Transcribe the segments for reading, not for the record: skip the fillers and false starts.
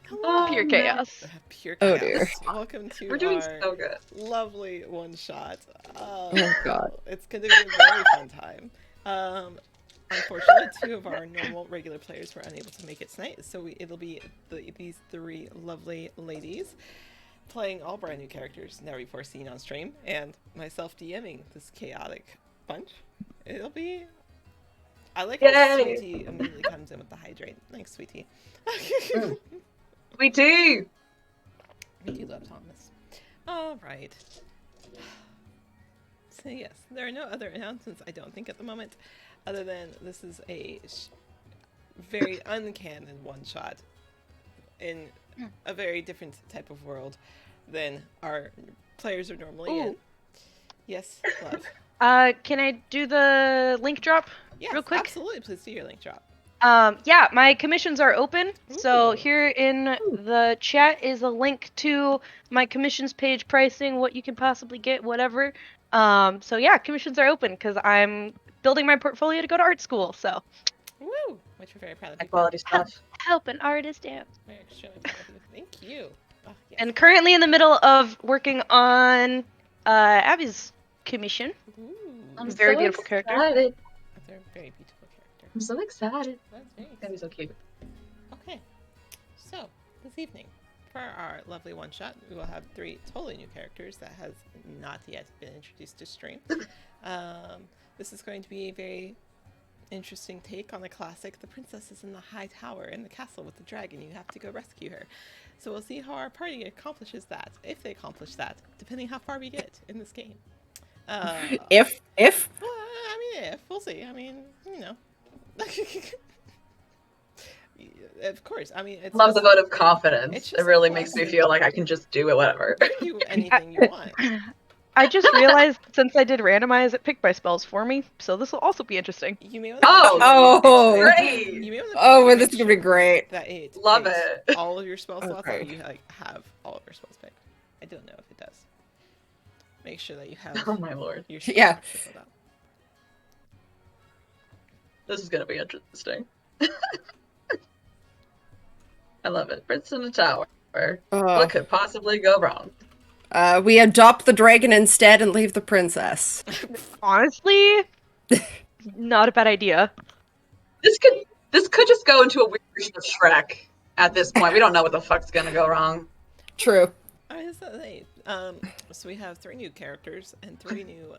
Hello. Pure chaos. Pure Oh, chaos. dear. Welcome to We're doing our so good. lovely one shot. Oh, God. It's going to be a very fun time. Unfortunately, two of our normal regular players were unable to make it tonight, so it'll be these three lovely ladies playing all brand new characters never before seen on stream, and myself DMing this chaotic bunch. It'll be. I like how Yay! Sweetie immediately comes in with the hydrate. Thanks, Sweetie. We do. We do love Thomas. All right. So yes, there are no other announcements, I don't think, at the moment, other than this is a very uncanon one-shot in a very different type of world than our players are normally in. Yes, love. Can I do the link drop Yes, real quick? absolutely. Please do your link drop. Yeah, my commissions are open. So Ooh. here in the chat is a link to my commissions page pricing, what you can possibly get, whatever. So yeah, commissions are open because I'm building my portfolio to go to art school. So Woo! Which we're very proud of High you. quality stuff. help an artist out. We're extremely proud of you. Thank you. Oh, yes. And currently in the middle of working on Abby's commission. Ooh. I'm Very so beautiful character. excited. That's a very beautiful character. I'm so excited. That's very It's gonna be so cute. Okay, so this evening, for our lovely one shot, we will have three totally new characters that has not yet been introduced to stream. This is going to be a very interesting take on the classic. The princess is in the high tower in the castle with the dragon. You have to go rescue her. So we'll see how our party accomplishes that, if they accomplish that, depending how far we get in this game. If? Well, I mean, if we'll see. I mean, you know. Of course. I mean, it's Love the just- vote of confidence. it's It just really a makes me plus. feel like I can just do it, whatever. You can do anything you want. I just realized since I did randomize, it picked my spells for me, so this will also be interesting. You may want to Oh, Great! You may want to Oh, well, make this is gonna be sure great. That it Love picks it. all of your spell slots, Okay. or you have all of your spells picked. I don't know if it does. Make sure that you have Oh my lord. your spells Yeah. shuffled out. This is gonna be interesting. I love it. Prince in the tower. What could possibly go wrong? We adopt the dragon instead and leave the princess. Honestly, not a bad idea. This could just go into a weird version of Shrek at this point. We don't know what the fuck's gonna go wrong. True. So we have three new characters and three new.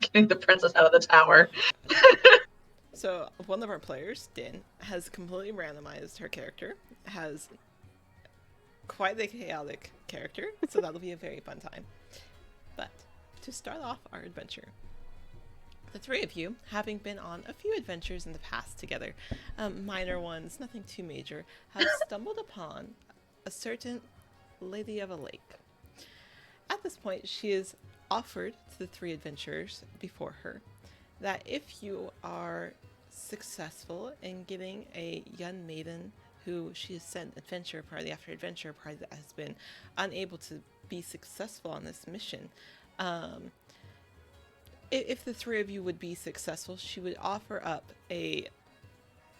Getting the princess out of the tower. So one of our players, Din, has completely randomized her character. Has quite the chaotic character, so that'll be a very fun time. But to start off our adventure, the three of you, having been on a few adventures in the past together, minor ones, nothing too major, have stumbled upon a certain Lady of a Lake. At this point, she is offered to the three adventurers before her that if you are successful in getting a young maiden who she has sent adventure party after adventure party that has been unable to be successful on this mission, if the three of you would be successful, she would offer up a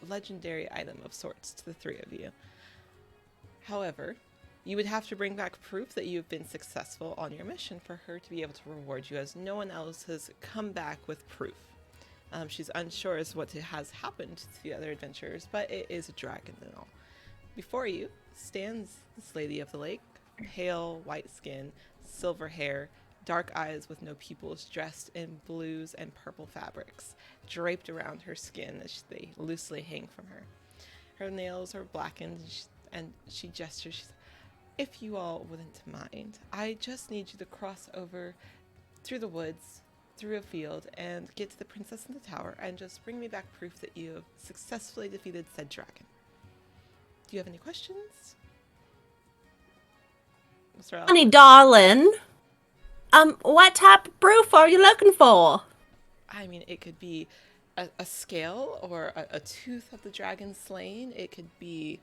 legendary item of sorts to the three of you. However, you would have to bring back proof that you have been successful on your mission for her to be able to reward you, as no one else has come back with proof. She's unsure as what has happened to the other adventurers, but it is a dragon and all. Before you stands this Lady of the Lake, pale white skin, silver hair, dark eyes with no pupils, dressed in blues and purple fabrics, draped around her skin as they loosely hang from her. Her nails are blackened, and she gestures. She's, if you all wouldn't mind, I just need you to cross over through the woods, through a field, and get to the princess in the tower, and just bring me back proof that you have successfully defeated said dragon. Do you have any questions? Honey, darling. What type of proof are you looking for? I mean, it could be a scale or a tooth of the dragon slain. It could be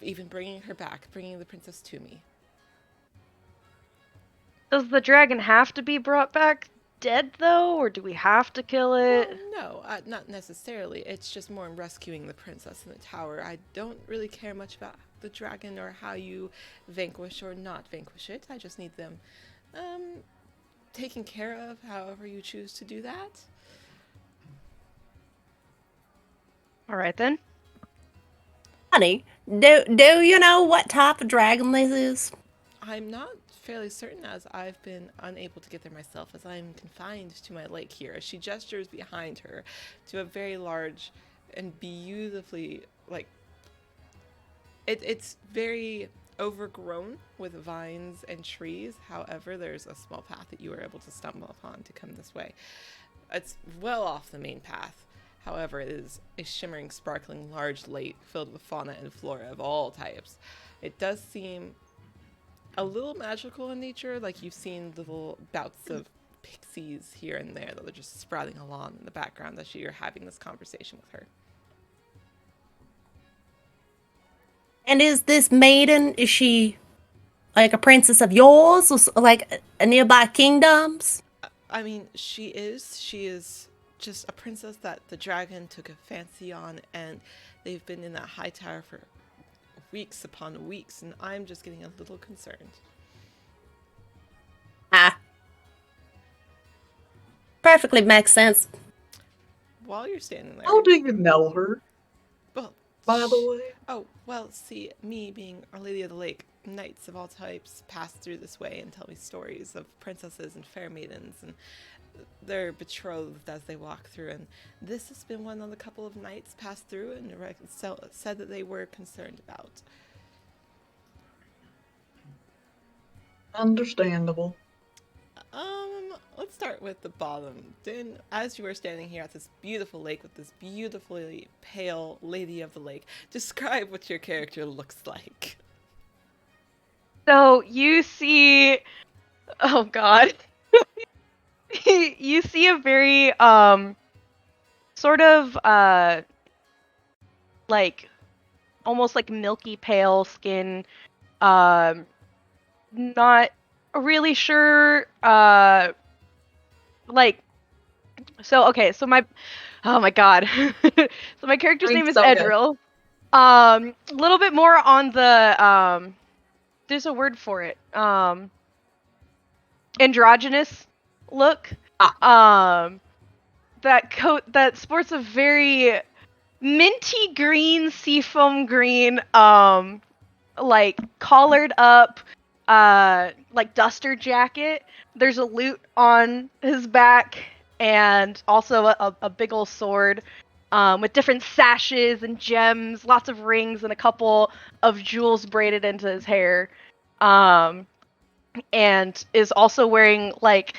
even bringing her back, bringing the princess to me. Does the dragon have to be brought back? dead though, or do we have to kill it? Well, no, not necessarily. It's just more in rescuing the princess in the tower. I don't really care much about the dragon or how you vanquish or not vanquish it. I just need them taken care of however you choose to do that. All right then. Honey, do you know what type of dragon this is? I'm not fairly certain, as I've been unable to get there myself, as I'm confined to my lake here. As she gestures behind her to a very large and beautifully, like, it's very overgrown with vines and trees. However, there's a small path that you are able to stumble upon to come this way. It's well off the main path. However, it is a shimmering, sparkling, large lake filled with fauna and flora of all types. It does seem a little magical in nature, like you've seen little bouts of pixies here and there that are just sprouting along in the background as you're having this conversation with her. And is this maiden, is she like a princess of yours, or like a nearby kingdoms? I mean, she is just a princess that the dragon took a fancy on, and they've been in that high tower for weeks upon weeks, and I'm just getting a little concerned. Ah. Perfectly makes sense. While you're standing there... How do you know her, Well, by the way? Oh, well, see, me being Our Lady of the Lake, knights of all types pass through this way and tell me stories of princesses and fair maidens and their betrothed as they walk through. And this has been one of the couple of knights passed through and said that they were concerned about. Understandable. Let's start with the bottom. Then, as you are standing here at this beautiful lake with this beautifully pale Lady of the Lake, describe what your character looks like. So you see, oh god, you see a very sort of like almost like milky pale skin. Not really sure. Like, so okay, so oh my god, so my character's name is So good. Edril. A little bit more on the there's a word for it. Androgynous look. That coat that sports a very minty green, seafoam green, like collared up, like duster jacket. There's a lute on his back, and also a big ol' sword, with different sashes and gems, lots of rings, and a couple of jewels braided into his hair. And is also wearing like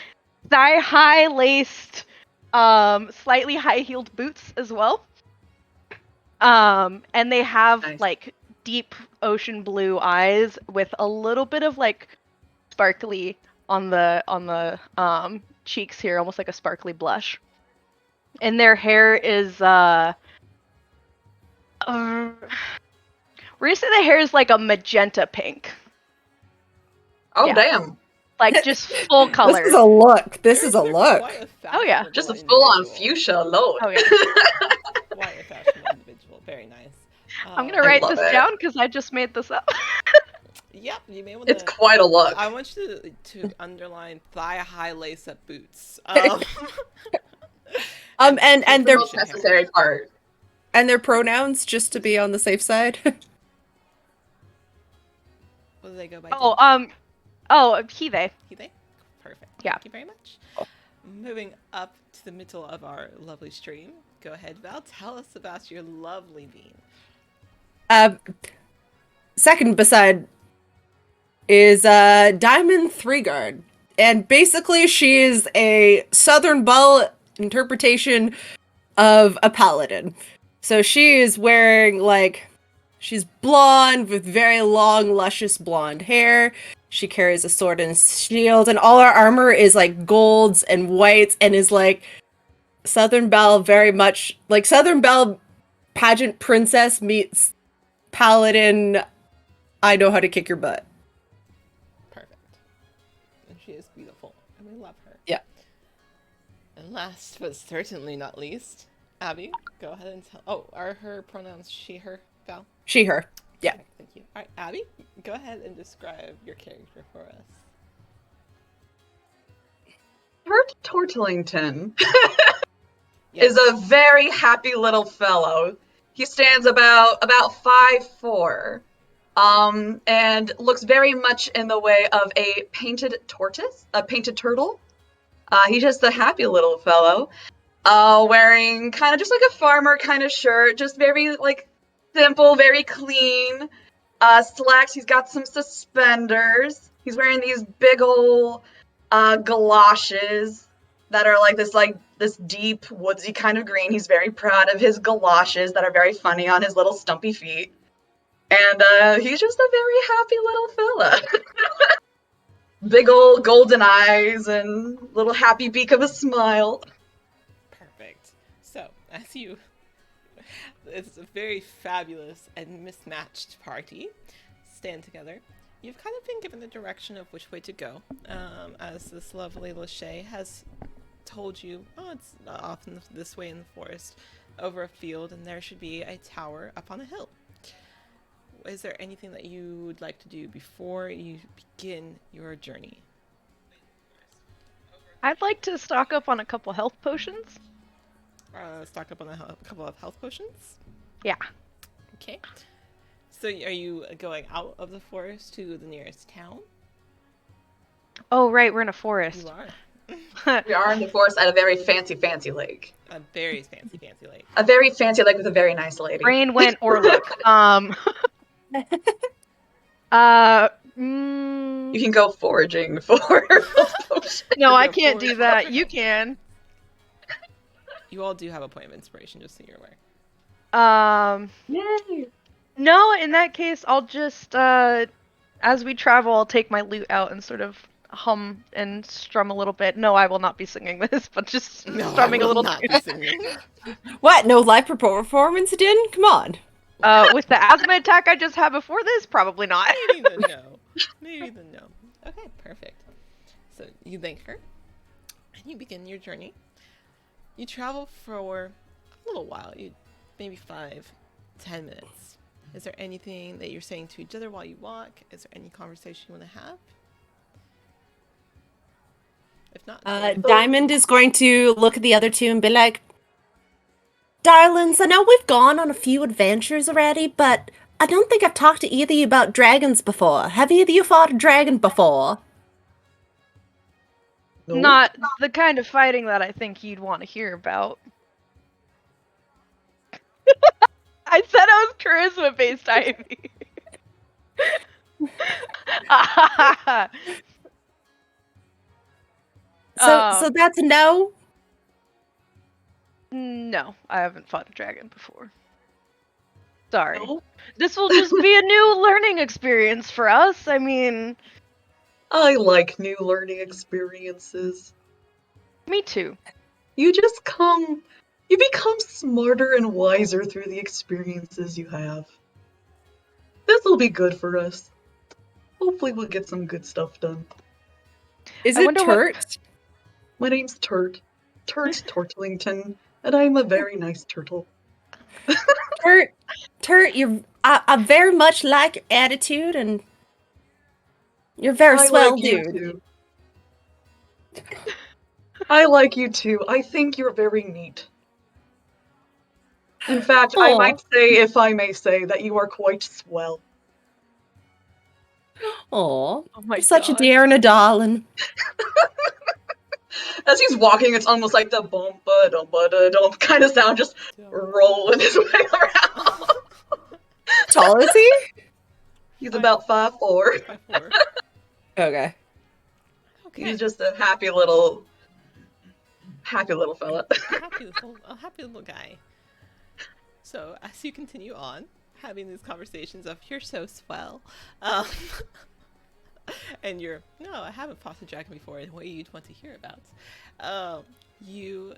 thigh-high laced, slightly high-heeled boots as well. And they have Nice. like deep ocean blue eyes with a little bit of like sparkly on the cheeks here, almost like a sparkly blush. And their hair is we're gonna say the hair is like a magenta pink. Oh, Yeah. damn. Like just full color. This is a look. This is a You're look. quite a Oh, yeah. fashionable Just a full-on individual. fuchsia load. Oh yeah. Quite a fashionable individual. Very nice. I'm gonna I write love this it. down because I just made this up. Yep, you may want It's to... quite a look. I want you to underline thigh-high lace-up boots. And The their most necessary part. and their pronouns, just to be on the safe side. What do they go by? He they. He, they? Perfect. Yeah. Thank you very much. Moving up to the middle of our lovely stream. Go ahead, Val. Tell us about your lovely bean. Second beside is Diamond Threeguard. And basically she is a Southern Belle interpretation of a paladin. So she is wearing like, she's blonde with very long, luscious blonde hair. She carries a sword and shield, and all her armor is like golds and whites, and is like Southern Belle, very much like Southern Belle pageant princess meets paladin. I know how to kick your butt. Perfect. And she is beautiful, and we love her. Yeah. last but certainly not least, Abby, go ahead and tell. Oh, are her pronouns she, her, Val? She, her. Yeah. Okay, thank you. All right, Abby, go ahead and describe your character for us. Kurt Tortlington Yes. is a very happy little fellow. He stands about 5'4", and looks very much in the way of a painted tortoise, a painted turtle. He's just a happy little fellow, wearing kind of just like a farmer kind of shirt, just very like simple, very clean. Slacks. He's got some suspenders. He's wearing these big ol' galoshes that are like this deep woodsy kind of green. He's very proud of his galoshes that are very funny on his little stumpy feet. And he's just a very happy little fella. Big old golden eyes and little happy beak of a smile. Perfect. So, as you... It's a very fabulous and mismatched party stand together. You've kind of been given the direction of which way to go, as this lovely Lachey has told you, oh, it's off in this way in the forest, over a field, and there should be a tower up on a hill. Is there anything that you would like to do before you begin your journey? I'd like to stock up on a couple health potions. Stock up on a couple of health potions? Yeah. Okay. So are you going out of the forest to the nearest town? Oh, right, we're in a forest. You are. We are in the forest at a very fancy lake. A very fancy lake. A very fancy lake with a very nice lady. Brain went Orlok. You can go foraging for health potions. No, I Go can't forward. do that. You can. You all do have a point of inspiration, just so you're aware. Yay! No, in that case, I'll just, as we travel, I'll take my lute out and sort of hum and strum a little bit. No, I will not be singing this, but just No, strumming I a will little not tune. be singing. What? No live performance, Din? Come on. With the asthma attack I just had before this, probably not. Maybe the no. Maybe the no. Okay, perfect. So you thank her, and you begin your journey. You travel for a little while. Maybe 5-10 minutes. Is there anything that you're saying to each other while you walk? Is there any conversation you want to have? If not, Diamond is going to look at the other two and be like, darlings, I know we've gone on a few adventures already, but I don't think I've talked to either of you about dragons before. Have either of you fought a dragon before? Nope. Not the kind of fighting that I think you'd want to hear about. I said I was charisma-based, Ivy. So that's a no? No, I haven't fought a dragon before. Sorry. No? This will just be a new learning experience for us. I mean, I like new learning experiences. me too. You become smarter and wiser through the experiences you have. This'll be good for us. Hopefully we'll get some good stuff done. Is I it wonder what- Turt? My name's Turt Tortlington, and I'm a very nice turtle. Turt, I very much like your attitude, and you're a very I swell like you dude. too. I like you too. I think you're very neat. In fact, I Aw. might say, if I may say, that you are quite swell. Aw, Oh my you're such a God. dear and a darling. As he's walking, it's almost like the bumpa-dumpa-da-dump kind of sound, just rolling his way around. Tall is he? He's about 5'4". 5'4". Okay. Okay. He's just a happy little fella. A happy little guy. So as you continue on having these conversations of you're so swell, and you're no, I haven't fought a dragon before, and what you'd want to hear about, you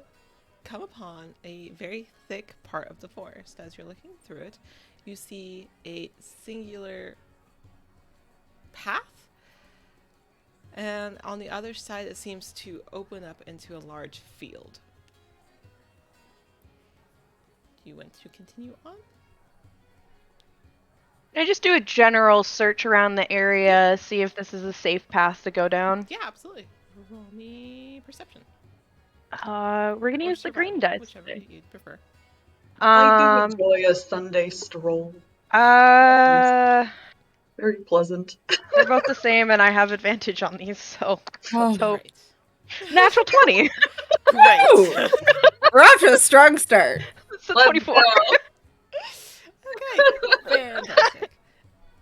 come upon a very thick part of the forest. As you're looking through it, you see a singular path And on the other side, it seems to open up into a large field. Do you want to continue on? I just do a general search around the area, see if this is a safe path to go down. Yeah, absolutely. Roll me perception. We're gonna Or use the green survival, dice whichever today. you'd prefer. I do enjoy a Sunday stroll. Uh, Very pleasant. they're both the same, and I have advantage on these, so let's hope. Right. Natural 20. Great. Ooh. We're off to a strong start. It's a Let's 24. go. Okay. Fantastic.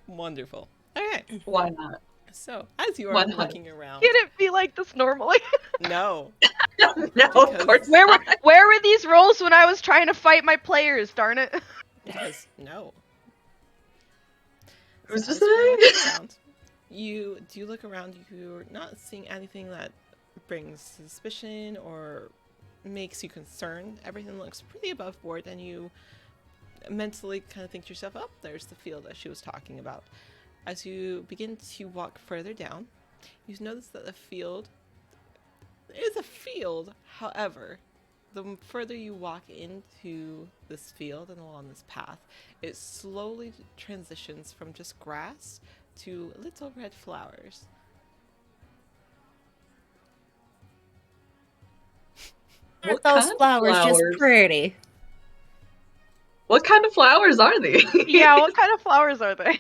Wonderful. Okay. Why not? So, as you are 100. looking around, Can it be like this normally? no. No, of Because- course Where were not. where were these rolls when I was trying to fight my players? Darn it! Because no. Who's to as you're say? looking around, you do look around, you're not seeing anything that brings suspicion or makes you concerned. Everything looks pretty above board, and you mentally kind of think to yourself, oh, there's the field that she was talking about. As you begin to walk further down, you notice that the field is a field. However, the further you walk into this field and along this path, it slowly transitions from just grass to little red flowers. Aren't What those kind of flowers just pretty? What kind of flowers are they? Yeah, what kind of flowers are they?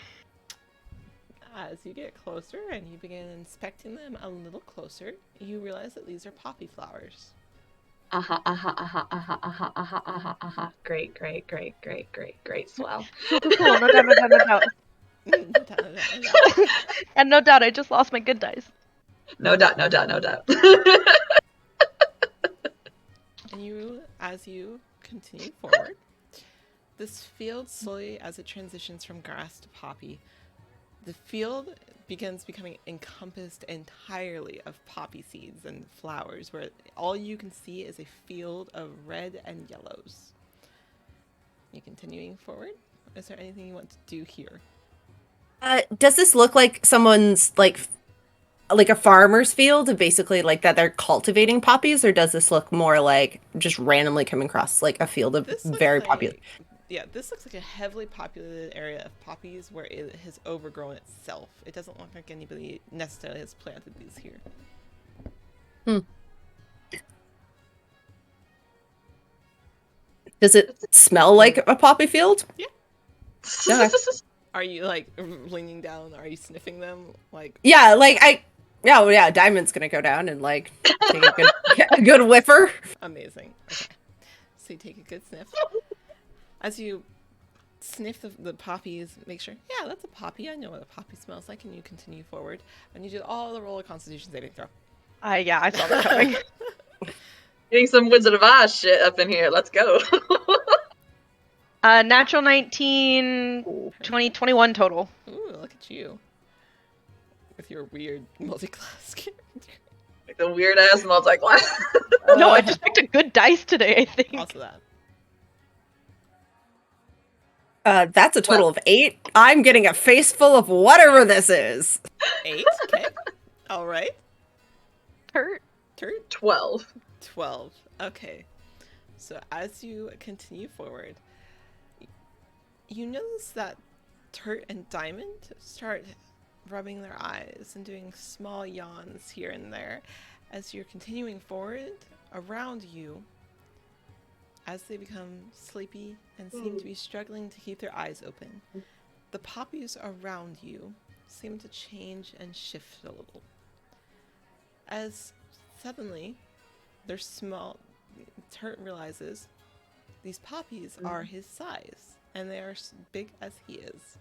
As you get closer and you begin inspecting them a little closer, you realize that these are poppy flowers. Great. Swell. Cool. No doubt, no doubt, no doubt. And no doubt, I just lost my good dice. No doubt. And you, as you continue forward, this field slowly, as it transitions from grass to poppy, the field begins becoming encompassed entirely of poppy seeds and flowers, where all you can see is a field of red and yellows. You continuing forward? Is there anything you want to do here? Does this look like someone's like a farmer's field, and basically like that they're cultivating poppies, or does this look more like just randomly coming across like a field of This looks very like- popular? Yeah, this looks like a heavily populated area of poppies where it has overgrown itself. It doesn't look like anybody necessarily has planted these here. Does it smell like a poppy field? Okay. Are you like leaning down? Are you sniffing them? Like, Yeah, Diamond's gonna go down and like take a good whiffer. amazing. Okay. So you take a good sniff. As you sniff the poppies, make sure, yeah, that's a poppy. I know what a poppy smells like, and you continue forward. And you do all the roll of Constitution saving throw. Yeah, I saw that coming. Getting some Wizard of Oz shit up in here. Let's go. Natural 19, 20, 21 total. Ooh, look at you. With your weird multi-class character. Like the weird ass multi-class. No, I just picked a good dice today, I think. Also that. That's a total of 8. I'm getting a face full of whatever this is. 8? Okay. All right. Hurt. Turn 12. 12. Okay. So as you continue forward, you notice that Turt and Diamond start rubbing their eyes and doing small yawns here and there. As you're continuing forward, around you, as they become sleepy and seem to be struggling to keep their eyes open, the poppies around you seem to change and shift a little. As suddenly, they're small. Turt realizes these poppies are his size, and they are as big as he is.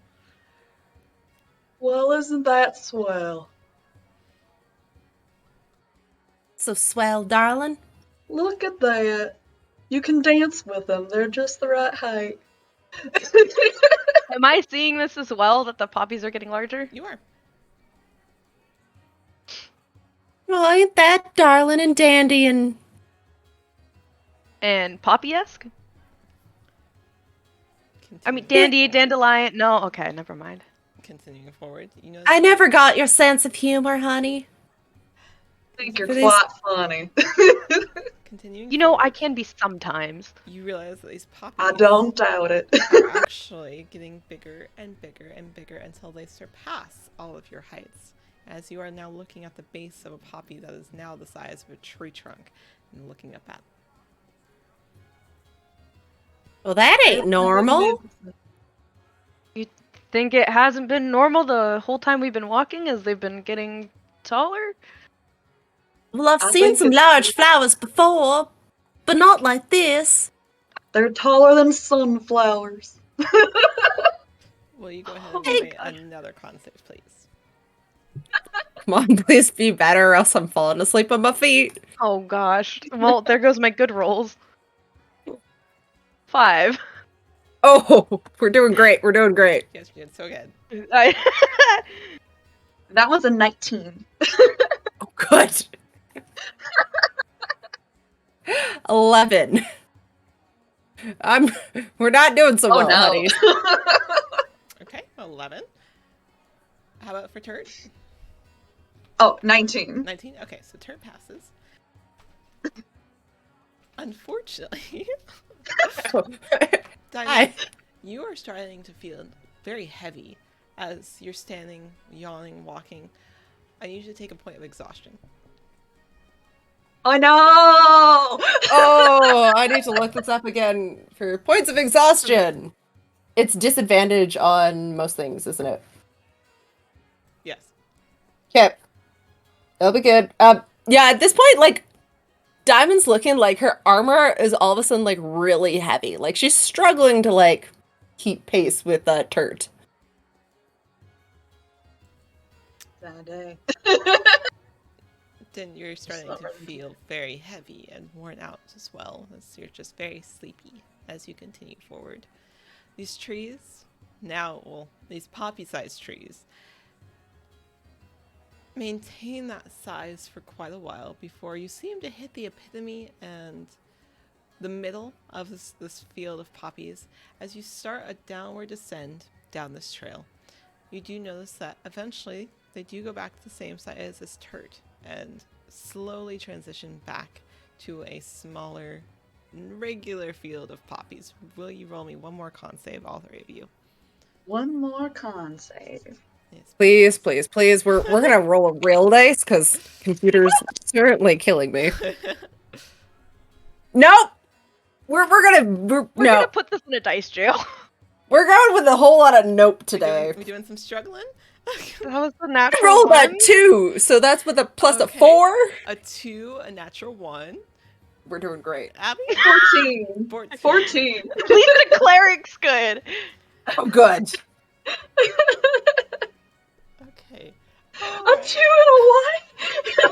Well, isn't that swell? So swell, darling. Look at that. You can dance with them. They're just the right height. Am I seeing this as well, that the poppies are getting larger? You are. Well, ain't that darling and dandy and And poppy-esque? I mean, Continuing dandy, forward- dandelion. No, okay, never mind. Continuing forward, you know. I never got your sense of humor, honey. think you're For these- quite funny. Continuing You know, I forward, can be sometimes. you realize that these poppies I don't doubt it. are actually getting bigger and bigger and bigger until they surpass all of your heights. As you are now looking at the base of a poppy that is now the size of a tree trunk and looking up at. Well, that ain't normal. Think it hasn't been normal the whole time we've been walking as they've been getting taller? Well, I've I seen think some it's- large flowers before, but not like this. They're taller than sunflowers. Will you go ahead Oh and my give me God. another con save, please? Come on, please be better, or else I'm falling asleep on my feet. Oh gosh. Well, there goes my good rolls. 5. Oh, we're doing great. We're doing great. Yes, you did so good. That was a 19. Oh, good. 11. We're not doing so well, honey. Okay, 11. How about for Turd? Oh, 19. 19? Okay, so Turd passes. Unfortunately, Diamond, Hi. you are starting to feel very heavy as you're standing, yawning, walking. I need you to take a point of exhaustion. Oh no! Oh, I need to look this up again for points of exhaustion. It's disadvantage on most things, isn't it? Yes. Okay. That'll be good. Yeah, at this point, like, Diamond's looking like her armor is all of a sudden, like, really heavy. Like, she's struggling to, like, keep pace with Turt. That day. Then you're starting to feel very heavy and worn out as well, as you're just very sleepy as you continue forward. These trees, these poppy-sized trees, maintain that size for quite a while before you seem to hit the epitome and the middle of this field of poppies as you start a downward descent down this trail. You do notice that eventually they do go back to the same size as Turt and slowly transition back to a smaller, regular field of poppies. Will you roll me one more con save, all three of you? One more con save. Yes. Please, please, please. We're gonna roll a real dice because computer's certainly killing me. Nope. We're We're no. gonna put this in a dice jail. We're going with a whole lot of nope today. We doing some struggling? That was the I natural rolled one. a 2, so that's with a plus a Okay. 4. A 2, a natural 1. We're doing great. Abby? 14. 14. 14. At least the cleric's good. Oh, good. Okay. A 2 and a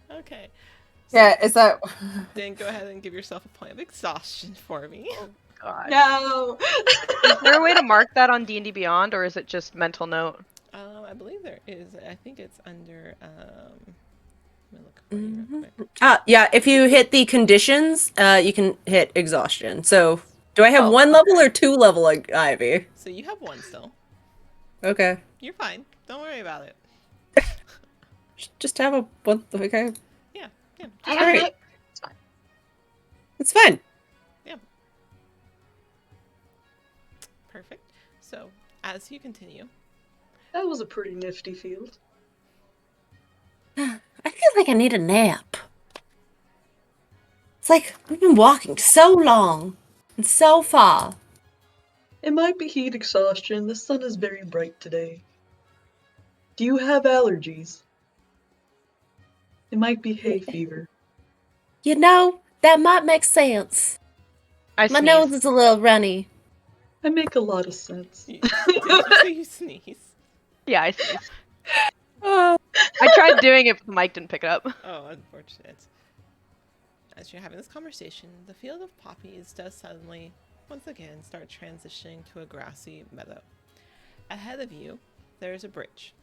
1? Okay. Yeah, is that? Then go ahead and give yourself a point of exhaustion for me. God. No. Is there a way to mark that on D&D Beyond, or is it just mental note? I believe there is. I think it's under. Let me look for you real quick. Yeah, if you hit the conditions, you can hit exhaustion. So, do I have Oh, 1 level or 2 level, like, Ivy? So you have 1 still. Okay. You're fine. Don't worry about it. Just have a 1, okay. Yeah. Great. It's fine. Perfect. So as you continue, That was a pretty nifty field. I feel like I need a nap. It's like we've been walking so long and so far. It might be heat exhaustion. The sun is very bright today. Do you have allergies? It might be hay fever. You know, that might make sense. I My sneeze. nose is a little runny. I make a lot of sense. did you say you sneeze? Yeah, I sneeze. Oh. I tried doing it, but the mic didn't pick it up. Oh, unfortunate. As you're having this conversation, the field of poppies does suddenly, once again, start transitioning to a grassy meadow. Ahead of you, there is a bridge.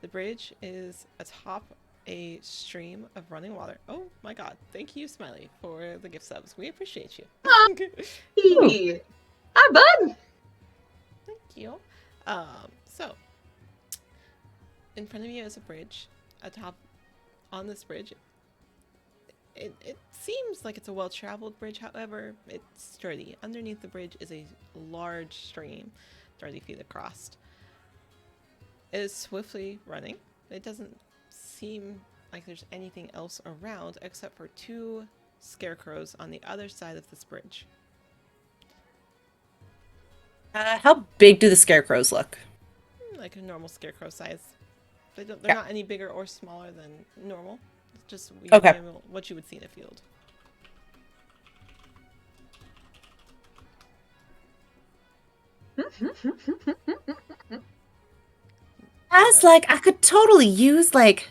The bridge is atop a stream of running water. Oh my god, thank you, Smiley, for the gift subs. We appreciate you. Hey. Hi, bud. Thank you. So, in front of you is a bridge atop on this bridge. It seems like it's a well-traveled bridge, however, it's sturdy. Underneath the bridge is a large stream, 30 feet across. It is swiftly running. It doesn't seem like there's anything else around except for 2 scarecrows on the other side of this bridge. How big do the scarecrows look? Like a normal scarecrow size. They're Yeah. not any bigger or smaller than normal. It's just Okay. what you would see in a field. I was like, I could totally use, like...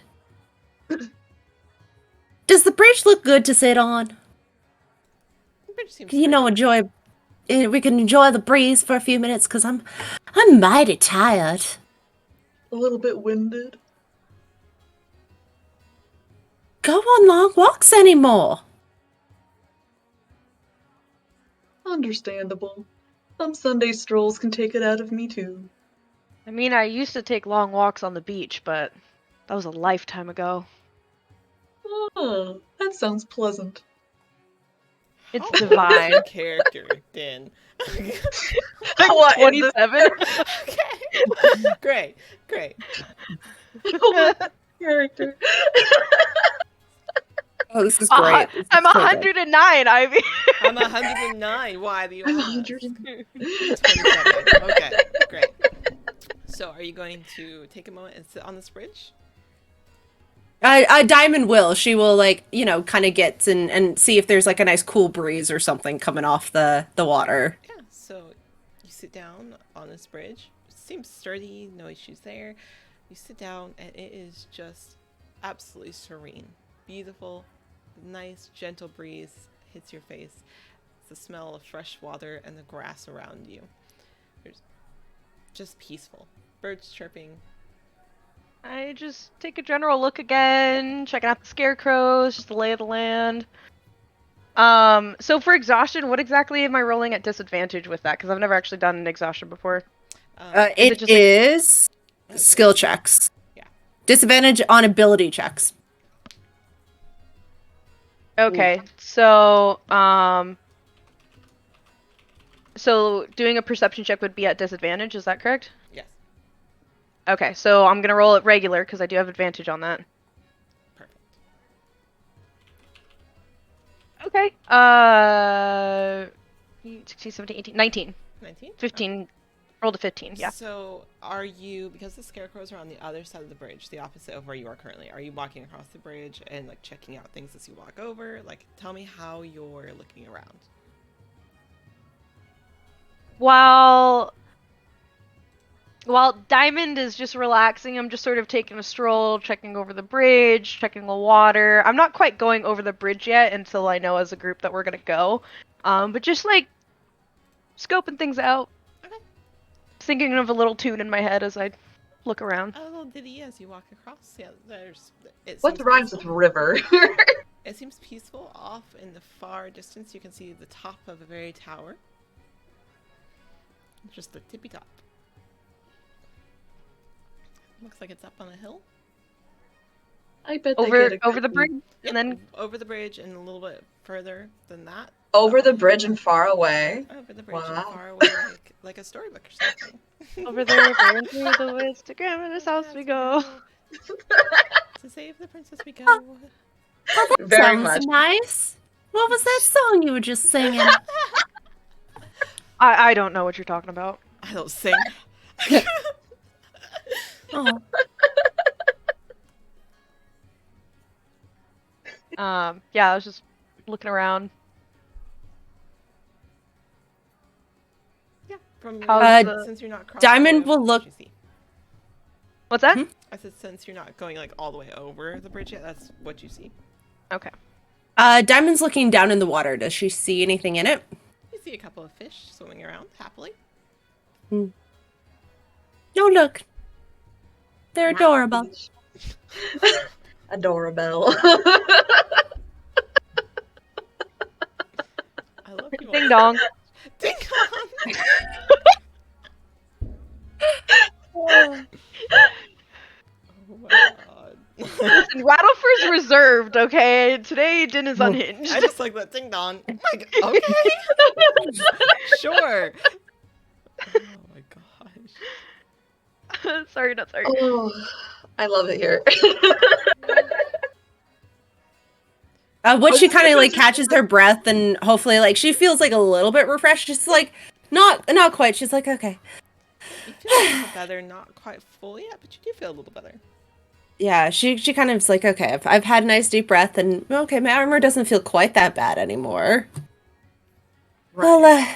Does the bridge look good to sit on? The bridge seems You know, sturdy. we can enjoy the breeze for a few minutes, because I'm mighty tired. A little bit winded. Go on long walks anymore. Understandable. Some Sunday strolls can take it out of me too. I mean, I used to take long walks on the beach, but that was a lifetime ago. Oh, that sounds pleasant. It's How old is divine. your character, then? What, is this- 27? Okay. Great. Character. Oh, this is great. This is I'm so good. 109, Ivy. I'm 109. Why do you I'm ask? 100. 27. Okay, great. So, are you going to take a moment and sit on this bridge? Diamond will. She will, like, you know, kind of get and see if there's, like, a nice cool breeze or something coming off the water. Yeah, so you sit down on this bridge. Seems sturdy, no issues there. You sit down, and it is just absolutely serene. Beautiful, nice, gentle breeze hits your face. It's the smell of fresh water and the grass around you. There's just peaceful. Birds chirping. I just take a general look again, checking out the scarecrows, just the lay of the land. So for exhaustion, what exactly am I rolling at disadvantage with that? Because I've never actually done an exhaustion before. It just, like- is Okay. skill checks. Yeah. Disadvantage on ability checks. Okay, so so doing a perception check would be at disadvantage, is that correct? Yes, Okay, so I'm gonna roll it regular because I do have advantage on that. perfect. Okay. 16, 17, 18, 19. 19? 15. Rolled a 15, yeah. So, are you, because the scarecrows are on the other side of the bridge, the opposite of where you are currently, are you walking across the bridge and, like, checking out things as you walk over? Like, tell me how you're looking around. While Diamond is just relaxing, I'm just sort of taking a stroll, checking over the bridge, checking the water. I'm not quite going over the bridge yet until I know as a group that we're gonna go. But just like scoping things out. Okay. Thinking of a little tune in my head as I look around. A little ditty as you walk across. Yeah, What rhymes with river? It seems peaceful. Off in the far distance, you can see the top of a very tower. Just the tippy top. Looks like it's up on a hill. I bet they Over get a over the good- bridge, Yep, and then over the bridge and a little bit further than that. Over the bridge and far away. Over the bridge and Wow. far away, like a storybook or something. over there, going through the woods to grandmother's house we go. To save the princess we go. Very Sounds much. nice. What was that song you were just singing? I don't know what you're talking about. I don't sing. Oh. Yeah, I was just looking around. Yeah, from How's the- since you're not crossing Diamond the way will over, look- that's what you see. What's that? Hmm? I said since you're not going like all the way over the bridge yet, that's what you see. Okay. Diamond's looking down in the water. Does she see anything in it? You see a couple of fish swimming around happily. Oh, look. They're adorable. Adorable. I love you. Ding all. dong. Ding dong. Oh my god. Listen, Rattlefur's reserved, okay? Today, Din is unhinged. I just like that ding dong. Like, okay. Sure. Oh my gosh. Sorry, not sorry. Oh, I love it here. When she kind of like catches her breath and hopefully like she feels like a little bit refreshed. She's like not quite. She's like, okay. You feel a little better, not quite full yet, but you do feel a little better. Yeah, she kind of is like, okay, I've had a nice deep breath and okay, my armor doesn't feel quite that bad anymore. Right.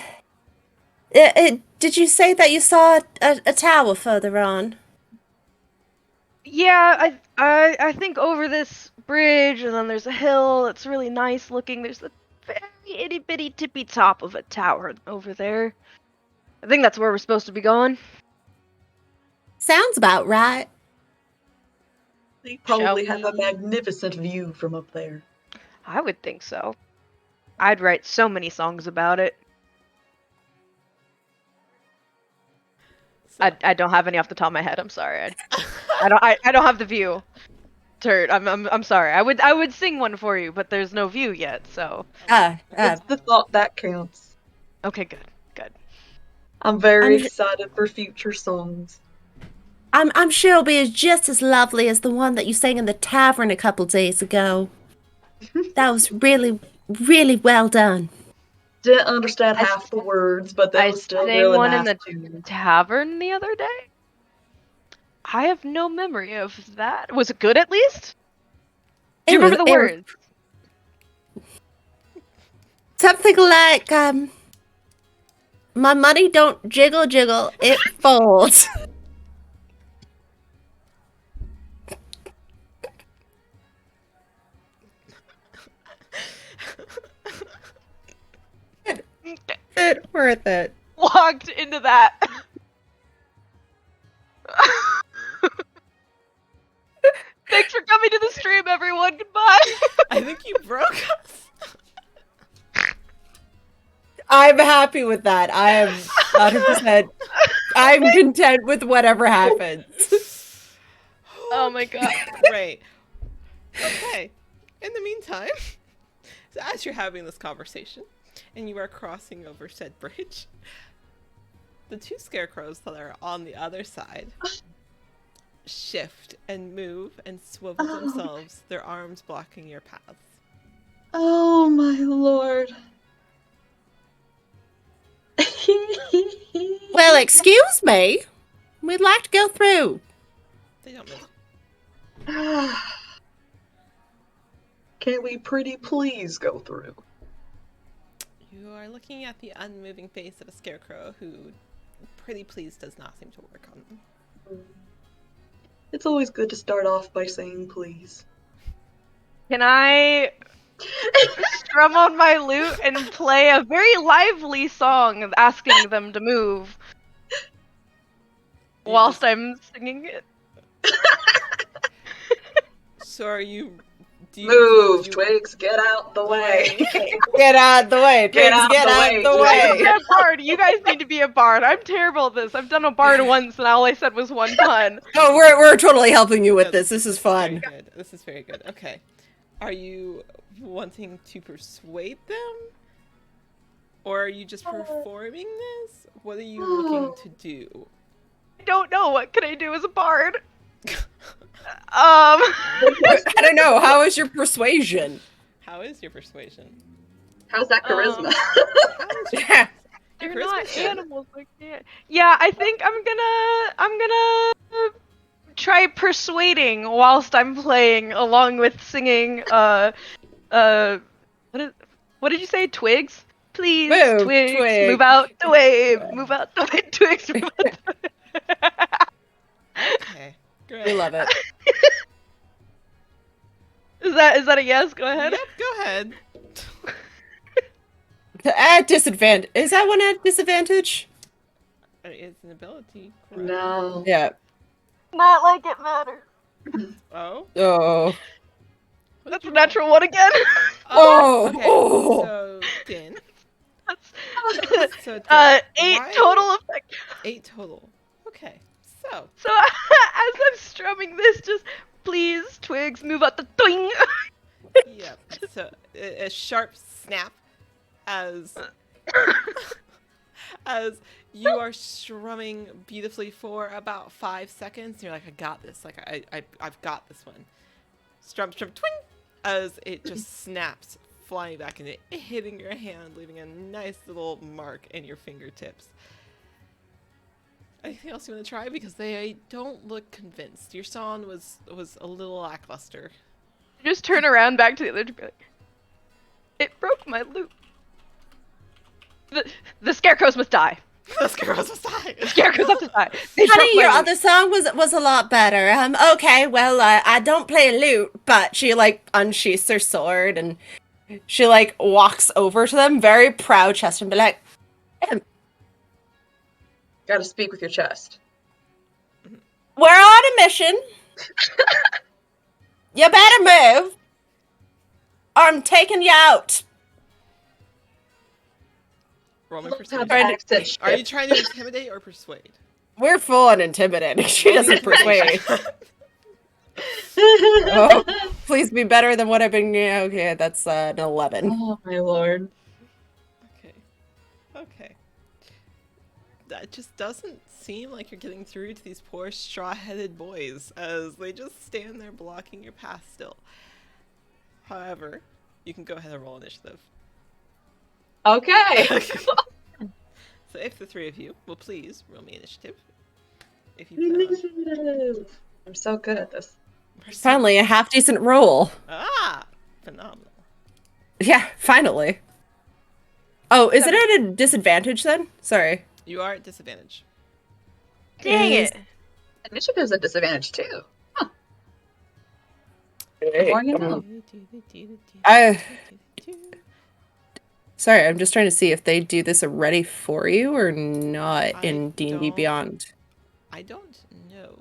Well, did you say that you saw a tower further on? Yeah, I think over this bridge, and then there's a hill that's really nice looking. There's a very itty bitty tippy top of a tower over there. I think that's where we're supposed to be going. Sounds about right. They probably Shall have a we? magnificent view from up there. I would think so. I'd write so many songs about it. So, I don't have any off the top of my head. I'm sorry. I don't have the view. Turd. I'm sorry. I would sing one for you, but there's no view yet. So It's the thought that counts. okay, good. I'm very I'm- excited for future songs. I'm sure it'll be just as lovely as the one that you sang in the tavern a couple days ago. That was really, really well done. Didn't understand half the words, but that I was still sang really one nice in the too. tavern the other day. I have no memory of that. Was it good at least? Do you remember the words? Something like, my money don't jiggle jiggle, it folds. It's worth it. Walked into that. Thanks for coming to the stream, everyone. Goodbye. I think you broke us. I'm happy with that. I am 100%. I'm content with whatever happens. Oh my god. Great. Okay. In the meantime, so as you're having this conversation, and you are crossing over said bridge, the two scarecrows that are on the other side shift and move and swivel themselves, their arms blocking your paths. Oh my lord. Well, excuse me. We'd like to go through. They don't move. Can we pretty please go through? You are looking at the unmoving face of a scarecrow who, pretty please, does not seem to work on them. It's always good to start off by saying please. Can I strum on my lute and play a very lively song asking them to move whilst I'm singing it? So are you... Move, Twigs, get out the way. Get out the way, Get Twigs, out get the out way, the Twigs. way. I'm a bard. You guys need to be a bard. I'm terrible at this. I've done a bard once, and all I said was one pun. Oh, we're totally helping you with Yeah, this. This is fun. Very good. This is very good. Okay. Are you wanting to persuade them? Or are you just performing this? What are you looking to do? I don't know. What can I do as a bard? I don't know. How is your persuasion? How is your persuasion? How's that charisma? How is your Yeah. They're Your not charisma's good. animals. I can't. Yeah, I think I'm gonna try persuading whilst I'm playing, along with singing. What did you say? Twigs, please. Move, Twigs, Twig. move out the way. Move out the way. Twigs, move out the way. Okay. We Great. love it. Is that a yes? Go ahead. Yep, go ahead. At disadvantage. Is that one at disadvantage? It's an ability. Correct. No. Yeah. Not like it matters. Oh? Oh. That's a natural one again. Oh. Okay. Oh. So, Din. That's, So, Din, 8 why- total effect. 8 total. Okay. So, So as I'm strumming this, just please. Twigs, move out the doing. Yep. So a sharp snap as as you are strumming beautifully for about 5 seconds. You're like, I got this. Like I've got this one. Strum, twing, as it just snaps, flying back and it hitting your hand, leaving a nice little mark in your fingertips. Anything else you want to try? Because they don't look convinced. Your song was a little lackluster. Just turn around back to the other to be like, it broke my loop. The scarecrows must die. The scarecrows must die. The scarecrows have to die. They broke Honey, my your loop. other song was a lot better. Okay, well, I don't play a lute, but she like unsheaths her sword and she like walks over to them, very proud chest, and be like, Gotta speak with your chest. "We're on a mission. You better move, or I'm taking you out." Roll my Love how persuasion. the accent Are you shift. trying to intimidate or persuade? We're full on intimidating. She Roll me doesn't persuade. Oh, please be better than what I've been. Yeah, okay, that's an 11. Oh my lord. Okay. Okay. That just doesn't seem like you're getting through to these poor straw-headed boys, as they just stand there blocking your path still. However, you can go ahead and roll initiative. Okay. So if the three of you will please roll me initiative. If you plan on. I'm so good at this. Finally, a half decent roll. Ah! Phenomenal. Yeah, finally. Oh, is it at a disadvantage then? Sorry. You are at disadvantage. Dang Is- it. Initiative's a disadvantage too. Hey, More you know. Sorry, I'm just trying to see if they do this already for you or not I in D&D don't- Beyond. I don't know.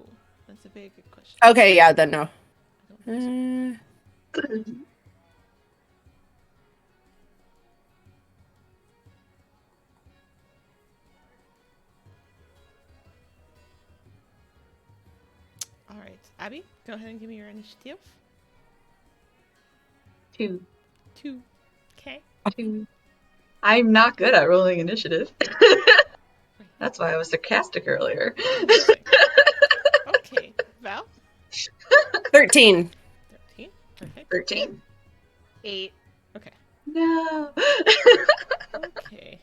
That's a very good question. Okay, yeah, then no. I don't think so. All right, Abby, go ahead and give me your initiative. 2. 2. Okay. 2. I'm not good at rolling initiative. That's why I was sarcastic earlier. Okay, Val. 13. 13. Perfect. 13. 8. Okay. No. Okay.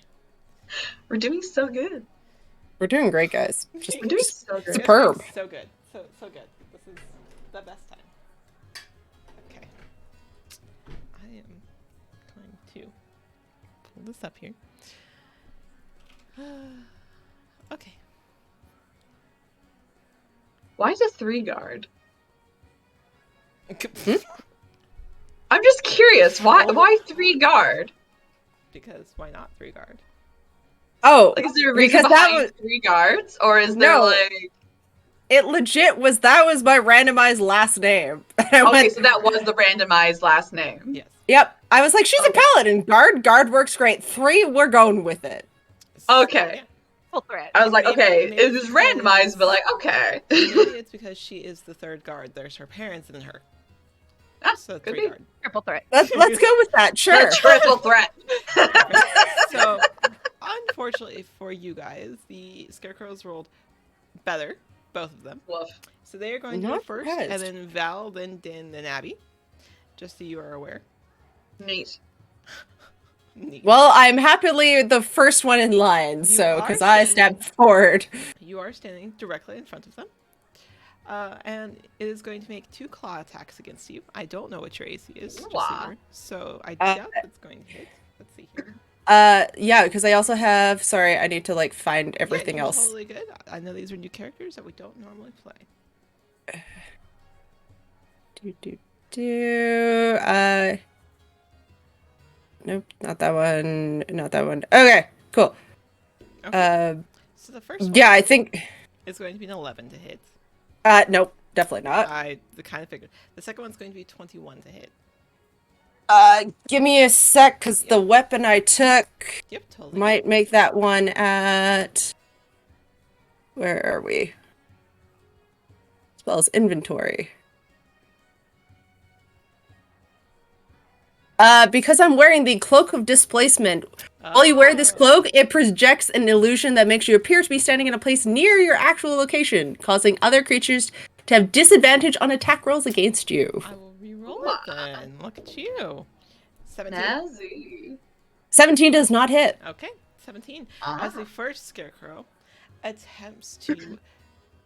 We're doing so good. We're doing great, guys. Just We're doing so good. Superb. So good. So good. This is the best time. Okay. I am going to pull this up here. Okay. Why is it 3 guard? I'm just curious. Why 3 guard? Because why not 3 guard? Oh, Like, is there a reason because that behind was 3 guards, or is there No. like? it. Legit was that was my randomized last name. And I Okay, went, so that was the randomized last name. Yes. yep. I was like, she's Okay. a paladin. Guard works great. 3, we're going with it. Okay. Yeah. Full threat. I was like, Maybe- okay, maybe it was randomized, but like, because- okay. Maybe it's because she is the 3rd guard. There's her parents and her. Ah, So could 3 be. guard. Triple threat. Let's go with that. Sure. The triple threat. So, unfortunately for you guys, the scarecrows rolled better, both of them. Woof. So they are going to go Not first, surprised. and then Val, then Din, then Abby. Just so you are aware. Neat. Neat. Well, I'm happily the first one in line, You so are because I standing- stepped forward. You are standing directly in front of them. And it is going to make 2 claw attacks against you. I don't know what your AC is, just so, Wow. you know. So I Uh, doubt it's going to hit. Let's see here. Yeah, because I also have. Sorry, I need to like find everything Yeah, you're else. Totally good. I know these are new characters that we don't normally play. Nope, not that one. Not that one. Okay, cool. Okay. So the first one Yeah, I think. is going to be an 11 to hit. Nope, definitely not. I kind of figured. The second one's going to be 21 to hit. Give me a sec, because the weapon I took Yep, totally. might make that one at. Where are we? As well as inventory. Because I'm wearing the Cloak of Displacement. While you wear this Oh. cloak, it projects an illusion that makes you appear to be standing in a place near your actual location, causing other creatures to have disadvantage on attack rolls against you. I will re-roll it then. Look at you. 17. Snazzy. 17 does not hit. Okay, 17. Ah. As the first scarecrow attempts to,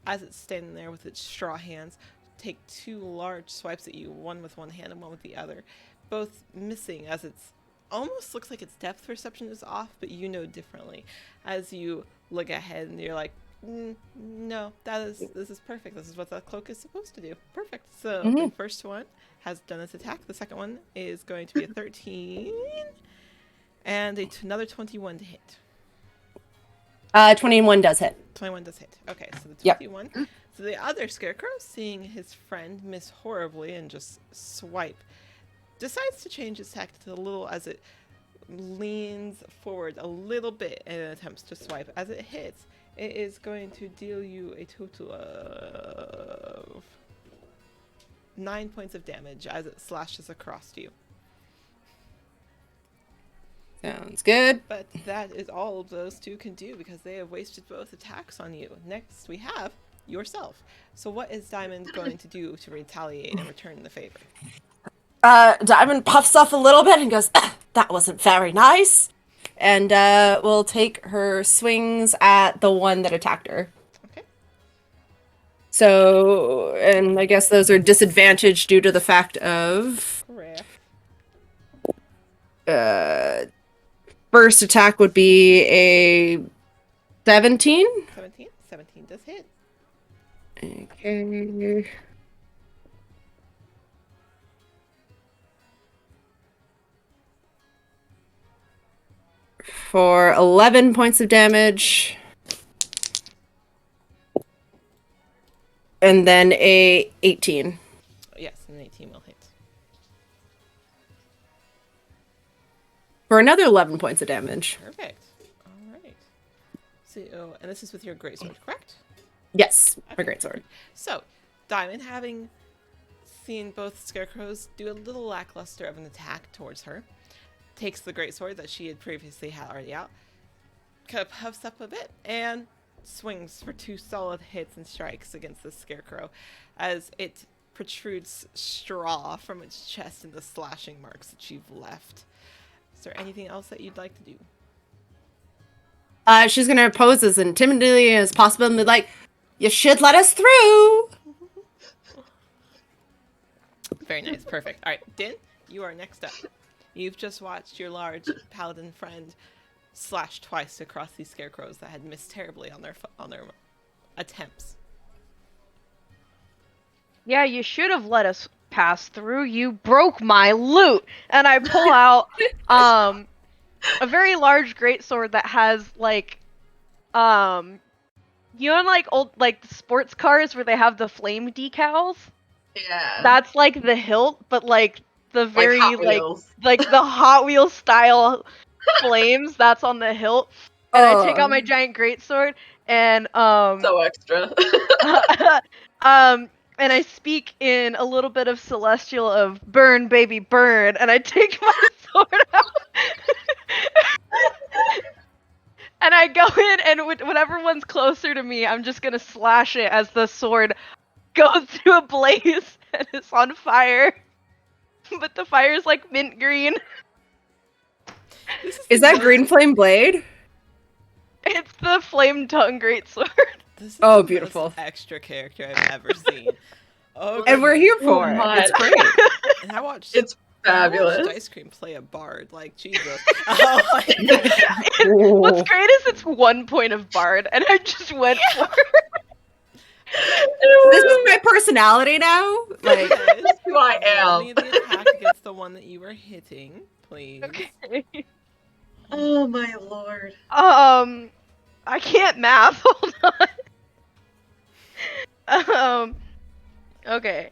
as it's standing there with its straw hands, take 2 large swipes at you, one with one hand and one with the other, both missing as it's almost looks like its depth perception is off, but you know differently. As you look ahead and you're like, no, this is perfect. This is what the cloak is supposed to do. Perfect. So the first one has done its attack. The second one is going to be a 13 and another 21 to hit. 21 does hit. 21 does hit. Okay, so the Yep. 21. So the other scarecrow, seeing his friend miss horribly and just swipe, decides to change its tactic a little as it leans forward a little bit and attempts to swipe. As it hits, it is going to deal you a total of 9 points of damage as it slashes across you. Sounds good. But that is all those two can do because they have wasted both attacks on you. Next, we have yourself. So what is Diamond going to do to retaliate and return the favor? Diamond puffs off a little bit and goes, that wasn't very nice. And will take her swings at the one that attacked her. Okay. So, and I guess those are disadvantaged due to the fact of... Correct. First attack would be a 17. 17? 17 does hit. Okay. For 11 points of damage. And then a 18. Yes, an 18 will hit. For another 11 points of damage. Perfect. All right. So, and this is with your greatsword, correct? Yes, my Okay. greatsword. So, Diamond, having seen both scarecrows do a little lackluster of an attack towards her, takes the greatsword that she had previously had already out, kind of puffs up a bit, and swings for 2 solid hits and strikes against the scarecrow as it protrudes straw from its chest in the slashing marks that you've left. Is there anything else that you'd like to do? She's gonna pose as intimidatingly as possible and be like, you should let us through! Very nice. Perfect. All right, Din, you are next up. You've just watched your large paladin friend slash twice across these scarecrows that had missed terribly on their attempts. Yeah, you should have let us pass through. You broke my loot. And I pull out a very large greatsword that has like you know, like old like sports cars where they have the flame decals? Yeah. That's like the hilt, but like the very Hot Wheels. like the Hot Wheels style flames that's on the hilt. And I take out my giant greatsword and So extra. and I speak in a little bit of celestial of burn baby burn, and I take my sword out. And I go in, and whatever one's closer to me, I'm just gonna slash it as the sword goes through a blaze and it's on fire. But the fire's like mint green. Is that green flame blade? It's the flame tongue greatsword. This is Oh, the beautiful. most extra character I've ever seen. Oh, And we're here for Oh it. my. It's great. And I watched. It's I watched fabulous. Ice Cream play a bard. Like Jesus. Oh my God. What's great is it's 1 point of bard, and I just went for it. This is my personality now. Like, Yes. Who I Roll am. me the attack against the one that you were hitting, please. Okay. Oh my lord. I can't math. Hold on. Okay.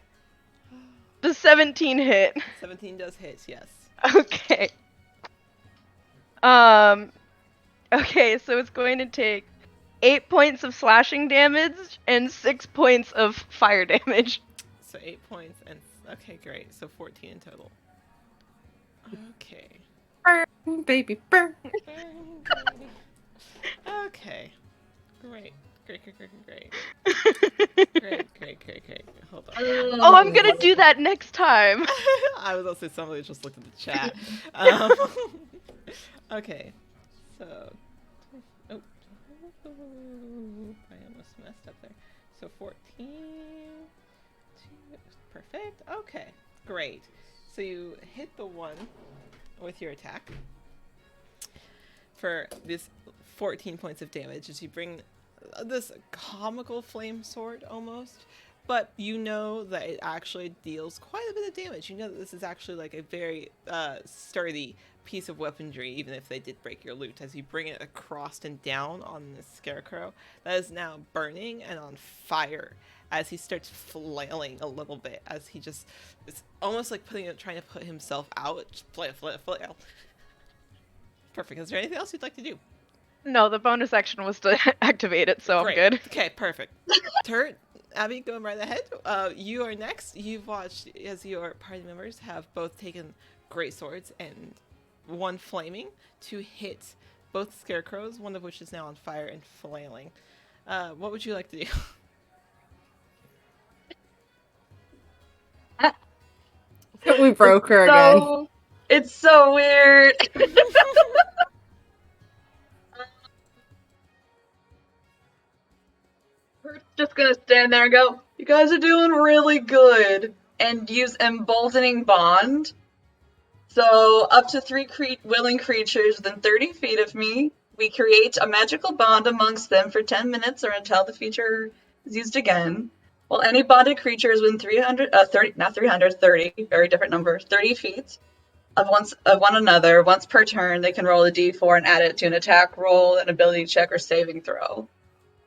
The 17 hit. 17 does hit, yes. Okay. Okay, so it's going to take 8 points of slashing damage and 6 points of fire damage. So 8 points and okay, great. So 14 in total. Okay. Burn, baby, burn. Okay. Great. Great. Great. Hold on. Oh, I'm gonna do that next time. I was also somebody just looked at the chat. Okay. So. Oh. I almost messed up there. So 14. Perfect. Okay. Great. So you hit the one with your attack for this 14 points of damage as you bring this comical flame sword almost, but you know that it actually deals quite a bit of damage. You know that this is actually like a very sturdy piece of weaponry, even if they did break your loot, as you bring it across and down on this scarecrow that is now burning and on fire as he starts flailing a little bit, as he just, it's almost like trying to put himself out. Just flail. Perfect. Is there anything else you'd like to do? No, the bonus action was to activate it, so Great. I'm good. Okay, perfect. Turt, Abby, going right ahead. You are next. You've watched as your party members have both taken great swords and one flaming to hit both scarecrows, one of which is now on fire and flailing. What would you like to do? We broke her again. So, it's so weird. We're just gonna stand there and go, "You guys are doing really good," and use Emboldening Bond. So, up to three willing creatures within 30 feet of me, we create a magical bond amongst them for 10 minutes or until the feature is used again. While any bonded creature is within 30, very different number, 30 feet of one another, once per turn, they can roll a d4 and add it to an attack roll, an ability check, or saving throw.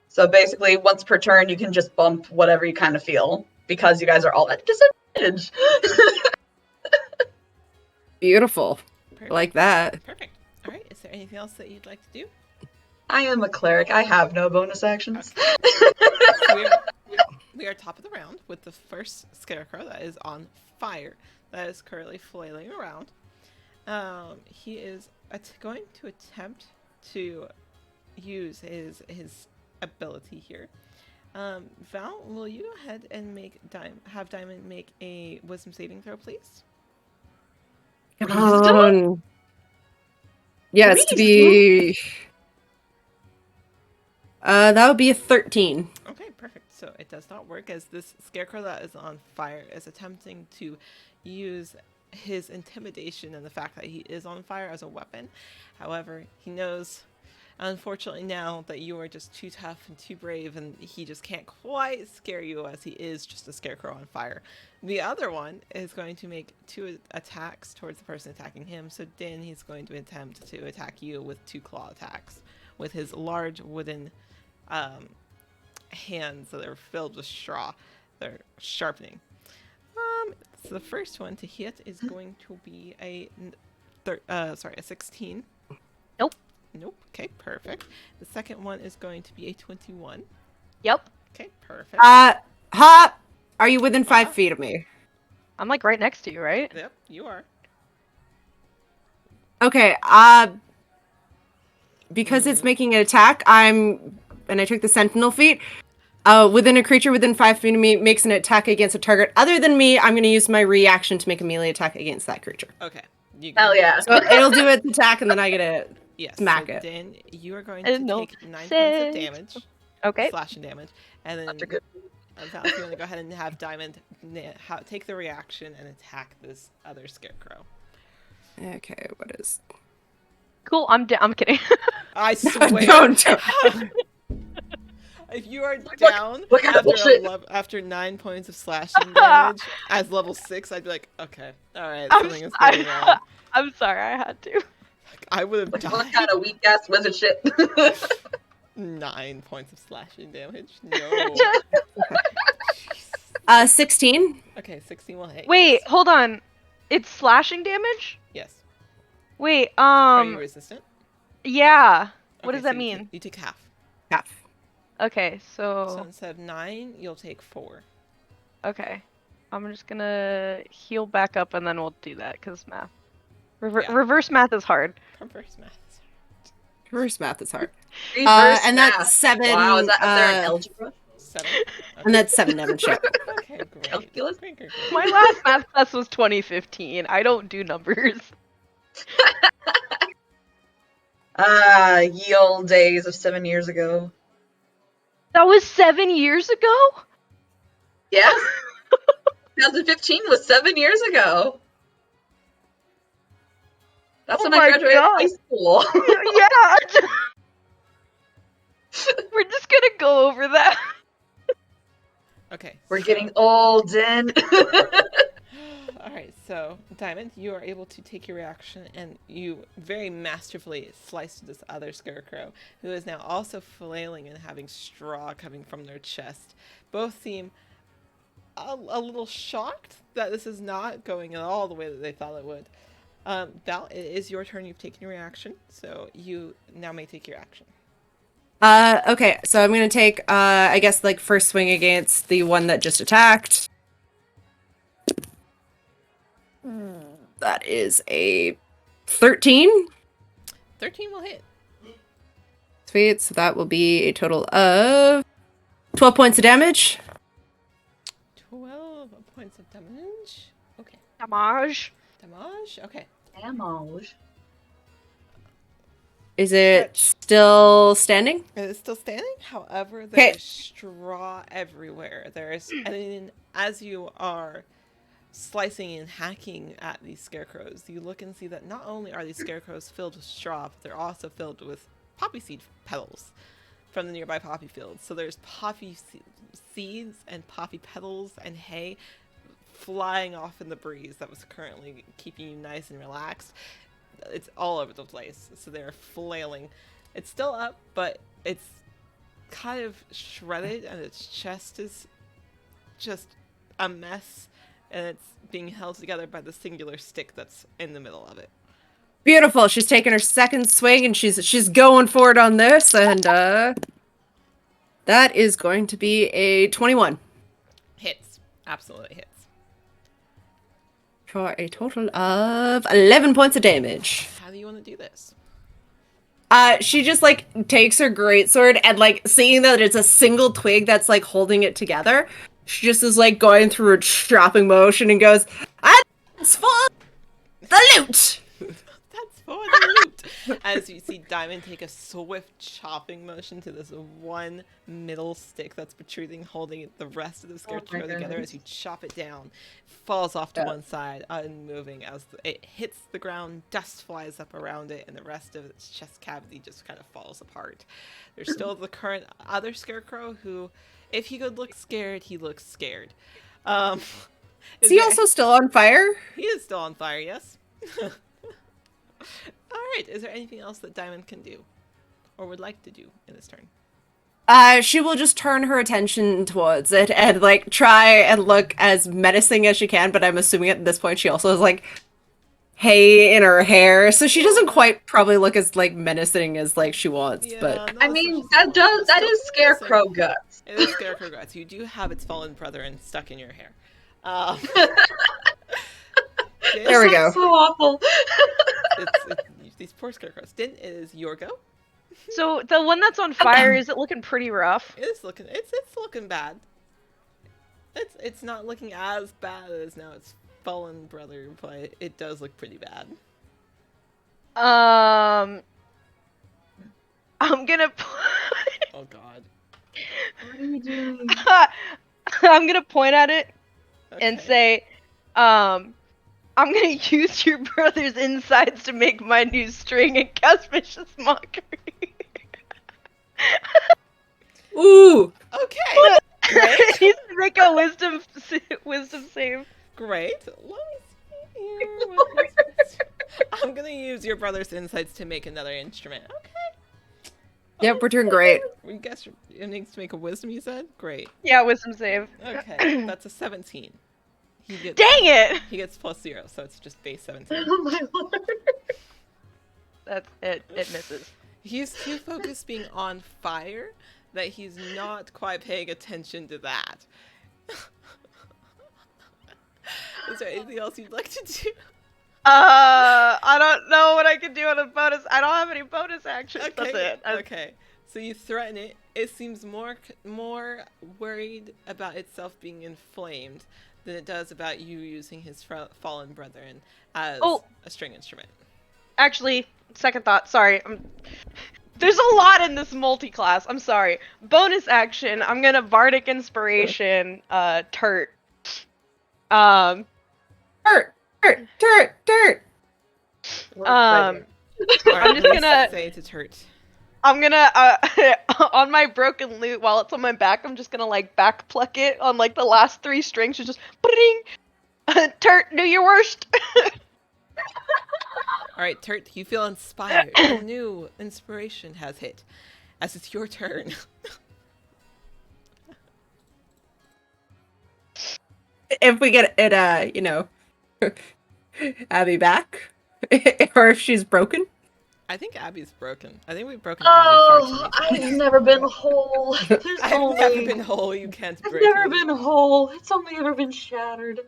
So basically, once per turn, you can just bump whatever you kind of feel, because you guys are all at disadvantage. Beautiful. Perfect. Like that. Perfect. All right. Is there anything else that you'd like to do? I am a cleric. I have no bonus actions. So we are top of the round with the first scarecrow that is on fire, that is currently flailing around. He is going to attempt to use his ability here. Val, will you go ahead and have Diamond make a wisdom saving throw, please? Yeah, it's to be. That would be a 13. Okay, perfect. So it does not work, as this scarecrow that is on fire is attempting to use his intimidation and the fact that he is on fire as a weapon. However, he knows, unfortunately, now that you are just too tough and too brave, and he just can't quite scare you, as he is just a scarecrow on fire. The other one is going to make 2 attacks towards the person attacking him. So Din, he's going to attempt to attack you with 2 claw attacks with his large wooden hands that are filled with straw. They're sharpening. So the first one to hit is going to be a 16. Nope. Okay, perfect. The second one is going to be a 21. Yep. Okay, perfect. Hop! Are you within 5 feet of me? I'm like right next to you, right? Yep, you are. Okay, because it's making an attack, and I took the sentinel feat. Within a creature within 5 feet of me makes an attack against a target other than me, I'm going to use my reaction to make a melee attack against that creature. Okay. Hell yeah. So it'll do its attack, and then I get to smack it. Then you are going to take 9 points of damage. Okay. Slashing damage. And then, Val, if you want to go ahead and have Diamond take the reaction and attack this other scarecrow. Okay, what is... Cool, I'm kidding. I swear. Don't. If you are down after 9 points of slashing damage as level 6, I'd be like, okay, all right, something is going on. I'm sorry, I had to. I would have died. What kind of weak ass wizard shit? 9 points of slashing damage. No. 16. Okay, 16 will hit. Wait, hold on. It's slashing damage? Yes. Wait, Are you resistant? Yeah. What Okay, does that so mean? You take half. Half. Okay, So so instead of 9, you'll take 4. okay. I'm just gonna heal back up and then we'll do that, because math. Yeah. Reverse math is hard. Reverse math. Reverse math is hard. Reverse And math. that's 7. Wow, is that up there in algebra? 7. And that's 7 damage. Yep. Okay, great. Calculus? Great. My last math class was 2015. I don't do numbers. Ye old days of 7 years ago. That was 7 years ago? Yes. 2015 was 7 years ago. That's Oh when I my graduated God. high school. Yeah. We're just gonna go over that. Okay. We're so- getting old, Den. Alright, so Diamond, you are able to take your reaction and you very masterfully slice this other scarecrow, who is now also flailing and having straw coming from their chest. Both seem a little shocked that this is not going at all the way that they thought it would. Val, it is your turn. You've taken your reaction, so you now may take your action. Okay, so I'm gonna take, I guess, like, first swing against the one that just attacked. That is a 13. 13 will hit. Sweet, so that will be a total of 12 points of damage. 12 points of damage. Okay. Damage. Damage? Okay. Damage. Is it still standing? It is still standing. However, Okay. there's straw everywhere. And as you are slicing and hacking at these scarecrows, you look and see that not only are these scarecrows filled with straw, but they're also filled with poppy seed petals from the nearby poppy fields. So there's poppy seeds and poppy petals and hay flying off in the breeze that was currently keeping you nice and relaxed. It's all over the place, so they're flailing. It's still up, but it's kind of shredded, and its chest is just a mess, and it's being held together by the singular stick that's in the middle of it. Beautiful. She's taking her second swing and she's going for it on this, and that is going to be a 21 Hits. Absolutely hits. for a total of 11 points of damage. How do you want to do this? She just, like, takes her greatsword and, like, seeing that it's a single twig that's, like, holding it together, she just is, like, going through a chopping motion and goes, "That's for the loot!" That's for the loot. As you see Diamond take a swift chopping motion to this one middle stick that's protruding, holding the rest of the scarecrow together. goodness. As you chop it down, falls off to Yeah. one side, unmoving. As it hits the ground, dust flies up around it, and the rest of its chest cavity just kind of falls apart. There's still the current other scarecrow who, if he could look scared, he looks scared. Is Is he there- also still on fire? He is still on fire, yes. Alright, is there anything else that Diamond can do? Or would like to do in this turn? She will just turn her attention towards it and, like, try and look as menacing as she can, but I'm assuming at this point she also has, like, hay in her hair, so she doesn't quite probably look as, like, menacing as, like, she wants, but... I mean, that is Scarecrow guts. It is Scarecrow guts. You do have its fallen brethren stuck in your hair. There we go. So awful. These poor scarecrows. Din, it is your go. So the one that's on fire, is it looking pretty rough? It's looking bad. It's not looking as bad as now its fallen brother, but it does look pretty bad. I'm gonna Oh god. What are you doing? I'm gonna point at it and Okay. say, I'm gonna use your brother's insides to make my new string and cast vicious mockery. Ooh! Okay. Great. He needs to make a wisdom save. Great. Let me see here. What is- I'm gonna use your brother's insights to make another instrument. Okay. Yep, we're doing great. We guess it needs to make a wisdom, you said? Great. Yeah, wisdom save. Okay. That's a 17. He gets, Dang it! He gets +0, so it's just base 17. Oh my lord. That's it. It misses. He's too focused being on fire that he's not quite paying attention to that. Is there anything else you'd like to do? I don't know what I can do on a bonus. I don't have any bonus actions. Okay. That's it. Okay. So you threaten it. It seems more worried about itself being inflamed than it does about you using his fallen brethren as Oh. a string instrument. Actually, second thought. Sorry. There's a lot in this multi-class. I'm sorry. Bonus action. I'm gonna Bardic Inspiration. Turt. Dirt, dirt, dirt. We're Um, excited. All right, just please gonna- say it to Turt. I'm gonna on my broken lute while it's on my back. I'm just gonna like back pluck it on like the last 3 strings. Just ding. Turt, do your worst. All right, Turt, you feel inspired. A new inspiration has hit, as it's your turn. If we get it, Abby back, or if she's broken. I think Abby's broken. I think we've broken Abby far too Oh, many times. I've never been whole. There's I've only... never been whole. You can't I've break never me. been whole. It's only ever been shattered.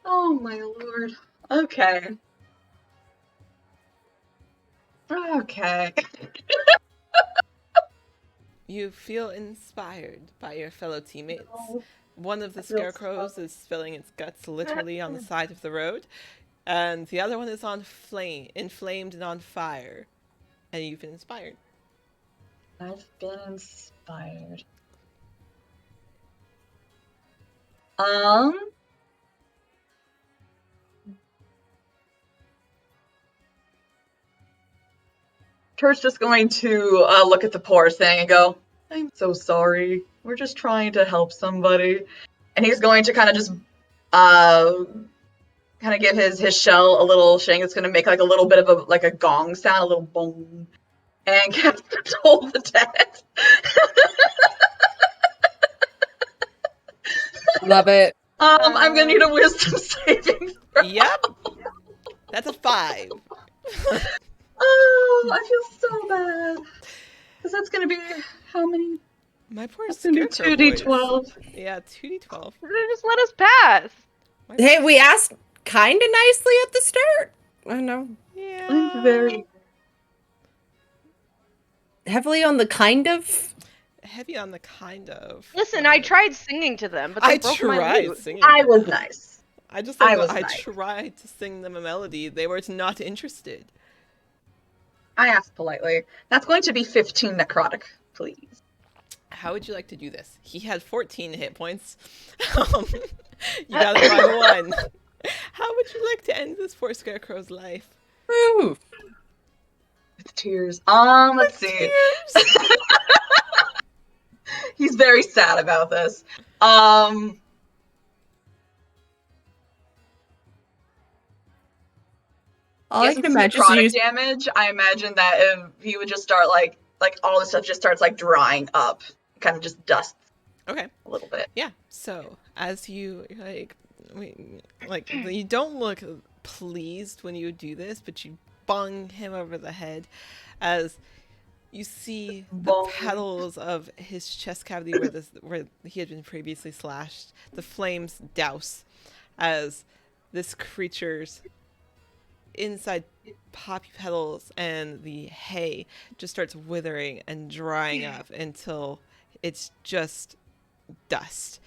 Oh my lord. Okay. Okay. You feel inspired by your fellow teammates. One of the I feel scarecrows is spilling its guts literally on the side of the road, and the other one is inflamed and on fire. And you've been inspired. I've been inspired. Kurt's just going to look at the poor thing and go, I'm so sorry. We're just trying to help somebody. And he's going to kind of just kind of give his shell a little shake. It's going to make like a little bit of a gong sound, a little boom. And cast Toll the Dead. Love it. I'm going to need a wisdom saving throw. Yep. That's a 5. Oh, I feel so bad. Because that's going to be how many? My poor That's going to scarecrow be boys. 2d12. Yeah, 2d12. Just let us pass. Hey, we asked kind of nicely at the start. I know. Yeah. I'm very... Heavily on the kind of. Heavy on the kind of. Listen, I tried singing to them, but they I broke my tried lute. singing. I to was them. nice. I just I like was I nice. tried to sing them a melody. They were not interested. I asked politely. That's going to be 15 necrotic, please. How would you like to do this? He had 14 hit points. You got it by 1. How would you like to end this poor scarecrow's life? Ooh. With tears. Let's see. He's very sad about this. All I can imagine is you. damage. I imagine that if he would just start like all this stuff just starts like drying up, kind of just dusts Okay. a little bit. Yeah. So as you you don't look pleased when you do this, but you bung him over the head as you see the Bong. petals of his chest cavity where he had been previously slashed. The flames douse as this creature's inside poppy petals and the hay just starts withering and drying up until it's just dust.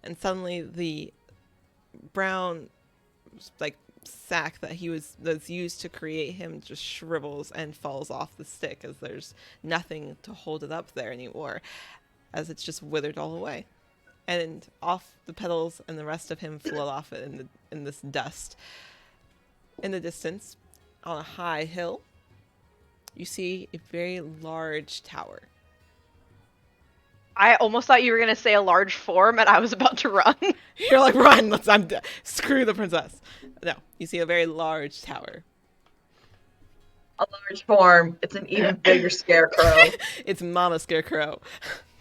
And suddenly the brown sack that that's used to create him just shrivels and falls off the stick as there's nothing to hold it up there anymore, as it's just withered all away. And off the petals and the rest of him float off in this dust. In the distance, on a high hill, you see a very large tower. I almost thought you were gonna say a large form, and I was about to run. You're like, run! Screw the princess. No, you see a very large tower. A large form. It's an even bigger scarecrow. It's Mama Scarecrow.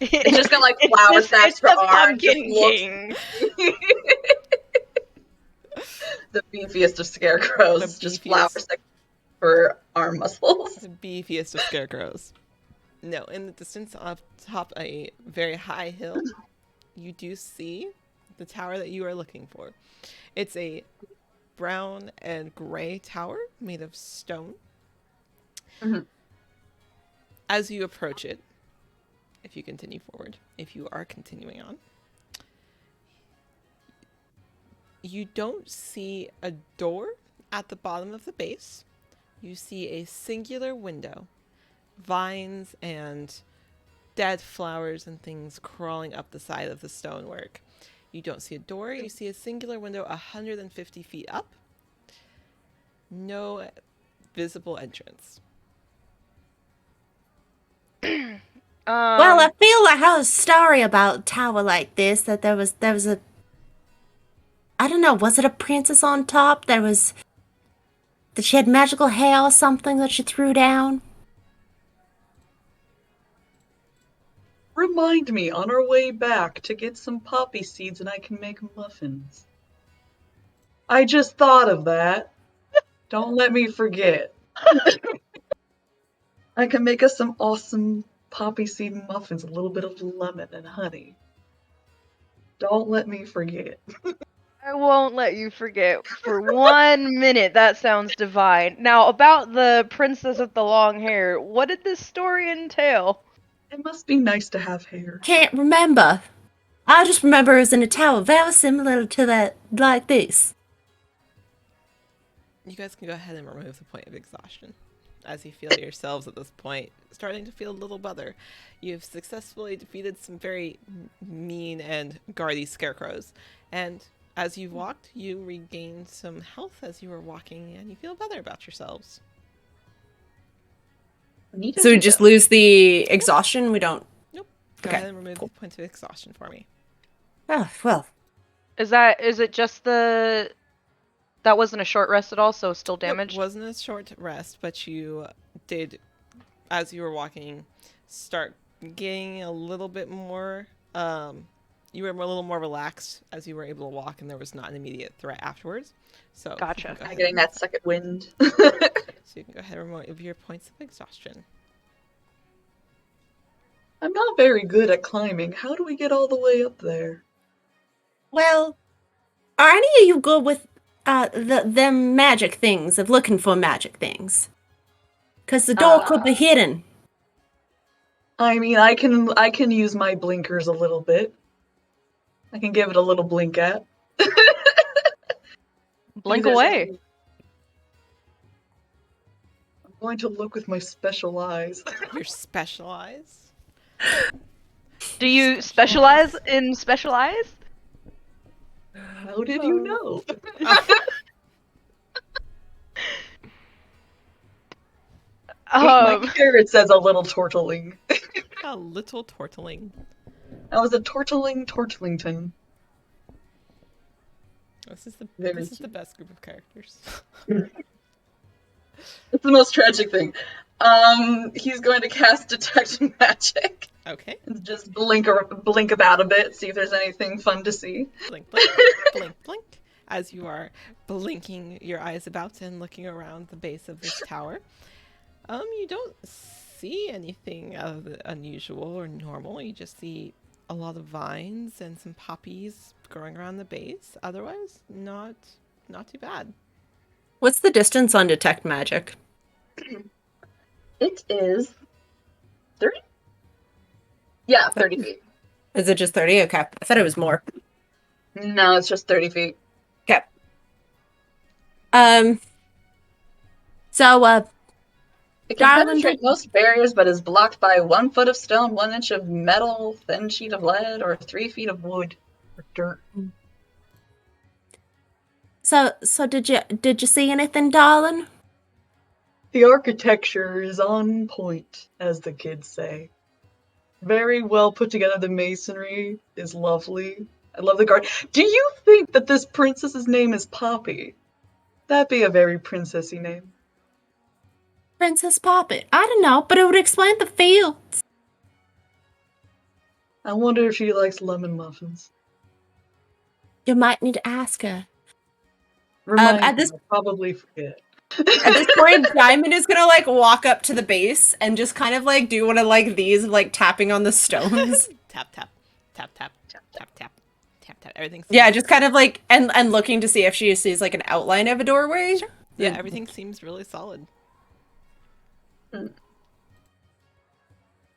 It's just got like flower stacks for the arms. Pumpkin It looks- King. The beefiest of scarecrows. The Just beefiest. flower stacks for arm muscles. The beefiest of scarecrows. No, in the distance, up top a very high hill, you do see the tower that you are looking for. It's a brown and gray tower made of stone. Mhm. As you approach it, if you continue forward, if you are continuing on, you don't see a door at the bottom of the base. You see a singular window, vines and dead flowers and things crawling up the side of the stonework. You don't see a door. You see a singular window 150 feet up. No visible entrance. Well, I feel like I heard a story about a tower like this, that there was a, I don't know, was it a princess on top? That she had magical hair or something that she threw down? Remind me on our way back to get some poppy seeds and I can make muffins. I just thought of that. Don't let me forget. I can make us some awesome poppy seed muffins, a little bit of lemon and honey. Don't let me forget. I won't let you forget for 1 minute. That sounds divine. Now, about the princess with the long hair, what did this story entail? It must be nice to have hair. Can't remember. I just remember it was in a tower very similar to that, like this. You guys can go ahead and remove the point of exhaustion. As you feel yourselves at this point starting to feel a little better. You've successfully defeated some very mean and guardy scarecrows. And as you've walked, you regained some health as you were walking, and you feel better about yourselves. So we just lose the exhaustion? We don't... Nope. Go Okay, ahead and remove cool. the point of exhaustion for me. Oh, well. Is it just the... That wasn't a short rest at all, so still damaged? It wasn't a short rest, but you did, as you were walking, start getting a little bit more, you were a little more relaxed as you were able to walk, and there was not an immediate threat afterwards. So Gotcha. you can go ahead Getting and- that second wind. So you can go ahead and remove your points of exhaustion. I'm not very good at climbing. How do we get all the way up there? Well, are any of you good with them magic things, of looking for magic things? Because the door could be hidden. I mean, I can use my blinkers a little bit. I can give it a little blink at. Blink There's away. any- I'm going to look with my special eyes. Your special eyes. Do you specialize in special eyes? How did you know? My carrot says a little tortling. A little tortling. I was a tortlington. This is Very the best group of characters. It's the most tragic thing. He's going to cast Detect Magic. Okay. And just blink about a bit, see if there's anything fun to see. Blink, blink, blink, blink. As you are blinking your eyes about and looking around the base of this tower, you don't see anything unusual or normal. You just see a lot of vines and some poppies growing around the base. Otherwise, not too bad. What's the distance on Detect Magic? It is 30? Yeah, 30 feet. Is it just 30? Okay. I thought it was more. No, it's just 30 feet. Okay. So, It can Darling, penetrate most barriers, but is blocked by 1 foot of stone, 1 inch of metal, thin sheet of lead, or 3 feet of wood or dirt. so did you see anything, darling? The architecture is on point, as the kids say. Very well put together. The masonry is lovely. I love the garden. Do you think that this princess's name is Poppy? That'd be a very princessy name. Princess Poppet. I don't know, but it would explain the fields. I wonder if she likes lemon muffins. You might need to ask her. I'll probably forget. At this point, Diamond is gonna walk up to the base and just kind of do one of these tapping on the stones. Tap, tap, tap, tap, tap, tap, tap, tap, tap. everything's Yeah, just kind of like and looking to see if she sees like an outline of a doorway. Sure. Yeah, everything seems really solid.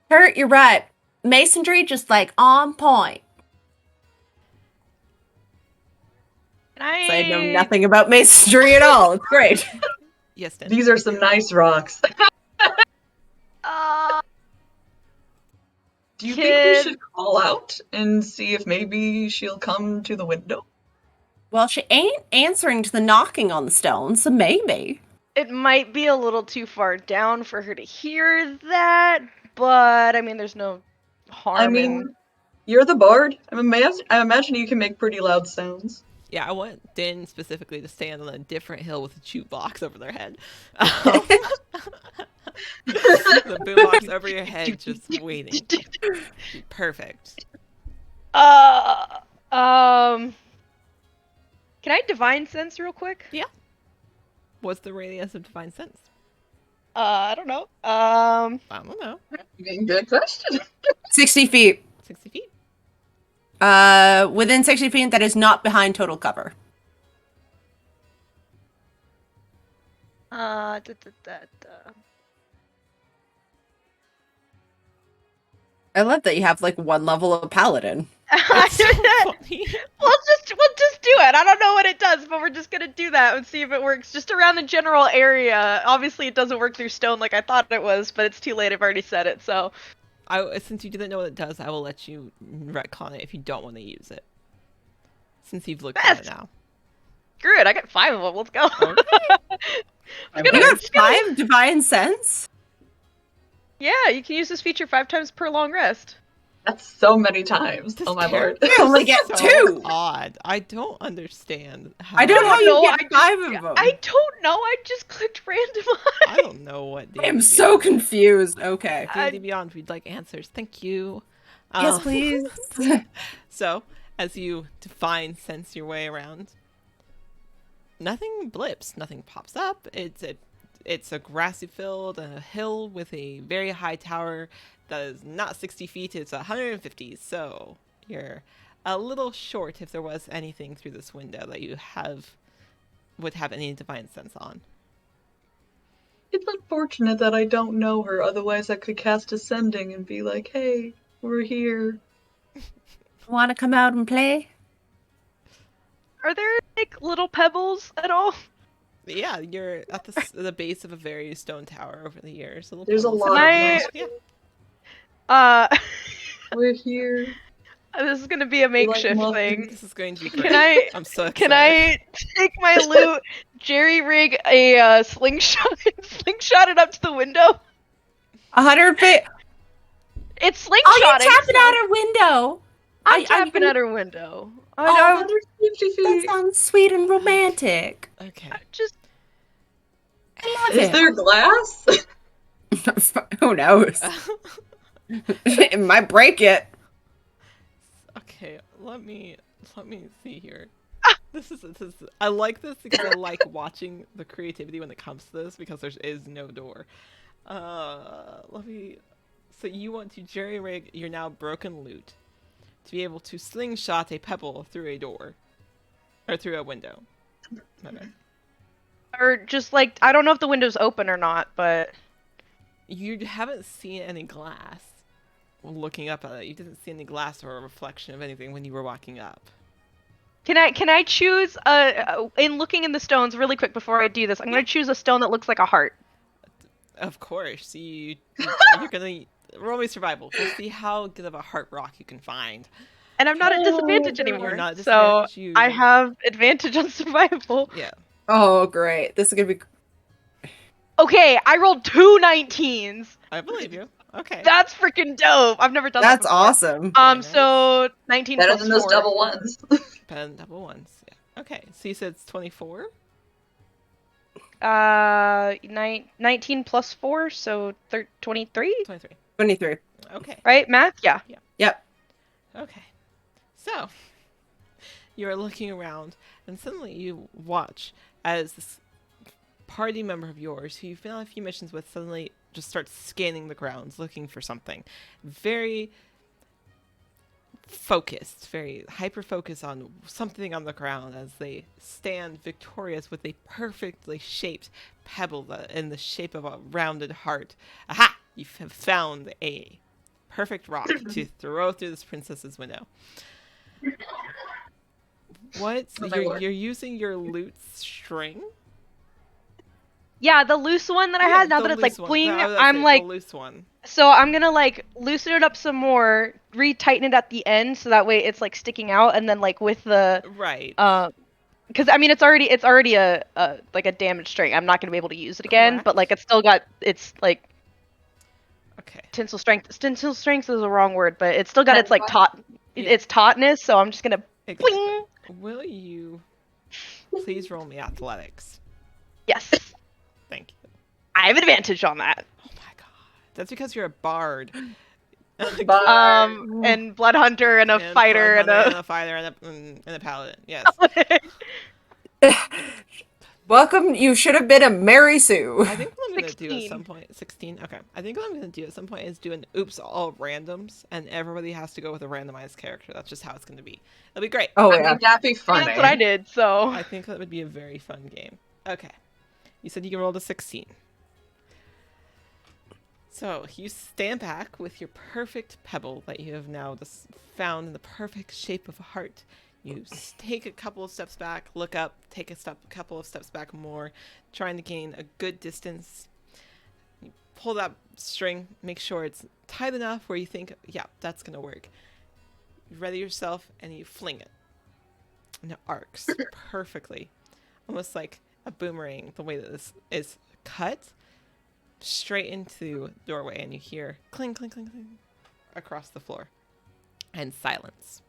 Kurt, you're right. Masonry just like on point. Can I? So I know nothing about masonry at all. It's great. Yes, Dan. These are some nice rocks. Do you think we Kid. should call out and see if maybe she'll come to the window? Well, she ain't answering to the knocking on the stone, so maybe. It might be a little too far down for her to hear that, but I mean, there's no harm I in. mean, you're the bard. I imagine you can make pretty loud sounds. Yeah, I want Din specifically to stand on a different hill with a jukebox over their head. The boombox over your head, just waiting. Perfect. Can I divine sense real quick? Yeah. What's the radius of divine sense? I don't know. I don't know. Good question. 60 feet. 60 feet. Within 60 feet that is not behind total cover. Da, da, da, da. I love that you have like one level of paladin. It's so funny. We'll just do it. I don't know what it does, but we're just gonna do that and see if it works just around the general area. Obviously, it doesn't work through stone like I thought it was, but it's too late. I've already said it, so. Since you didn't know what it does, I will let you retcon it if you don't want to use it. Since you've looked at it now. Screw it, I got 5 of them. Let's go. You got 5 divine sense? Yeah, you can use this feature 5 times per long rest. That's so many times. This Oh my lord. You only get so 2. odd. I don't understand how. I don't know how you know, get 5 of them. I don't know. I just clicked randomize. I don't know what. I am so confused. Okay. D&D Beyond, we'd like answers. Thank you. Yes, please. So, as you define sense your way around, nothing blips, nothing pops up. It's a grassy field, a hill with a very high tower that is not 60 feet, it's 150. So you're a little short if there was anything through this window that you would have any divine sense on. It's unfortunate that I don't know her, otherwise I could cast Ascending and be like, hey, we're here. Want to come out and play? Are there like little pebbles at all? Yeah, you're at the base of a very stone tower over the years. There's a pebbles. lot of nice. Yeah. We're here. This is gonna be a makeshift thing. This is going to be great. Can I? I'm so excited. Can I take my loot, jerry rig a slingshot, and slingshot it up to the window? 100 feet. It's slingshotting. Oh, you're tapping out her window. I'm tapping at her window. I Oh, know. 150 that feet. sounds sweet and romantic. Okay. Just I love Is there glass? it. Who knows? It might break it. Okay, let me see here. This is I like this because I like watching the creativity when it comes to this because there is no door. So you want to jerry rig your now broken loot to be able to slingshot a pebble through a door or through a window. Okay. or just like I don't know if the window's open or not, but You haven't seen any glass. Looking up at it, you didn't see any glass or a reflection of anything when you were walking up. can I choose in looking in the stones really quick before I do this? I'm gonna choose a stone that looks like a heart. Of course, you're gonna roll me survival. We'll see how good of a heart rock you can find. And I'm not at disadvantage you're anymore. not at So disadvantage, I have advantage on survival. Yeah. Oh, great. This is going to be... Okay, I rolled 2 19s. I believe you. Okay. That's freaking dope. I've never done that That's before. awesome. nice. So 19 Better plus than those 4. double ones. Pen double ones. Yeah. Okay. So you said it's 24? 19 plus 4, so 23? 23. 23. Okay. Right? Math? Yeah. Yep. Okay. So, you're looking around, and suddenly you watch as this party member of yours, who you've been on a few missions with, suddenly just starts scanning the grounds, looking for something. Very focused, very hyper focused on something on the ground as they stand victorious with a perfectly shaped pebble in the shape of a rounded heart. Aha! You have found a perfect rock to throw through this princess's window. What? Oh, my lord. You're using your lute string? Yeah, the loose one that I had, now the that it's like loose one. bling, I was about to I'm say, like, the loose one. so I'm gonna like loosen it up some more, retighten it at the end so that way it's like sticking out, and then like with the Right. because I mean it's already a like a damaged string. I'm not gonna be able to use it again, but like Correct. it's still got it's like Okay. tensile strength. Tensile strength is the wrong word, but it's still got its like Tensile? taut Yeah. its tautness. So I'm just gonna Exactly. bling. Will you please roll me athletics? Yes, Thank you. I have advantage on that. Oh my god. That's because you're a bard. Bye. And blood hunter and a And fighter and bloodhunter and a a fighter and a paladin. Yes. Welcome. You should have been a Mary Sue. I think what I'm gonna do at 16. some point, 16. Okay. I think what I'm gonna do at some point is do an oops all randoms, and everybody has to go with a randomized character. That's just how it's gonna be. It'll be great. Oh I yeah. mean, that'd be funny. That's what I did. So I think that would be a very fun game. Okay. You said you rolled a 16. So you stand back with your perfect pebble that you have now just found in the perfect shape of a heart. You take a couple of steps back, look up, take a couple of steps back more, trying to gain a good distance. You pull that string, make sure it's tight enough where you think, yeah, that's gonna work. You ready yourself, and you fling it. And it arcs perfectly, almost like a boomerang. The way that this is cut straight into the doorway, and you hear cling, cling, cling, cling across the floor, and silence.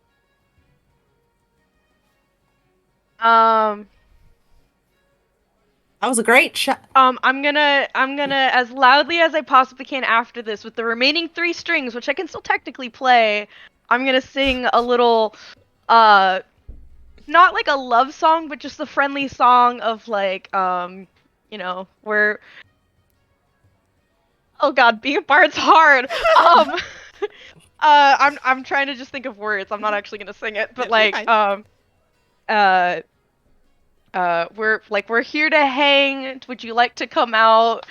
That was a great shot. I'm gonna as loudly as I possibly can after this with the remaining 3 strings, which I can still technically play. I'm gonna sing a little, not like a love song, but just a friendly song of like, you know, where. Oh God, being a bard's hard. I'm trying to just think of words. I'm not actually gonna sing it, but Yeah, you're like, fine. we're here to hang. Would you like to come out?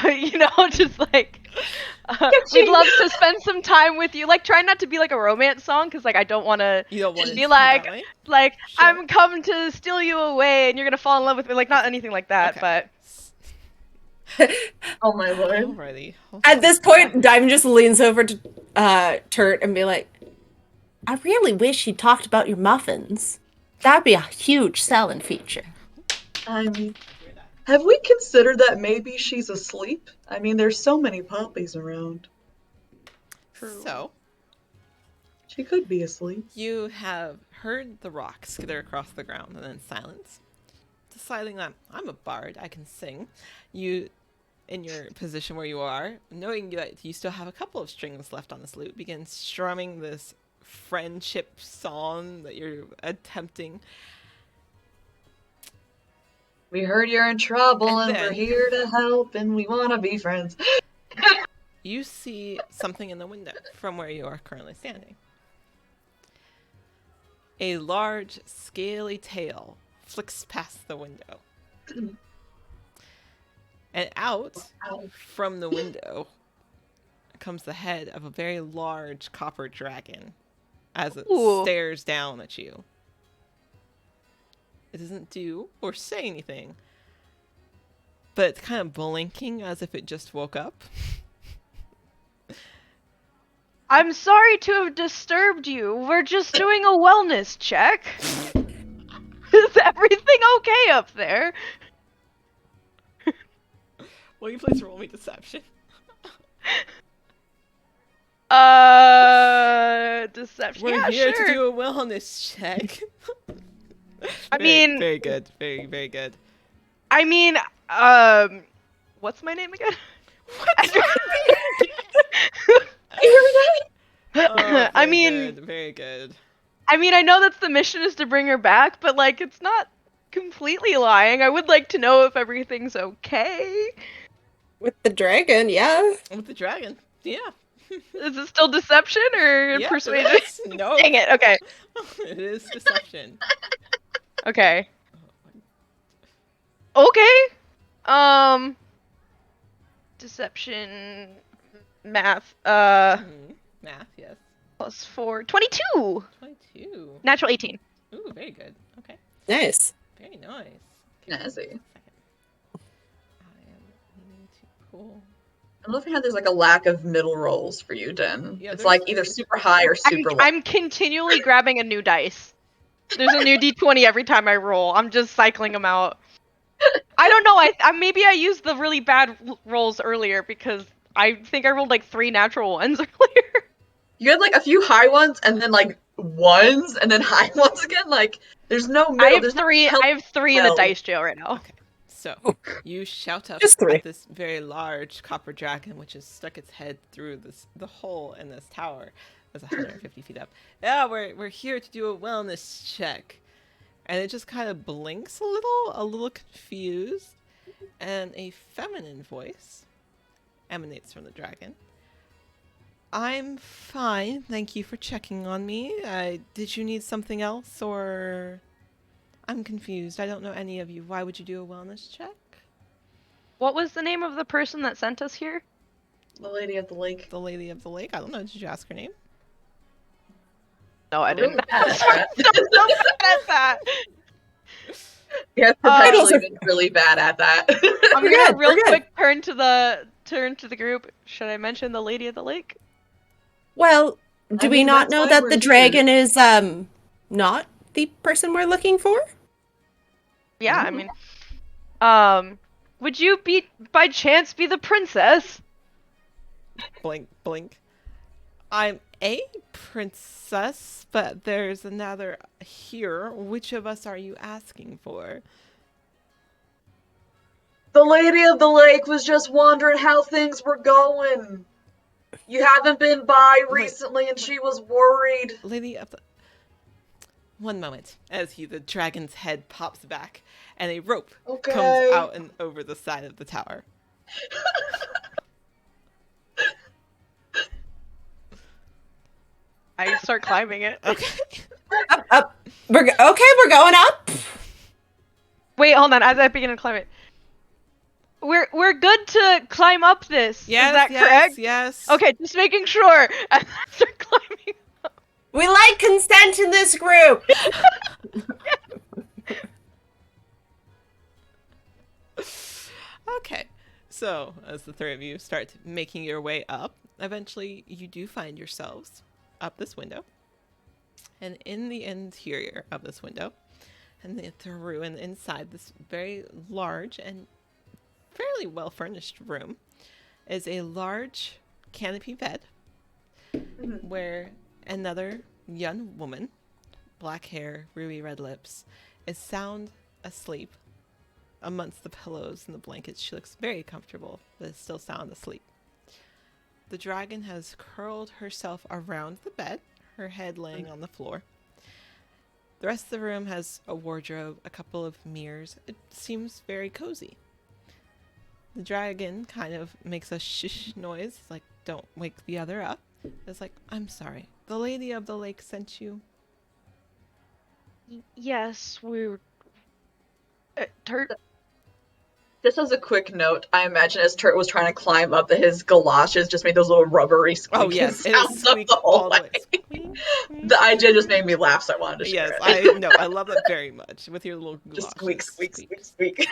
You know, just like we'd love to spend some time with you. Like, try not to be like a romance song, because like I don't want to You don't want it be to like that way? Sure. I'm come to steal you away and you're gonna fall in love with me. Like, not anything like that, Okay. but Oh my lord. Alrighty. At this point, Diamond just leans over to Turt and be like, I really wish you talked about your muffins. That'd be a huge selling feature. I mean, have we considered that maybe she's asleep? I mean, there's so many poppies around. So, She could be asleep. you have heard the rock skitter across the ground and then silence. Deciding that I'm a bard, I can sing. You, in your position where you are, knowing that you still have a couple of strings left on this lute, begin strumming this friendship song that you're attempting. We heard you're in trouble And and we're then- here to help and we want to be friends. You see something in the window from where you are currently standing. A large, scaly tail flicks past the window. And out from the window comes the head of a very large copper dragon as it Ooh. stares down at you. It doesn't do or say anything, but it's kind of blinking as if it just woke up. I'm sorry to have disturbed you. We're just doing a wellness check. Is everything okay up there? Will you please roll me deception? Deception. We're Yeah, here sure. to do a wellness check. I Very- mean- very good, very, very good. I mean, what's my name again? Oh, I very mean, good, very good. I mean, I know that's the mission is to bring her back, but like, it's not completely lying. I would like to know if everything's okay. With the dragon, yeah. With the dragon, yeah. Is it still deception or Yep, persuasion? it is. No. Dang it. Okay. It is deception. Okay. Okay. Deception, math. Math, yes. Plus 4, 22. 22. Natural 18. Ooh, very good. Okay. Nice. Very nice. Nasty. Second. I am needing to pull. I love how there's like a lack of middle rolls for you, Den. Yeah, It's there's- like either super high or super low. I'm continually grabbing a new dice. There's a new d20 every time I roll. I'm just cycling them out. I don't know. I maybe I used the really bad rolls earlier because I think I rolled like 3 natural ones earlier. You had like a few high ones and then like ones and then high ones again. Like there's no middle. I have There's no 3. help. I have 3 in the Well. dice jail right now. Okay. So, you shout up Just 3. at this very large copper dragon, which has stuck its head through the hole in this tower. That's 150 feet up. Yeah, we're here to do a wellness check. And it just kind of blinks a little confused. And a feminine voice emanates from the dragon. I'm fine. Thank you for checking on me. Did you need something else, or... I'm confused. I don't know any of you. Why would you do a wellness check? What was the name of the person that sent us here? The Lady of the Lake. The Lady of the Lake? I don't know. Did you ask her name? No, I Really didn't. bad at that. So bad at that. Yeah, perpetually been really bad at that. I'm We're gonna good, real we're good. quick turn to the group. Should I mention the Lady of the Lake? Well, do I we mean, not that's know why that we're the here. dragon is not the person we're looking for? Yeah, I mean, would you by chance be the princess? Blink, blink. I'm a princess, but there's another here. Which of us are you asking for? The Lady of the Lake was just wondering how things were going. You haven't been by recently and she was worried. Lady of the... One moment. As the dragon's head pops back, and a rope Okay. comes out and over the side of the tower. I start climbing it. Okay. Up. We're going up. Wait, hold on. As I begin to climb it, we're good to climb up this. Yes, Is that yes, correct? yes. Okay, just making sure. And I start climbing. We like consent in this group. Okay. So, as the three of you start making your way up, eventually you do find yourselves up this window. And in the interior of this window, and through and inside this very large and fairly well furnished room, is a large canopy bed where another young woman, black hair, ruby red lips, is sound asleep amongst the pillows and the blankets. She looks very comfortable, but is still sound asleep. The dragon has curled herself around the bed, her head laying on the floor. The rest of the room has a wardrobe, a couple of mirrors. It seems very cozy. The dragon kind of makes a shish noise, like, don't wake the other up. It's like, I'm sorry. The Lady of the Lake sent you. Yes, we were. Turt. Just as a quick note, I imagine as Turt was trying to climb up that his galoshes just made those little rubbery squeaking Oh, yes. It sounds is up squeak the whole all the way. way. Squeak, squeak. The idea just made me laugh, so I wanted to share Yes, it. I know. I love that very much. With your little Just galoshes. squeak, squeak, squeak, squeak.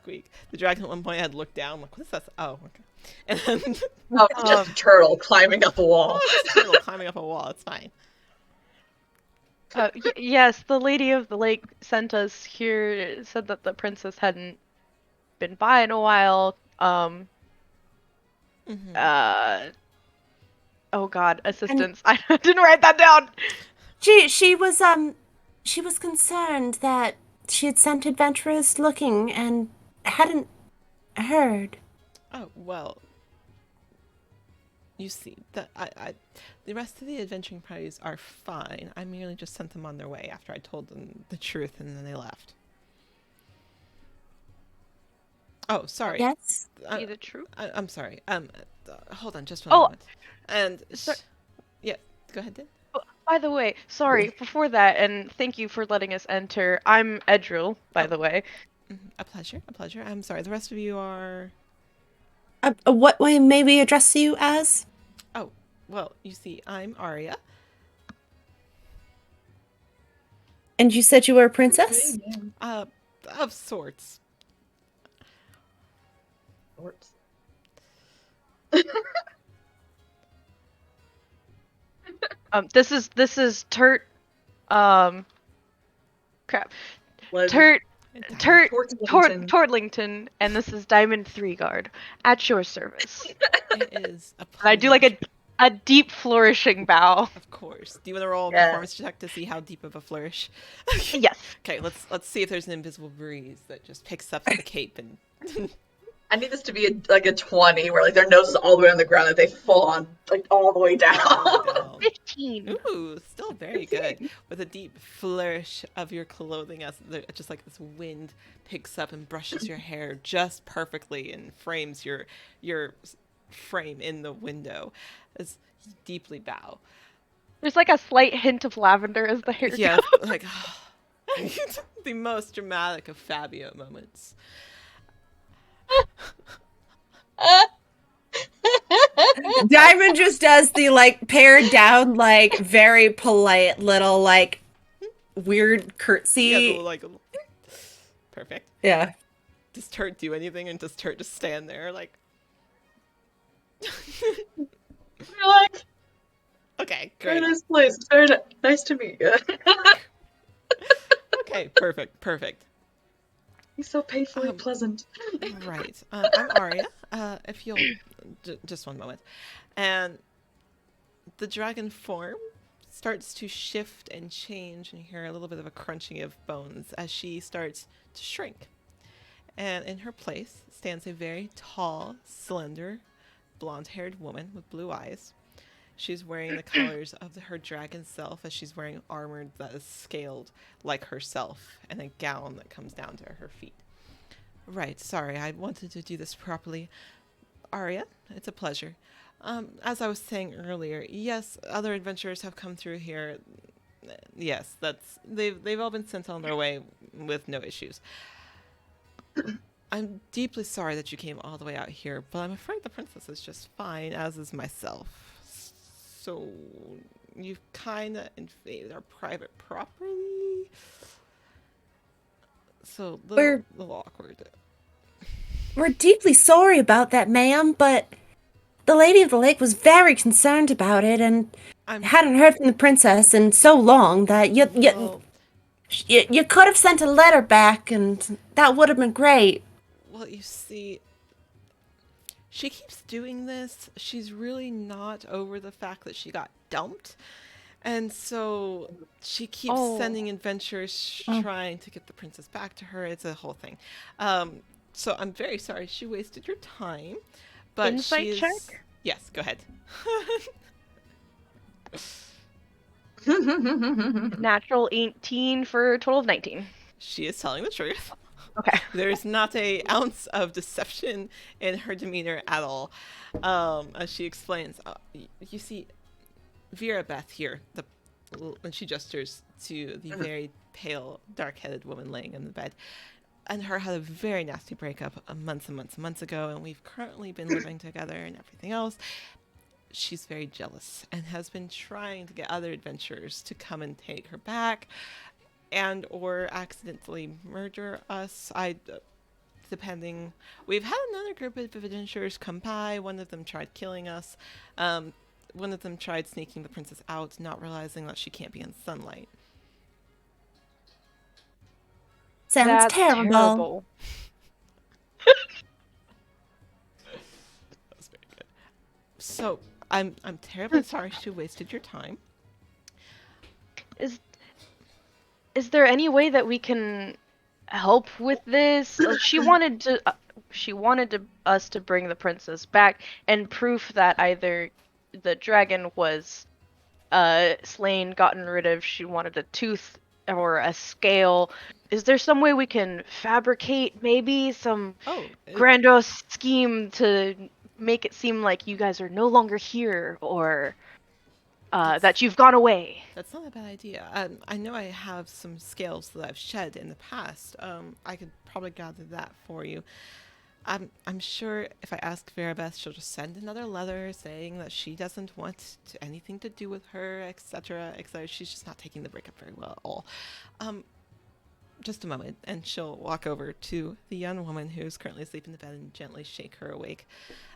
Squeak. The dragon at one point had looked down, like, what is that? Oh, okay. And then, Oh, it's just a turtle climbing up a wall. oh, it's a turtle climbing up a wall. It's fine. Yes, the Lady of the Lake sent us here. It said that the princess hadn't been by in a while. Mhm. Oh God, assistance. I didn't write that down. She was concerned that she had sent adventurers looking and hadn't heard. Oh, well. You see, the rest of the adventuring parties are fine. I merely just sent them on their way after I told them the truth and then they left. Oh, sorry. Yes. Be the truth. I'm sorry. Hold on just one Oh, moment. And so- yeah, go ahead, Dan. By the way, sorry, before that, and thank you for letting us enter. I'm Edril, by the way. A pleasure. A pleasure. I'm sorry. The rest of you are. What way may we address you as? Oh, well, you see, I'm Arya. And you said you were a princess? Of sorts. Sorts. This is Turt. Crap. Turt. Tortlington. Tortlington, and this is Diamond 3 Guard at your service. It is a And pleasure. I do like a deep flourishing bow. Of course. Do you want to roll a Yeah. performance check to see how deep of a flourish? Yes. Okay, let's see if there's an invisible breeze that just picks up the cape and. I need this to be like a 20, where like their nose is all the way on the ground, and they full on like all the way down. 15. Ooh, still very good. With a deep flourish of your clothing as just like this wind picks up and brushes your hair just perfectly and frames your frame in the window. As you deeply bow. There's like a slight hint of lavender as the hair Yeah, goes. like the most dramatic of Fabio moments. Diamond just does the like pared down, like very polite little like weird curtsy. Yeah, the, like perfect. Yeah. Does Turt do anything, and does Turt just stand there like? You're like, Okay, very great. nice place. It's very nice to meet you. Okay, perfect. He's so painfully Um, pleasant. Right. I'm Arya. If you'll just one moment, and the dragon form starts to shift and change, and you hear a little bit of a crunching of bones as she starts to shrink. And in her place stands a very tall, slender, blonde-haired woman with blue eyes. She's wearing the colors of her dragon self, as she's wearing armor that is scaled like herself, and a gown that comes down to her feet. Right, sorry, I wanted to do this properly. Arya, it's a pleasure. As I was saying earlier, yes, other adventurers have come through here. Yes, they've all been sent on their way with no issues. I'm deeply sorry that you came all the way out here, but I'm afraid the princess is just fine, as is myself. So, you've kind of invaded our private property? So, little awkward. We're deeply sorry about that, ma'am, but the Lady of the Lake was very concerned about it and hadn't heard from the princess in so long that you could have sent a letter back, and that would have been great. Well, you see, she keeps doing this. She's really not over the fact that she got dumped. And so she keeps sending adventurers trying to get the princess back to her. It's a whole thing. So I'm very sorry she wasted your time. But Insight check? Yes, go ahead. Natural 18 for a total of 19. She is telling the truth. Okay. There's not an ounce of deception in her demeanor at all. As she explains, you see, Vera Beth here, and she gestures to the very pale, dark-headed woman laying in the bed, and her had a very nasty breakup months and months and months ago, and we've currently been living together and everything else. She's very jealous and has been trying to get other adventurers to come and take her back and or accidentally murder us. Depending. We've had another group of adventurers come by. One of them tried killing us. One of them tried sneaking the princess out, not realizing that she can't be in sunlight. Sounds That's terrible. That's very good. So, I'm terribly sorry she wasted your time. Is there any way that we can help with this? She wanted us to bring the princess back and proof that either the dragon was slain, gotten rid of. She wanted a tooth or a scale. Is there some way we can fabricate maybe some Oh, grandiose scheme to make it seem like you guys are no longer here, or that you've gone away? that's not a bad idea. I know I have some scales that I've shed in the past. I could probably gather that for you. I'm sure if I ask Verabeth, she'll just send another letter saying that she doesn't want anything to do with her, etc., etc. She's just not taking the breakup very well at all. Just a moment, and she'll walk over to the young woman who's currently asleep in the bed and gently shake her awake.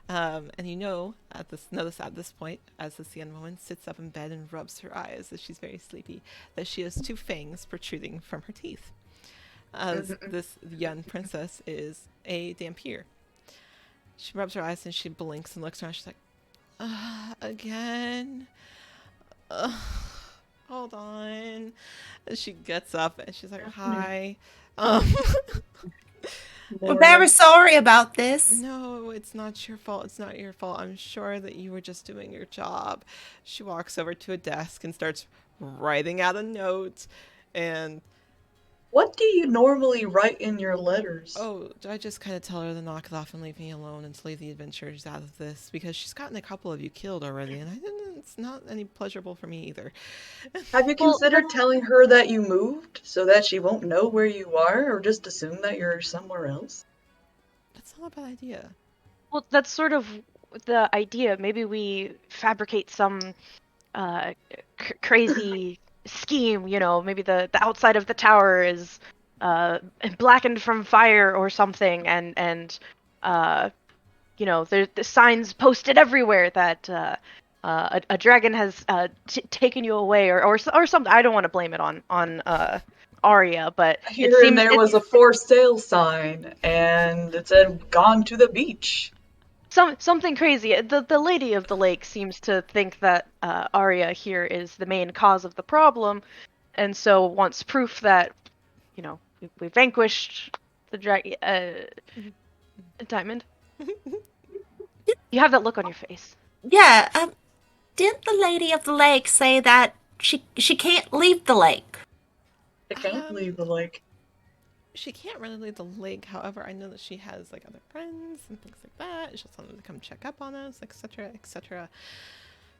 And you notice at this point, as this young woman sits up in bed and rubs her eyes as she's very sleepy, that she has two fangs protruding from her teeth. As this young princess is a Dampier. She rubs her eyes and she blinks and looks around. She's like, again? Hold on. And she gets up and she's like, hi. We're very sorry about this. No, it's not your fault. It's not your fault. I'm sure that you were just doing your job. She walks over to a desk and starts writing out a note. And What do you normally write in your letters? oh, I just kind of tell her to knock it off and leave me alone and to leave the adventurers out of this because she's gotten a couple of you killed already, and it's not any pleasurable for me either. Have you considered telling her that you moved so that she won't know where you are, or just assume that you're somewhere else? That's not a bad idea. Well, that's sort of the idea. Maybe we fabricate some crazy scheme. Maybe the outside of the tower is blackened from fire or something, and there's the signs posted everywhere that a dragon has taken you away, or something. I don't want to blame it on Arya, but Here it and seems there was a for sale sign, and it said "Gone to the beach." something crazy. The Lady of the Lake seems to think that Arya here is the main cause of the problem, and so wants proof that we vanquished the dragon. Diamond, you have that look on your face. Yeah, didn't the Lady of the Lake say that she can't leave the lake? I can't leave the lake. She can't really leave the lake. However, I know that she has like other friends and things like that. She'll tell them to come check up on us, etc., etc.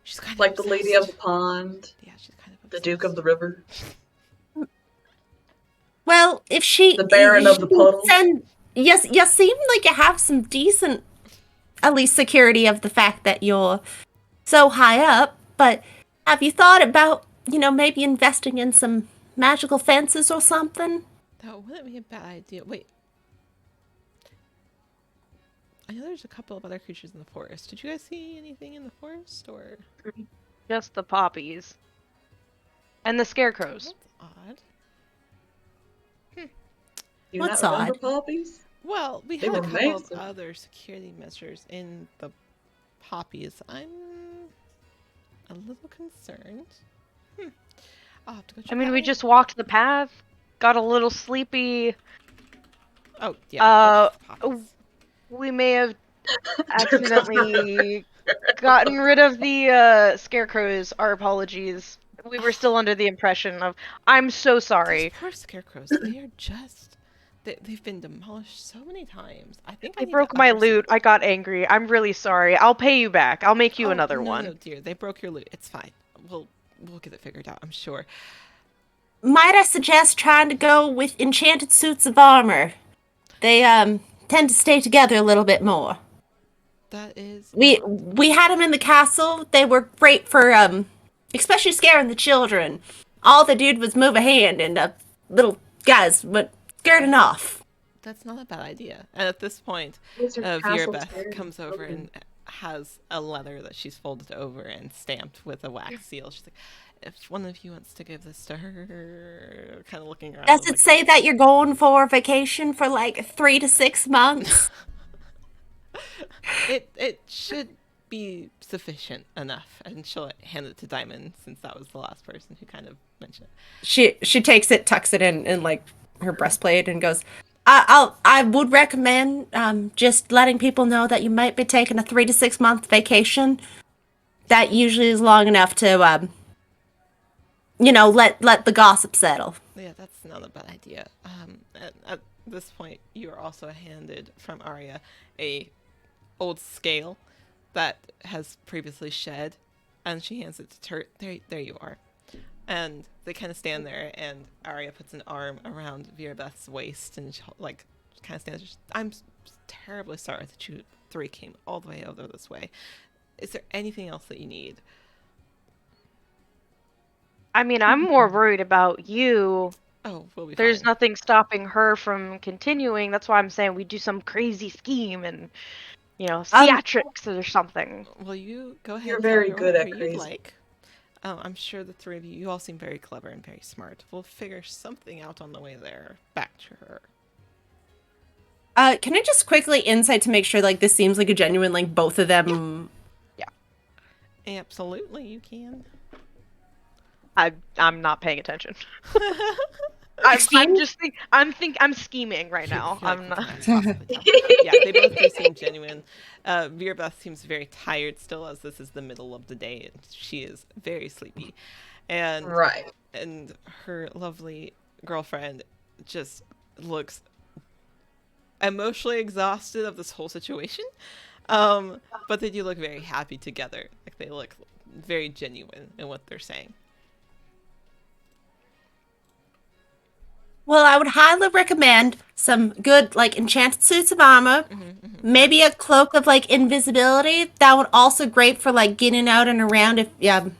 She's kind of Like the Lady of the obsessed. Pond, Yeah, she's kind of the obsessed. Duke of the River, Well, if she the Baron of the Puddle. Yes, you seem like you have some decent, at least security of the fact that you're so high up. But have you thought about, maybe investing in some magical fences or something? That wouldn't be a bad idea. Wait. I know there's a couple of other creatures in the forest. Did you guys see anything in the forest, or? Just the poppies and the scarecrows. That's odd. Do you What's not remember odd? poppies? Well, we They had a were couple of massive. other security measures in the poppies. I'm a little concerned. I'll have to go check I mean, that we out. just walked the path, got a little sleepy. Oh, yeah. that's poppies. We may have accidentally gotten rid of the scarecrows. Our apologies. We were still under the impression of. I'm so sorry. Those poor scarecrows. They are just. They've been demolished so many times. I think I They need broke to my upper se- loot. I got angry. I'm really sorry. I'll pay you back. I'll make you Oh, another no, one. No, dear. They broke your loot. It's fine. We'll get it figured out, I'm sure. Might I suggest trying to go with enchanted suits of armor? They tend to stay together a little bit more. That is. We had them in the castle. They were great for especially scaring the children. All they did was move a hand, and little guys went scared enough. That's not a bad idea. And at this point, Those are castle Verabeth stairs. comes over and has a letter that she's folded over and stamped with a wax seal. She's like, if one of you wants to give this to her, kind of looking around. Does it say that you're going for vacation for like 3 to 6 months? It should be sufficient enough. And she'll hand it to Diamond, since that was the last person who kind of mentioned it. She takes it, tucks it in like her breastplate, and goes, I would recommend just letting people know that you might be taking a 3 to 6 month vacation. That usually is long enough to let the gossip settle. Yeah, that's not a bad idea. At this point, you are also handed from Arya a old scale that has previously shed, and she hands it to Turt. There you are. And they kind of stand there, and Arya puts an arm around Virabeth's waist, and she, like, kind of stands. I'm terribly sorry that you three came all the way over this way. Is there anything else that you need? I mean, I'm more worried about you. Oh, we'll be There's fine. nothing stopping her from continuing. That's why I'm saying we do some crazy scheme and, theatrics or something. Well, you go ahead You're and tell very me good whatever at you'd crazy. like. I'm sure the three of you all seem very clever and very smart. We'll figure something out on the way there, back to her. Can I just quickly insight to make sure like this seems like a genuine like both of them? Absolutely, you can. I'm not paying attention. I'm Scheme? just I'm scheming right now. You're like, I'm "What not. can I possibly tell?" Yeah, they both do seem genuine. Virabeth seems very tired still, as this is the middle of the day, and she is very sleepy. And Right. and her lovely girlfriend just looks emotionally exhausted of this whole situation. But they do look very happy together. Like they look very genuine in what they're saying. Well, I would highly recommend some good like enchanted suits of armor. Maybe a cloak of like invisibility. That would also great for like getting out and around if you want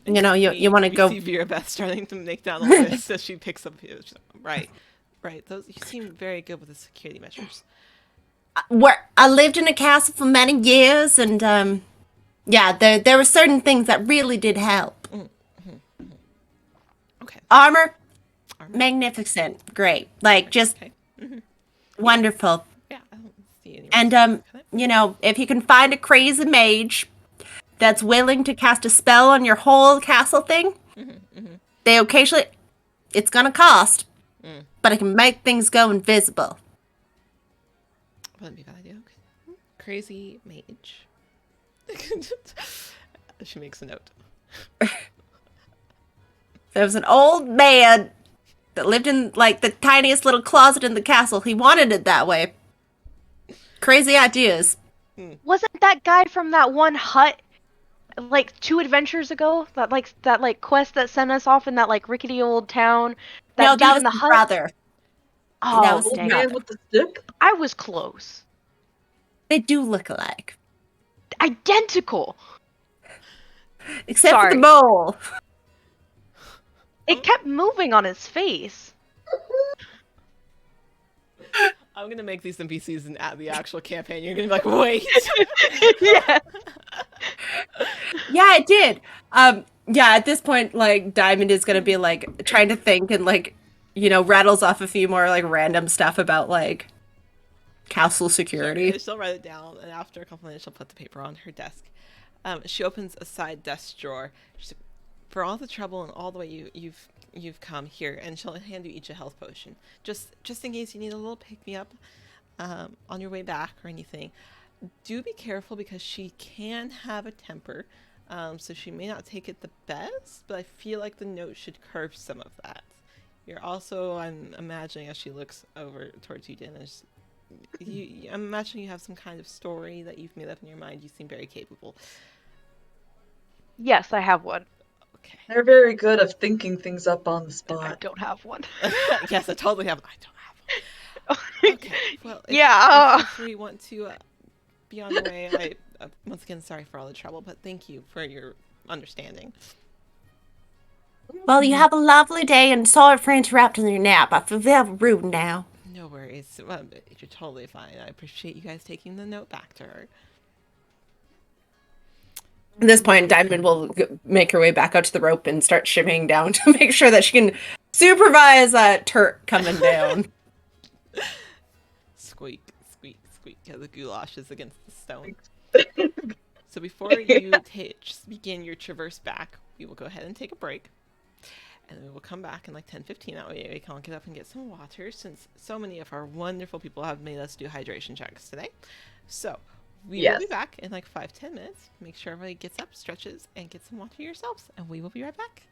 to We go. see Virabeth starting to make down a list as she picks up. Right, right. Those you seem very good with the security measures. Where I lived in a castle for many years, and there were certain things that really did help. Okay. Armor, Armor. magnificent, great, like just Okay. wonderful. Yeah, I don't see any. And reason to cut it. if you can find a crazy mage that's willing to cast a spell on your whole castle thing, they occasionally, it's gonna cost, but it can make things go invisible. Wouldn't be a bad idea. Okay. Crazy mage. She makes a note. There was an old man that lived in like the tiniest little closet in the castle. He wanted it that way. Crazy ideas. Wasn't that guy from that one hut like 2 adventures ago? That quest that sent us off in that like rickety old town? That No, dude that in was the his hut? brother. That Oh, was his Old dang brother. it. man with the stick? I was close. They do look alike. Identical. Except for Sorry. the mole. It kept moving on his face. I'm gonna make these NPCs and add the actual campaign. You're gonna be like, wait. Yeah. Yeah, it did. At this point, like, Diamond is gonna be, like, trying to think and, like, rattles off a few more, like, random stuff about, like, castle security. She'll write it down, and after a couple minutes, she'll put the paper on her desk. She opens a side desk drawer. She's like, for all the trouble and all the way you've come here, and she'll hand you each a health potion, just in case you need a little pick me up on your way back or anything. Do be careful because she can have a temper, so she may not take it the best. But I feel like the note should curb some of that. You're also, I'm imagining as she looks over towards you, Dennis. I'm imagining you have some kind of story that you've made up in your mind. You seem very capable. Yes, I have one. Okay. They're very good at thinking things up on the I spot. don't have one. Yes, I totally have. I don't have one. Okay. Well, if you three want to be on the way, I once again sorry for all the trouble, but thank you for your understanding. Well, you have a lovely day, and sorry for interrupting your nap. I feel very rude now. No worries. You're totally fine. I appreciate you guys taking the note back to her. At this point, Diamond will make her way back out to the rope and start shimmying down to make sure that she can supervise Turt coming down. Squeak, squeak, squeak, as the goulash is against the stone. So before you begin your traverse back, we will go ahead and take a break. And we will come back in like 10-15. That way we can all get up and get some water, since so many of our wonderful people have made us do hydration checks today. So we will be back in like 5-10 minutes. Make sure everybody gets up, stretches, and gets some water yourselves. And we will be right back.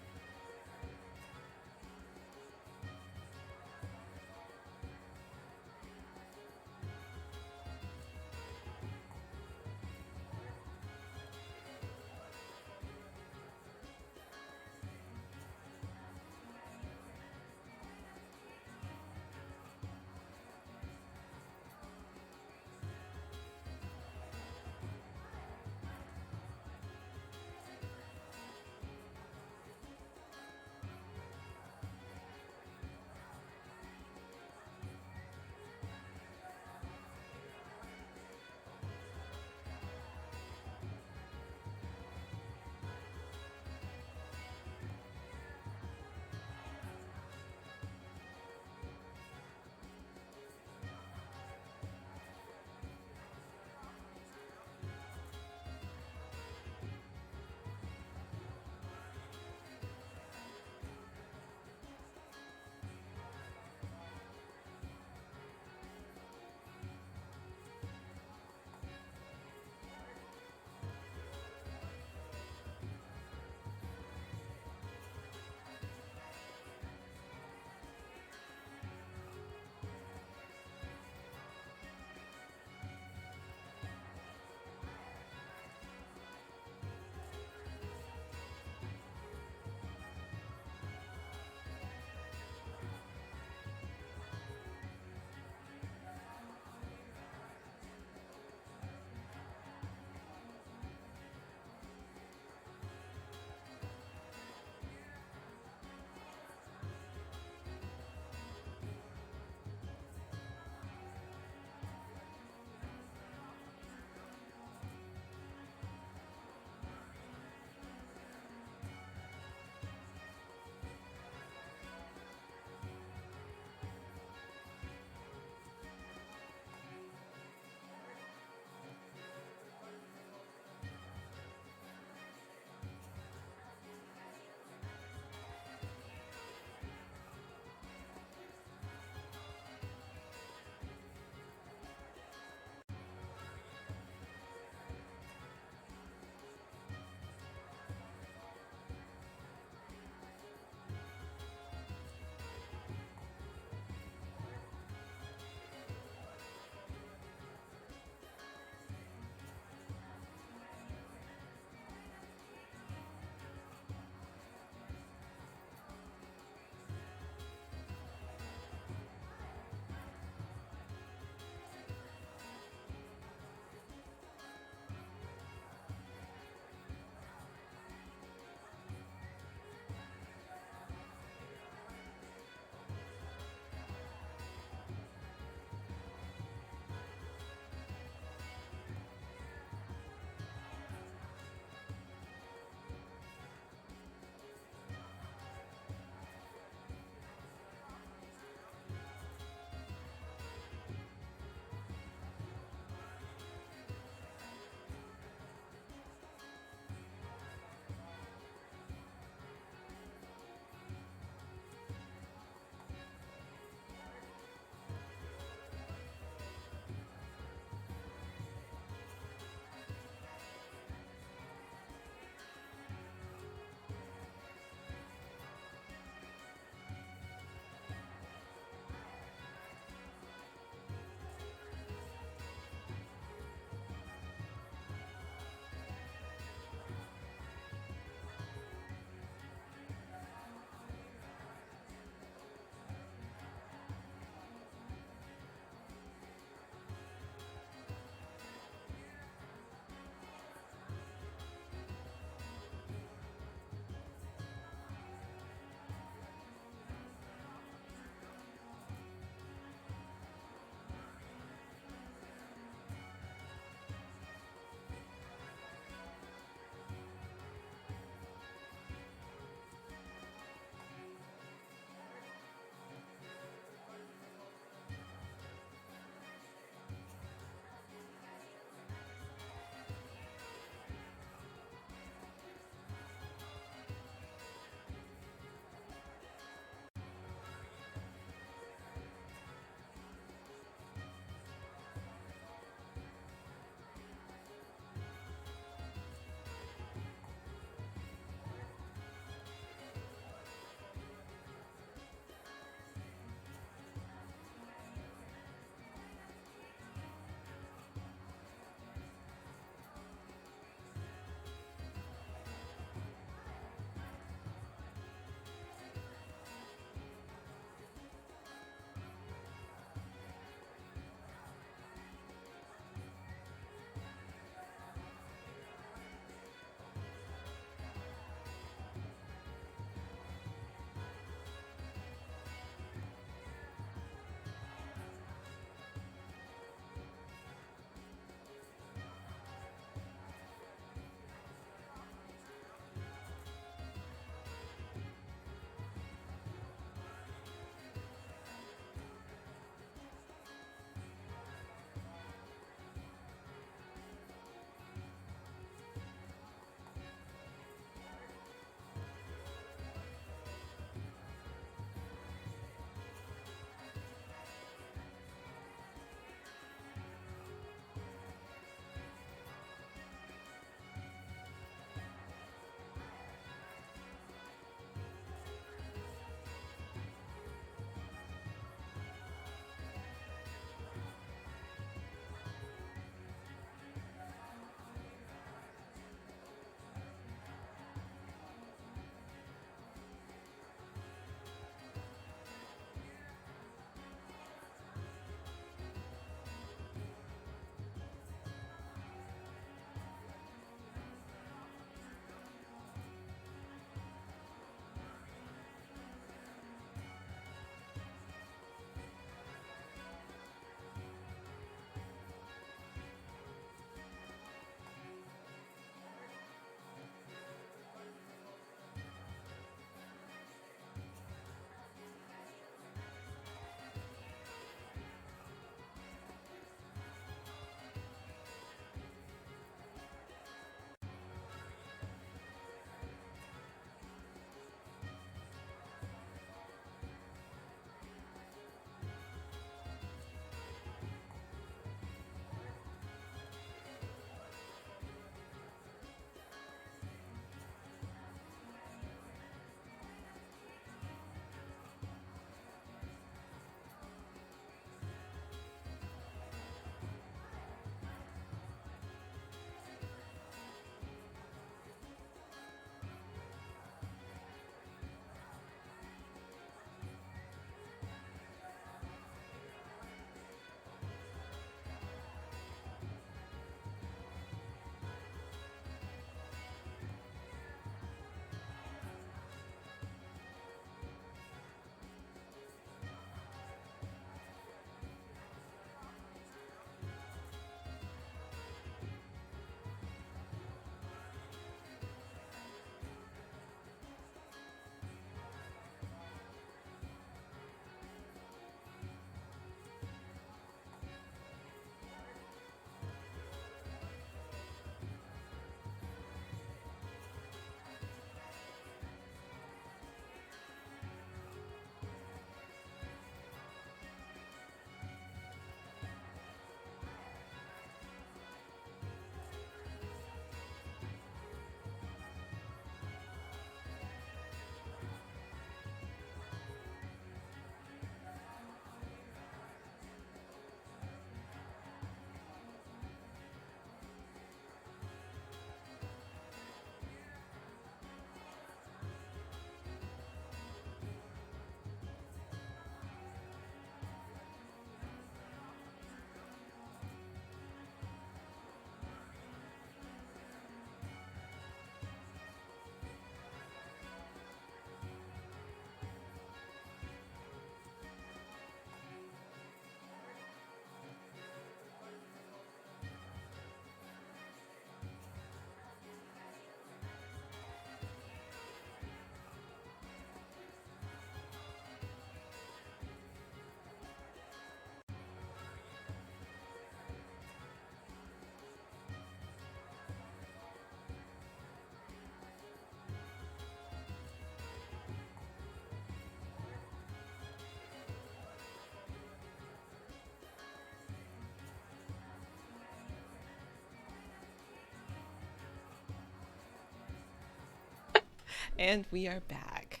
And we are back.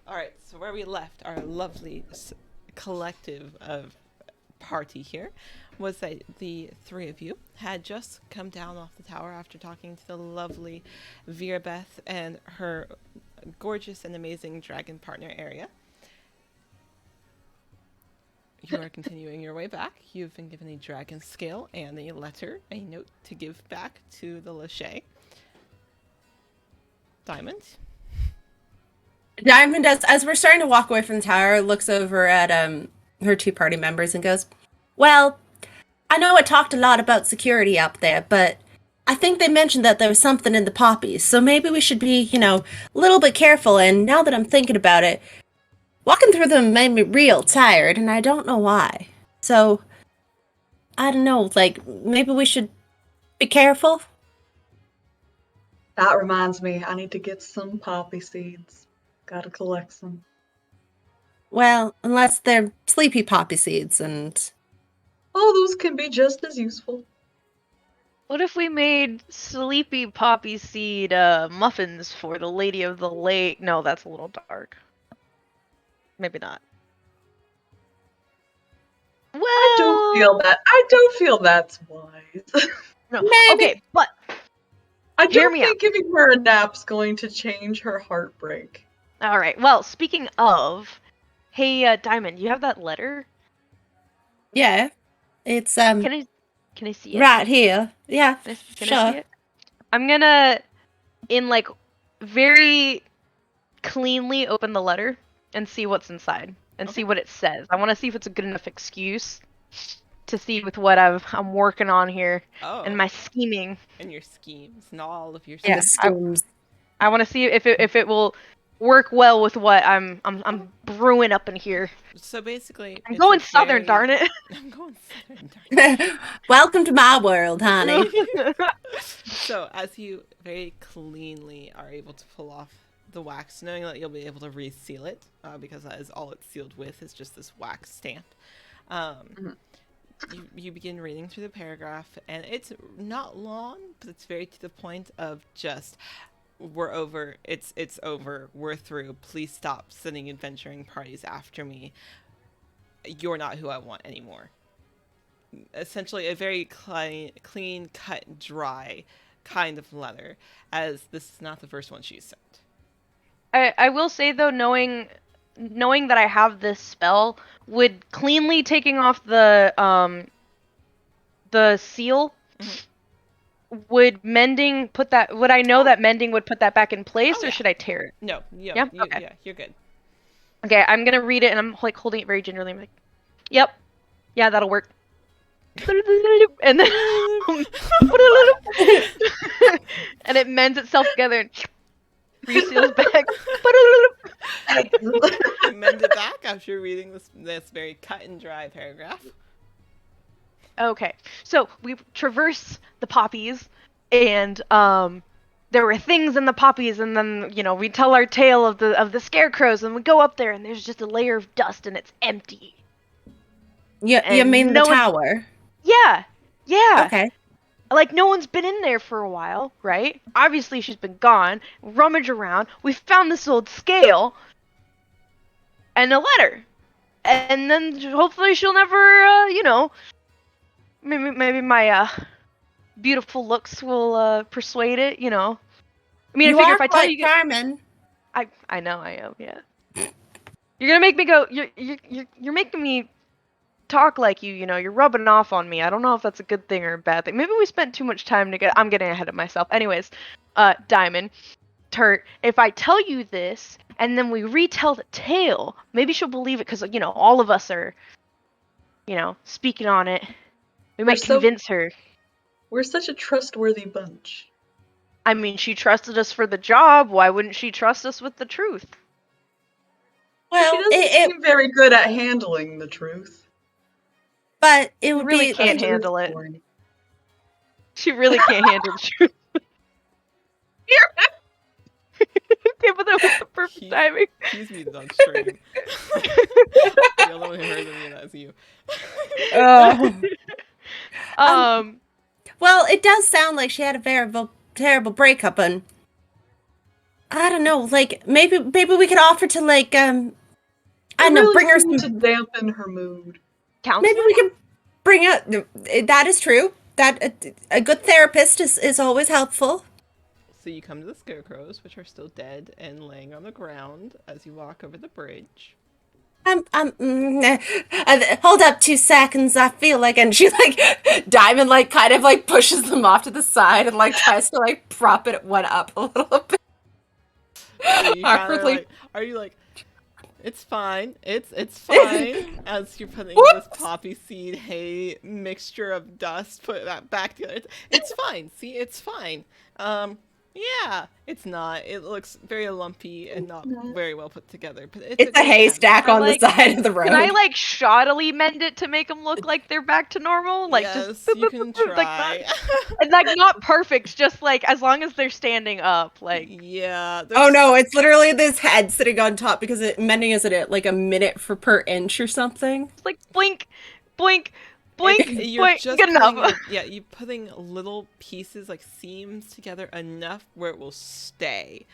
All right, so where we left our lovely collective of party here was that the three of you had just come down off the tower after talking to the lovely Vera Beth and her gorgeous and amazing dragon partner area. You are continuing your way back. You've been given a dragon scale and a letter, a note to give back to the Lachey. Diamond? Diamond, as we're starting to walk away from the tower, looks over at her two party members and goes, "Well, I know I talked a lot about security up there, but I think they mentioned that there was something in the poppies, so maybe we should be, a little bit careful, and now that I'm thinking about it, walking through them made me real tired, and I don't know why. So, I don't know, maybe we should be careful?" That reminds me, I need to get some poppy seeds. Gotta collect some. Well, unless they're sleepy poppy seeds, and... Oh, those can be just as useful. What if we made sleepy poppy seed muffins for the Lady of the Lake? No, that's a little dark. Maybe not. Well, I don't feel that's wise. no. Maybe. Okay, but I Hear don't me think giving her a nap's going to change her heartbreak. all right. Well, speaking of, hey, Diamond, you have that letter? Yeah, it's, Can I see it? right here. Yeah, Can sure. I see it? I'm gonna, very cleanly open the letter and see what's inside and see what it says. I want to see if it's a good enough excuse to see with what I'm working on here and my scheming. And your schemes, not all of your Yeah, schemes. schemes. I want to see if it will work well with what I'm brewing up in here. So basically, I'm it's going a southern, very- darn it. I'm going southern, darn it. Welcome to my world, honey. So as you very cleanly are able to pull off the wax, knowing that you'll be able to reseal it, because that is all it's sealed with, is just this wax stamp. You begin reading through the paragraph, and it's not long, but it's very to the point of just, we're over, it's over, we're through, please stop sending adventuring parties after me. You're not who I want anymore. Essentially a very clean cut, dry kind of letter, as this is not the first one she's sent. I will say though, knowing that I have this spell, would cleanly taking off the seal, would mending put that? Would I know that mending would put that back in place, or should I tear it? No, Yeah? Okay. yeah, you're good. Okay, I'm gonna read it, and I'm holding it very gingerly. I'm like, "Yep, yeah, that'll work." And then, and it mends itself together and reseals back. You mend it back after reading this very cut and dry paragraph. Okay, so we traverse the poppies, and there were things in the poppies, and then we tell our tale of the scarecrows, and we go up there, and there's just a layer of dust, and it's empty. You And mean the tower? Yeah. Okay. Like, no one's been in there for a while, right? Obviously, she's been gone. Rummage around. We found this old scale and a letter. And then hopefully she'll never, maybe my beautiful looks will persuade it, I mean, You I figure are if I tell quite you, charming. I know I am, yeah. You're gonna make me go. You're making me talk like you. You're rubbing off on me. I don't know if that's a good thing or a bad thing. Maybe we spent too much time together. I'm getting ahead of myself. Anyways, Diamond, Turt, if I tell you this and then we retell the tale, maybe she'll believe it because all of us are, speaking on it. We might convince her. We're such a trustworthy bunch. I mean, she trusted us for the job. Why wouldn't she trust us with the truth? Well, She doesn't seem very good at handling the truth. But it would really be... can't handle it. She really can't handle the truth. Okay, but that was the perfect timing. He's muted on stream. The only one who heard me, that's you. Well, it does sound like she had a terrible breakup, and I don't know, like maybe we could offer to like I I don't know, really bring her need some. to dampen her mood. Maybe Counseling? we can bring up. That is true. That a good therapist is always helpful. So you come to the scarecrows, which are still dead and laying on the ground as you walk over the bridge. Hold up 2 seconds. I feel like, and she like, Diamond like kind of like pushes them off to the side and like tries to like prop it one up a little bit. So you kind of Awkwardly. like, are you like, it's fine, it's fine, as you're putting this Whoops. poppy seed hay mixture of dust, put that back together. It's fine. See, it's fine. Yeah, it's not. It looks very lumpy and not very well put together, but it's It's a good haystack I on the like- side of the road. Can I like shoddily mend it to make them look like they're back to normal? Like Yes, just you can like try. and like not perfect, just like as long as they're standing up, like Yeah. Oh no, it's literally this head sitting on top because mending is at like a minute per inch or something. just like blink, blink, blink, You're blink. just Good enough. you're putting little pieces like seams together enough where it will stay.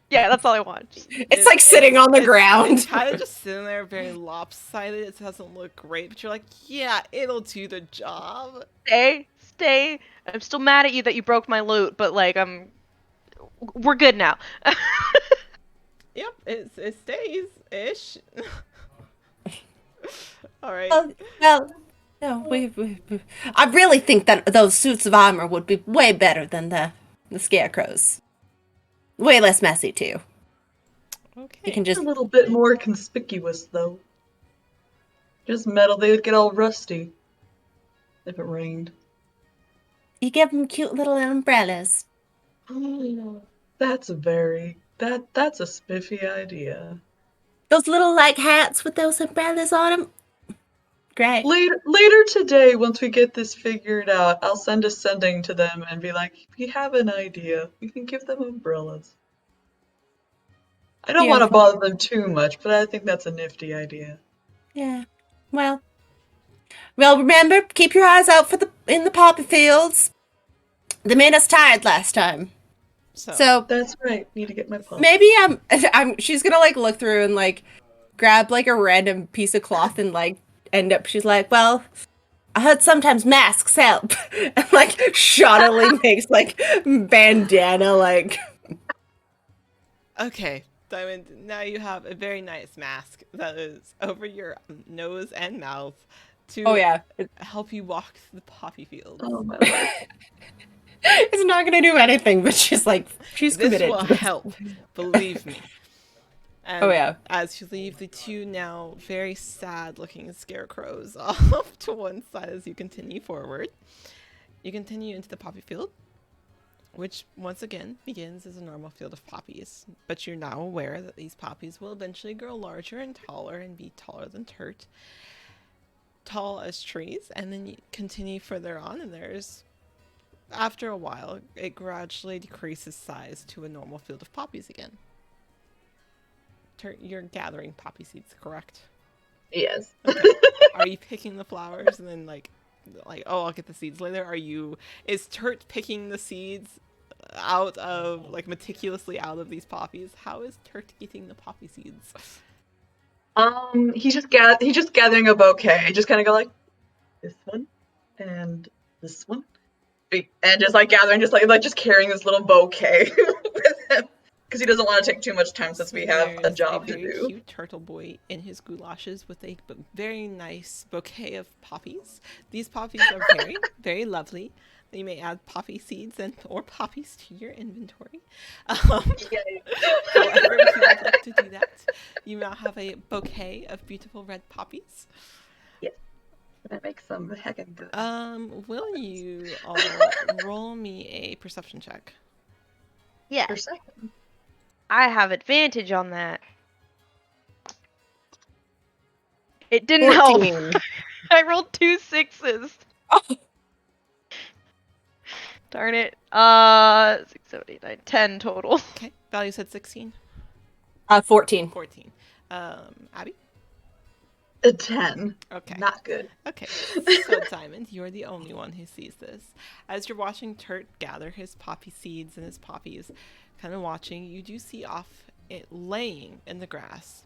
Yeah, that's all I want. It's like sitting on the ground. It's kind of just sitting there, very lopsided. It doesn't look great, but you're like, yeah, it'll do the job. Stay. I'm still mad at you that you broke my loot, but like we're good now. Yep, it stays ish. All right. Well, no, I really think that those suits of armor would be way better than the scarecrows. Way less messy too. Okay. You can just A little bit more conspicuous, though. Just metal, they'd get all rusty if it rained. you give them cute little umbrellas. That's that's a spiffy idea. Those little like hats with those umbrellas on them. Great. Later today, once we get this figured out, I'll send a sending to them and be like, we have an idea. We can give them umbrellas. I don't want to Beautiful. bother them too much, but I think that's a nifty idea. Yeah. Well, remember, keep your eyes out in the poppy fields. They made us tired last time. So That's right. Need to get my pulse. maybe she's gonna like look through and like grab like a random piece of cloth and like end up. She's like, well, I heard sometimes masks help, and like shoddily makes like bandana like. Okay, Diamond, now you have a very nice mask that is over your nose and mouth to Oh yeah, help you walk the poppy fields. Oh my lord. it's not gonna do anything, but she's This committed. will help, believe me. And Oh, yeah. as you leave the two now very sad-looking scarecrows off to one side as you continue forward, you continue into the poppy field, which once again begins as a normal field of poppies. But you're now aware that these poppies will eventually grow larger and be taller than Turt, tall as trees, and then you continue further on, and after a while, it gradually decreases size to a normal field of poppies again. You're gathering poppy seeds, correct? Yes. Are you picking the flowers and then like, oh, I'll get the seeds later? Is Turt picking the seeds meticulously out of these poppies? How is Turt getting the poppy seeds? He's just gathering a bouquet. Just kind of go like this one and this one, and just like gathering, just carrying this little bouquet with him because he doesn't want to take too much time since we have a There's job to very do. cute turtle boy in his goulashes with a very nice bouquet of poppies. These poppies are very, very lovely. You may add poppy seeds or poppies to your inventory. However, if you would like to do that, you now have a bouquet of beautiful red poppies. Yes, that makes some heckin' good. Will you all roll me a perception check? Yeah, Per second. I have advantage on that. It didn't help. 14. I rolled 2 6s. Oh. Darn it. 6, 7, 8, 9, 10 total. Okay, value said 16. 14. 14. Abby? A 10. Okay. Not good. Okay, so Diamond, you're the only one who sees this. As you're watching Turt gather his poppy seeds and his poppies, kind of watching, you do see off it laying in the grass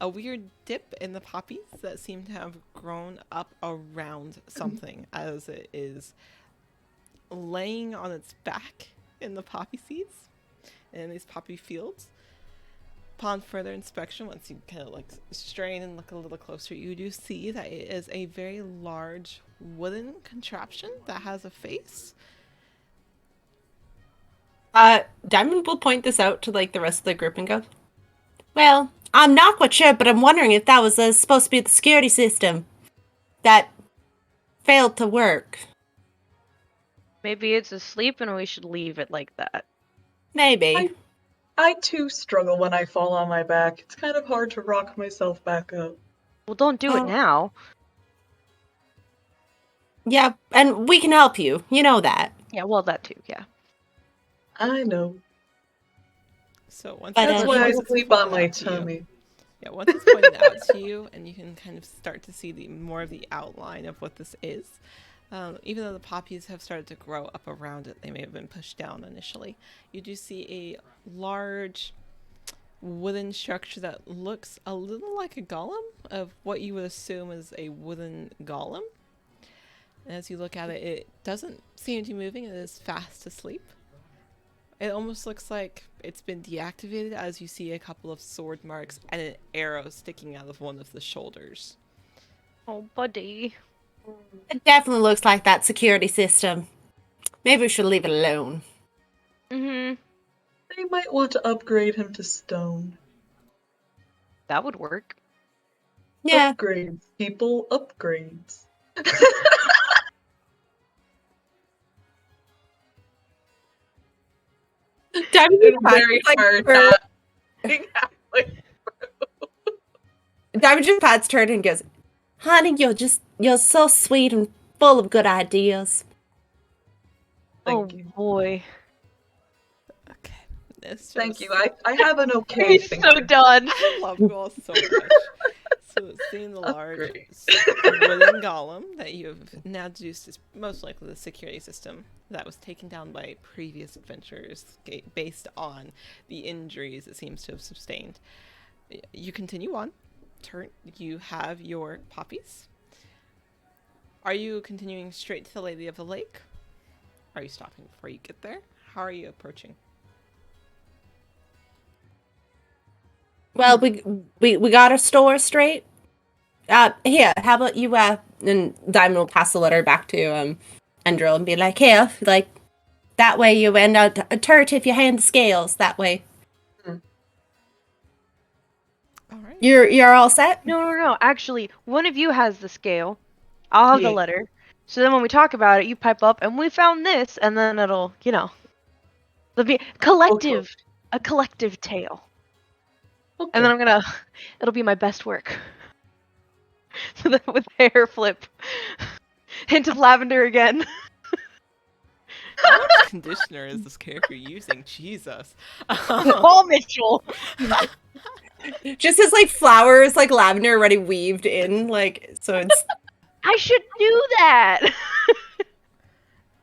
a weird dip in the poppies that seem to have grown up around something as it is laying on its back in the poppy seeds and in these poppy fields. Upon further inspection, once you kind of like strain and look a little closer, you do see that it is a very large wooden contraption that has a face. Diamond will point this out to like the rest of the group and go, well, I'm not quite sure, but I'm wondering if that was supposed to be the security system that failed to work. Maybe it's asleep and we should leave it like that. Maybe. I too struggle when I fall on my back. It's kind of hard to rock myself back up. Well, don't do it now. Yeah, and we can help you. You know that. Yeah, well, that too, yeah. I know. So once But, That's why I once it's sleep pointed on my out to you- tummy. Yeah, once it's pointed out to you, and you can kind of start to see the more of the outline of what this is. Even though the poppies have started to grow up around it, they may have been pushed down initially. You do see a large wooden structure that looks a little like a golem, of what you would assume is a wooden golem. And as you look at it, it doesn't seem to be moving. It is fast asleep. It almost looks like it's been deactivated, as you see a couple of sword marks and an arrow sticking out of one of the shoulders. Oh, buddy. It definitely looks like that security system. Maybe we should leave it alone. Mm-hmm. They might want to upgrade him to stone. That would work. Yeah. Upgrades, people, upgrades. Diamond It's just very pats, hard her- not. Exactly. Diamond just pats Turd and goes, honey, you're so sweet and full of good ideas. Thank oh you. boy. Okay. It's Thank just- you. I have an okay He's thinker. so done. I love you all so much. So seeing the large Upgrades. wooden golem that you have now deduced is most likely the security system that was taken down by previous adventurers based on the injuries it seems to have sustained. You continue on. You have your poppies. Are you continuing straight to the Lady of the Lake? Are you stopping before you get there? How are you approaching? Well, we got our store straight. Here, how about you, and Diamond will pass the letter back to, Endril and be like, here, like, that way you end out a Turt if you hand the scales, that way. All right. You're all set? No. Actually, one of you has the scale. I'll have the Yeah. letter. So then when we talk about it, you pipe up, and we found this, and then it'll, it'll be collective. A collective tale. Okay. And then it'll be my best work. With hair flip. Hint of lavender again. How much conditioner is this character using? Jesus. Paul Mitchell. Just as, like, flowers, like, lavender already weaved in, like, so it's... I should do that.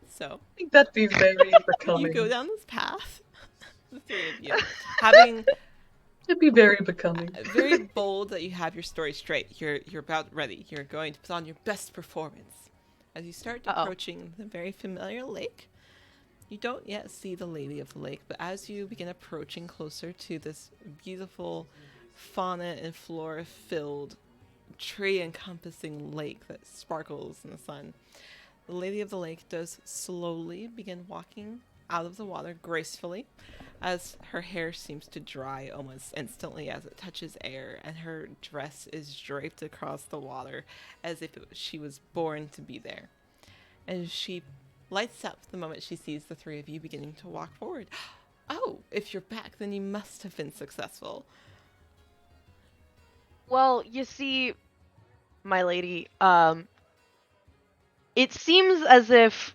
So, I think that'd be very becoming. you go down this path, the three of you, having It'd be very becoming. very bold that you have your story straight. You're about ready. You're going to put on your best performance. As you start approaching the very familiar lake, you don't yet see the Lady of the Lake, but as you begin approaching closer to this beautiful fauna and flora filled, tree encompassing lake that sparkles in the sun, the Lady of the Lake does slowly begin walking out of the water gracefully, as her hair seems to dry almost instantly as it touches air, and her dress is draped across the water as if she was born to be there. And she lights up the moment she sees the three of you beginning to walk forward. Oh, if you're back, then you must have been successful. Well, you see, my lady, it seems as if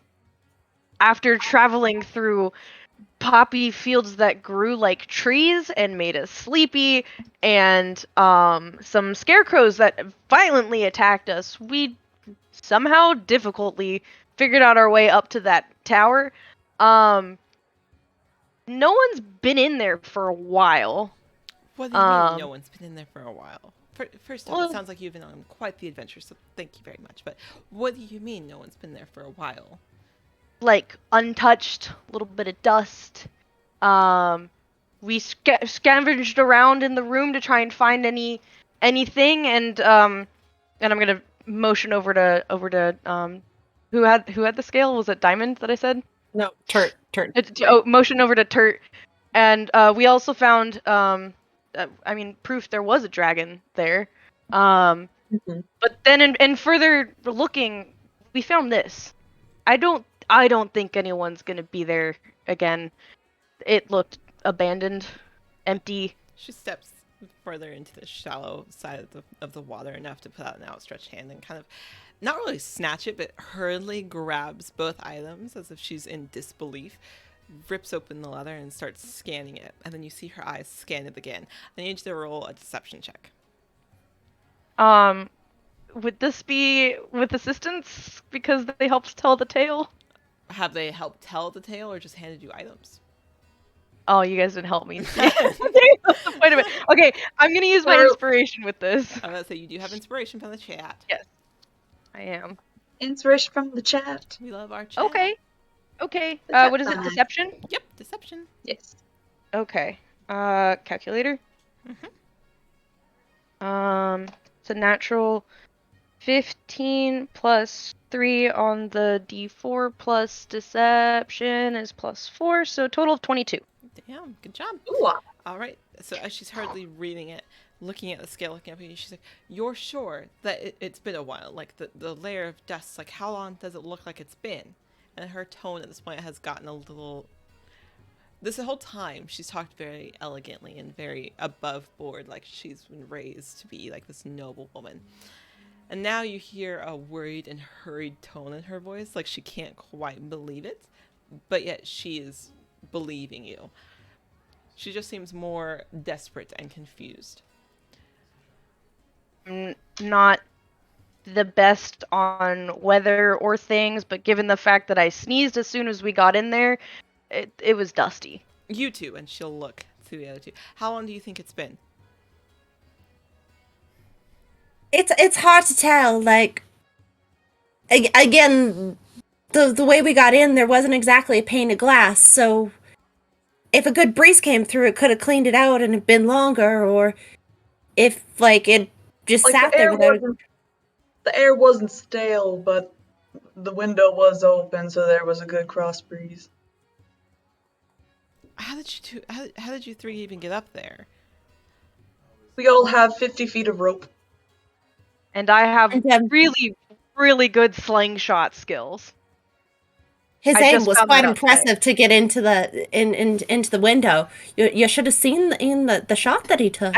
after traveling through poppy fields that grew like trees and made us sleepy, and some scarecrows that violently attacked us. We somehow difficultly figured out our way up to that tower. Um, no one's been in there for a while. What do you mean no one's been in there for a while? First off, it Well- sounds like you've been on quite the adventure, so thank you very much. But what do you mean no one's been there for a while? Like untouched, a little bit of dust. We scavenged around in the room to try and find anything, and I'm gonna motion over to who had the scale? Was it Diamond that I said? No, turn. Motion over to Turt, and we also found proof there was a dragon there. Mhm. But then in further looking, we found this. I don't think anyone's gonna be there again. It looked abandoned, empty. She steps further into the shallow side of the water enough to put out an outstretched hand and kind of not really snatch it, but hurriedly grabs both items as if she's in disbelief, rips open the leather and starts scanning it. And then you see her eyes scan it again. I need you to roll a deception check. Would this be with assistance because they helped tell the tale? Have they helped tell the tale or just handed you items? Oh, you guys didn't help me. Wait a minute. Okay, I'm gonna use my Well- inspiration with this. I was about to say, you do have inspiration from the chat. Yes, I am. Inspiration from the chat. We love our chat. Okay. The chat What is it? side. Deception? Yep, deception. Yes. Okay. Calculator. It's a natural 15 plus 3 on the D4 plus deception is plus 4, so a total of 22. Damn, good job. Ooh. All right. So as she's hurriedly reading it, looking at the scale, looking at you, she's like, "You're sure that it's been a while? Like the layer of dust. Like how long does it look like it's been?" And her tone at this point has gotten a little. This whole time she's talked very elegantly and very above board, like she's been raised to be like this noble woman. And now you hear a worried and hurried tone in her voice, like she can't quite believe it, but yet she is believing you. She just seems more desperate and confused. Not the best on weather or things, but given the fact that I sneezed as soon as we got in there, it was dusty. You two, and she'll look to the other two. How long do you think it's been? It's hard to tell. Like, again, the way we got in, there wasn't exactly a pane of glass. So, if a good breeze came through, it could have cleaned it out and it been longer. Or if it just Like sat the there air without. wasn't stale, but the window was open, so there was a good cross breeze. How did you three even get up there? We all have 50 feet of rope. And I have And, really, really good slingshot skills. His I aim just was found quite that out today. impressive to get into into the window. You should have seen the shot that he took.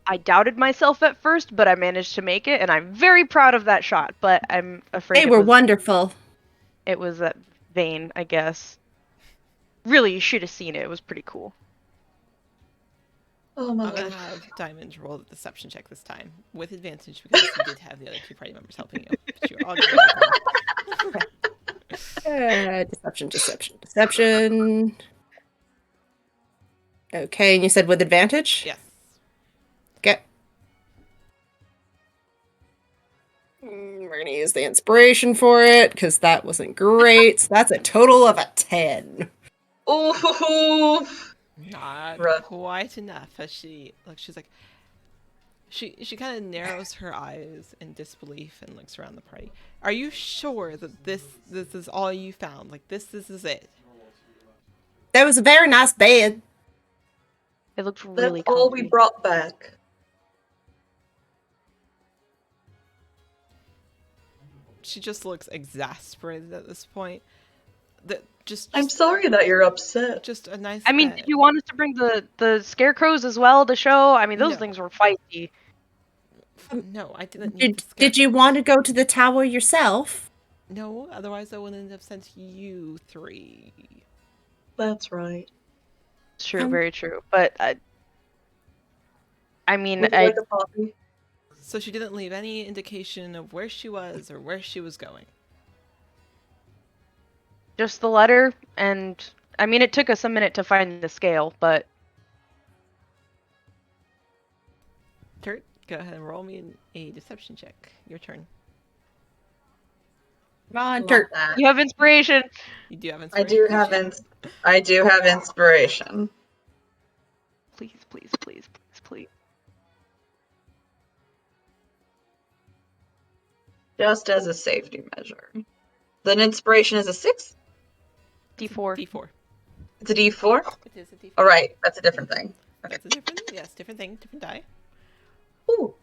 I doubted myself at first, but I managed to make it, and I'm very proud of that shot. But I'm afraid They were wonderful. it was that vein, I guess. Really, you should have seen it. It was pretty cool. Oh my I'm gonna life. have Diamond roll the deception check this time with advantage because you did have the other two party members helping you. But you're all good. Deception. Okay, and you said with advantage? Yes. Okay. We're gonna use the inspiration for it, because that wasn't great. So that's a total of a 10. Ooh. Not Rough. quite enough as she's like she kind of narrows her eyes in disbelief and looks around the party. Are you sure that this is all you found? Like this is it? That was a very nice bed. It looked That's really all we comfy. brought back. She just looks exasperated at this point. That I'm sorry that you're upset. just a nice I mean, bed. did you want us to bring the scarecrows as well to show? I mean, those No. things were feisty. No, I didn't need Did you want to go to the tower yourself? No, otherwise I wouldn't have sent you three. That's right. It's true, very true. But I mean, Would you like a coffee? So she didn't leave any indication of where she was or where she was going. just the letter, and I mean, it took us a minute to find the scale, but Turt, go ahead and roll me a deception check. Your turn. Come on, Love Turt. that. you have inspiration. You do have I inspiration. do have I do have inspiration. Please, please, please, please, please. Just as a safety measure. Then inspiration is a 6? D4. D4. It's a D4? It is a D4. All right, that's a different thing. Okay. That's a different, yes, different thing, different die. Ooh.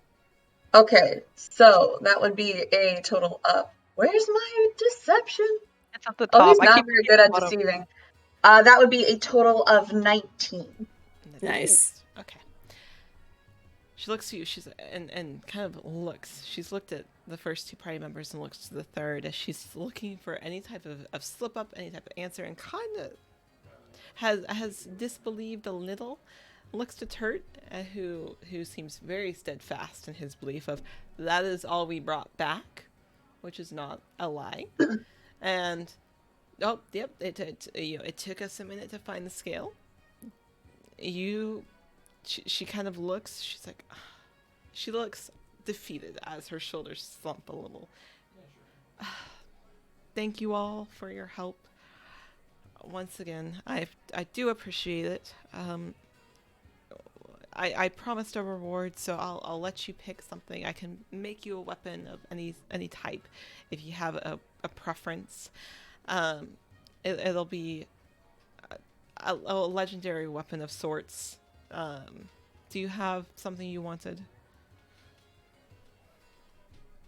Okay, so that would be a total of. Where's my deception? It's at the Oh, top. he's I not keep very forgetting good at the bottom. deceiving. That would be a total of 19. Nice. Okay. She looks to you. She's and kind of looks. She's looked at the first two party members and looks to the third as she's looking for any type of slip up, any type of answer, and kind of has disbelieved a little. Looks to Turt, who seems very steadfast in his belief of that is all we brought back, which is not a lie. And oh, yep, it took us a minute to find the scale. She kind of looks. She's like, she looks defeated as her shoulders slump a little. Thank you all for your help. Once again, I do appreciate it. I promised a reward, so I'll let you pick something. I can make you a weapon of any type, if you have a preference. It'll be a legendary weapon of sorts. Do you have something you wanted?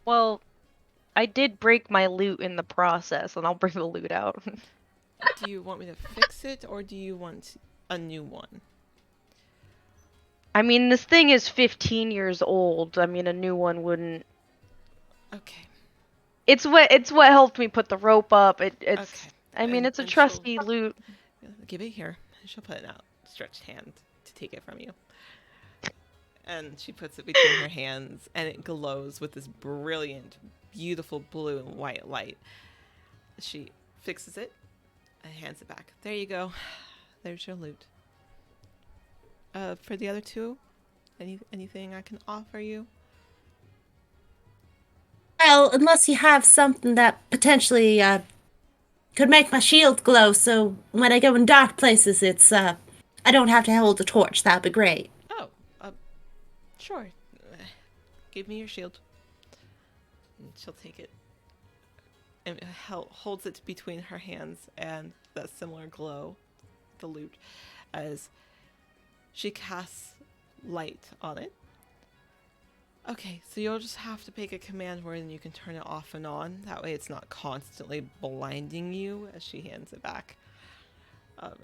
Well, I did break my loot in the process, and I'll bring the loot out. Do you want me to fix it, or do you want a new one? I mean, this thing is 15 years old. I mean, a new one wouldn't. Okay. It's what helped me put the rope up. It's. Okay. I mean, it's a And trusty loot. give it here. She'll put an outstretched hand to take it from you. And she puts it between her hands, and it glows with this brilliant, beautiful blue and white light. She fixes it and hands it back. There you go. There's your loot. For the other two, anything I can offer you? Well, unless you have something that potentially could make my shield glow, so when I go in dark places, it's I don't have to hold a torch. That'd be great. Oh, sure. Give me your shield. And she'll take it and holds it between her hands and that similar glow, the loot, as she casts light on it. Okay, so you'll just have to pick a command word and you can turn it off and on. That way it's not constantly blinding you as she hands it back.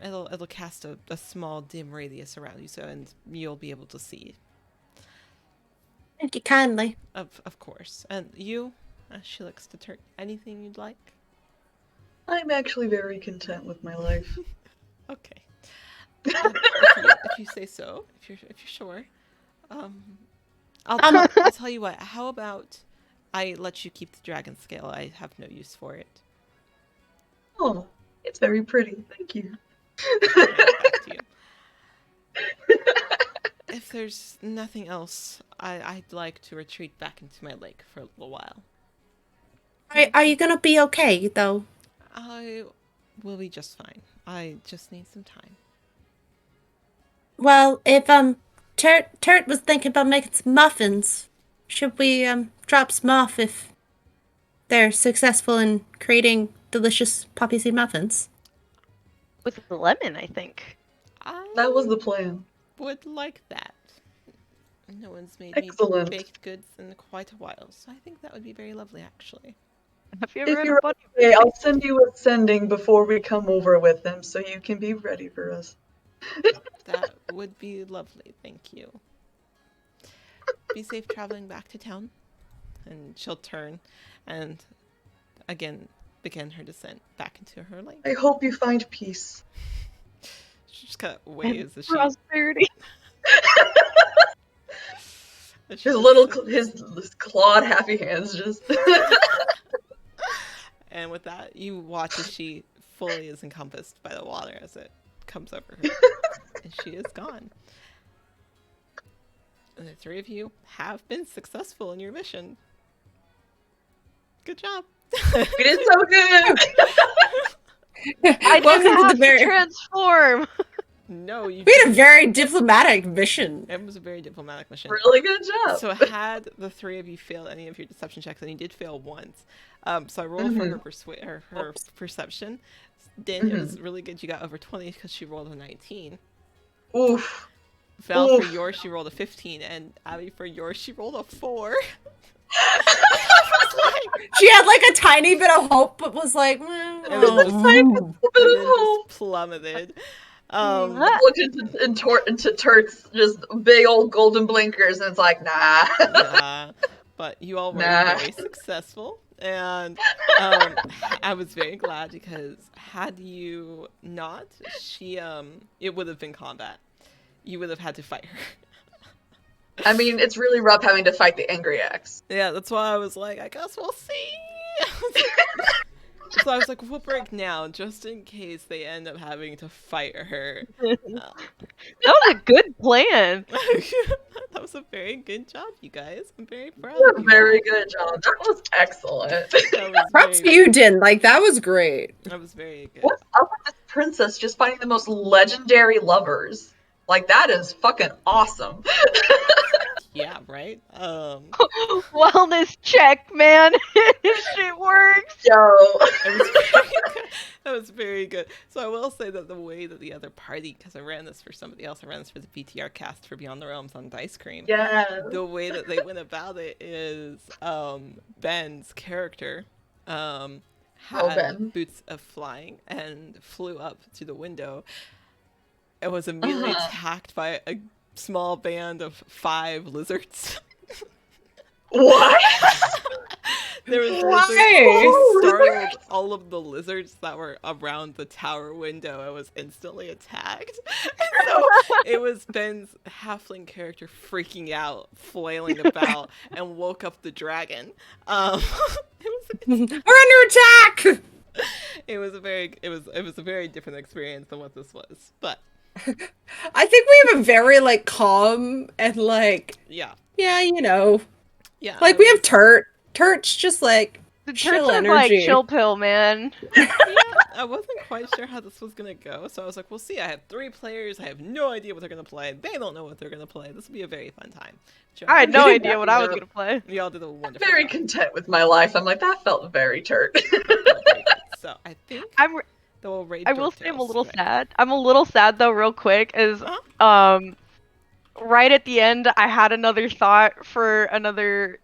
It'll cast a small dim radius around you, and you'll be able to see. Thank you kindly. Of course. And you, she looks to Turk. Anything you'd like? I'm actually very content with my life. Okay. If you say so, if you're sure. I'll tell you what. How about I let you keep the dragon scale? I have no use for it. Oh, it's very pretty. Thank you. Back to you. If there's nothing else, I'd like to retreat back into my lake for a little while. Are you gonna be okay though? I will be just fine. I just need some time. Well, if Turt was thinking about making some muffins, should we drop some off if they're successful in creating delicious poppy seed muffins? With lemon, I think. That was the plan. Would like that. No one's made Excellent. me baked goods in quite a while, so I think that would be very lovely, actually. Have you ever If had you're a bunny? okay, I'll send you a sending before we come over with them so you can be ready for us. That would be lovely, thank you. Be safe traveling back to town. And she'll turn and again begin her descent back into her lake. I hope you find peace. She just kind of waves as she. Prosperity. as she His just little, sits. his clawed happy hands just. And with that, you watch as she fully is encompassed by the water as it comes over her. And she is gone. And the three of you have been successful in your mission. Good job. We did so good. I Welcome didn't to the have to very. transform. No, you We had a didn't. very diplomatic mission. It was a very diplomatic mission. Really good job. So had the three of you failed any of your deception checks, and you did fail once, so I rolled for her perception. Then it was really good. You got over 20 because she rolled a 19. Oof. Val, for Oof. yours, she rolled a 15, and Abby, for yours, she rolled a 4. She had like a tiny bit of hope, but was like, well, It was just- oh. And then just plummeted. Looked into Turt's just big old golden blinkers, and it's like, nah. Nah. But you all were Nah. very successful, and I was very glad because had you not, it would have been combat. You would have had to fight her. I mean, it's really rough having to fight the angry ex. Yeah, that's why I was like, I guess we'll see. So I was like, we'll break now, just in case they end up having to fight her. That was a good plan. That was a very good job, you guys. I'm very proud That of was you. a very good job. That was excellent. That was Props to very, you, Din. Like, that was great. that was very good. What's up with this princess just finding the most legendary lovers? Like, that is fucking awesome. Yeah, right? Wellness check, man. Shit works. Yo. It was very good. That was very good. So I will say that the way that the other party, because I ran this for somebody else, I ran this for the BTR cast for Beyond the Realms on Dice Cream. Yeah. The way that they went about it is Ben's character had Ben. boots of flying and flew up to the window. It was immediately attacked by a small band of 5 lizards. What? There was Why? lizards. She startled all of the lizards that were around the tower window. It was instantly attacked. And so it was Ben's halfling character freaking out, flailing about, and woke up the dragon. We're under attack! It was a very different experience than what this was. But I think we have a very, like, calm and, like, yeah, you know, it like, we have was- Turt. Turt's just, like, The chill Turt's like energy. chill pill, man. Yeah, I wasn't quite sure how this was gonna go, so I was like, we'll see. I have 3 players. I have no idea what they're gonna play. They don't know what they're gonna play. This will be a very fun time. Joe, I had no We did idea what I was that. gonna play. we all did a wonderful Very job. content with my life. I'm like, that felt very Turt. So I think I they'll raid. I will say I'm a Dorktails, little right? sad. I'm a little sad though, real quick, is Uh-huh. right at the end I had another thought for another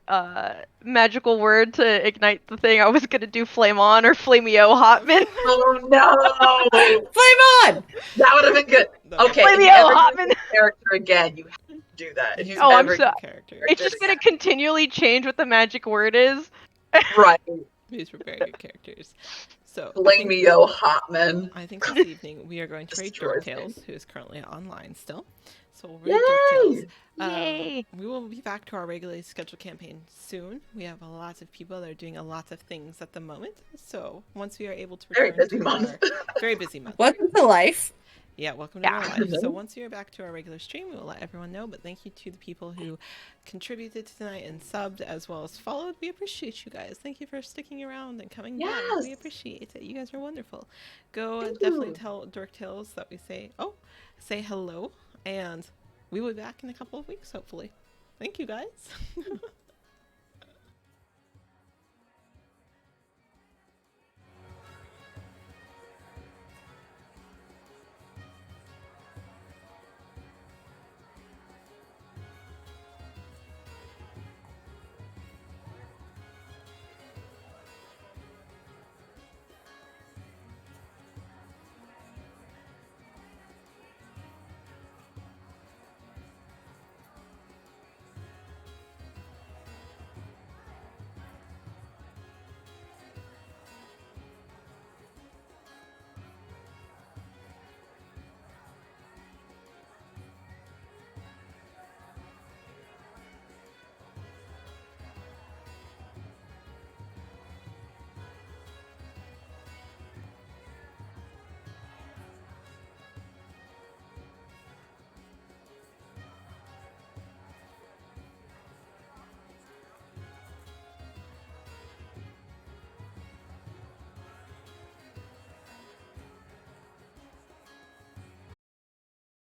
magical word to ignite the thing. I was gonna do flame on or flameo hotman. Oh no! Flame on! That would have been good. That would Okay, be if Flameo you ever Hotman. use this character again, you have to do that. If you Oh, I'm ever so- a character. It's just gonna continually change what the magic word is. right, These were very good characters. So Flameo Hotman. I think this evening we are going to raid Destroys me. Dorktails, who is currently online still. So we'll raid Yay! Dorktails. Yay! We will be back to our regularly scheduled campaign soon. We have a lot of people that are doing a lot of things at the moment. So once we are able to Very return busy to month. our very busy month. Welcome to life. Yeah, welcome to Yeah. real life. So once you're back to our regular stream, we will let everyone know. But thank you to the people who contributed tonight and subbed as well as followed. We appreciate you guys. Thank you for sticking around and coming back. We Yes. appreciate it. You guys are wonderful. Go Thank definitely you. tell Dorktails that we say hello, and we will be back in a couple of weeks, hopefully. Thank you guys.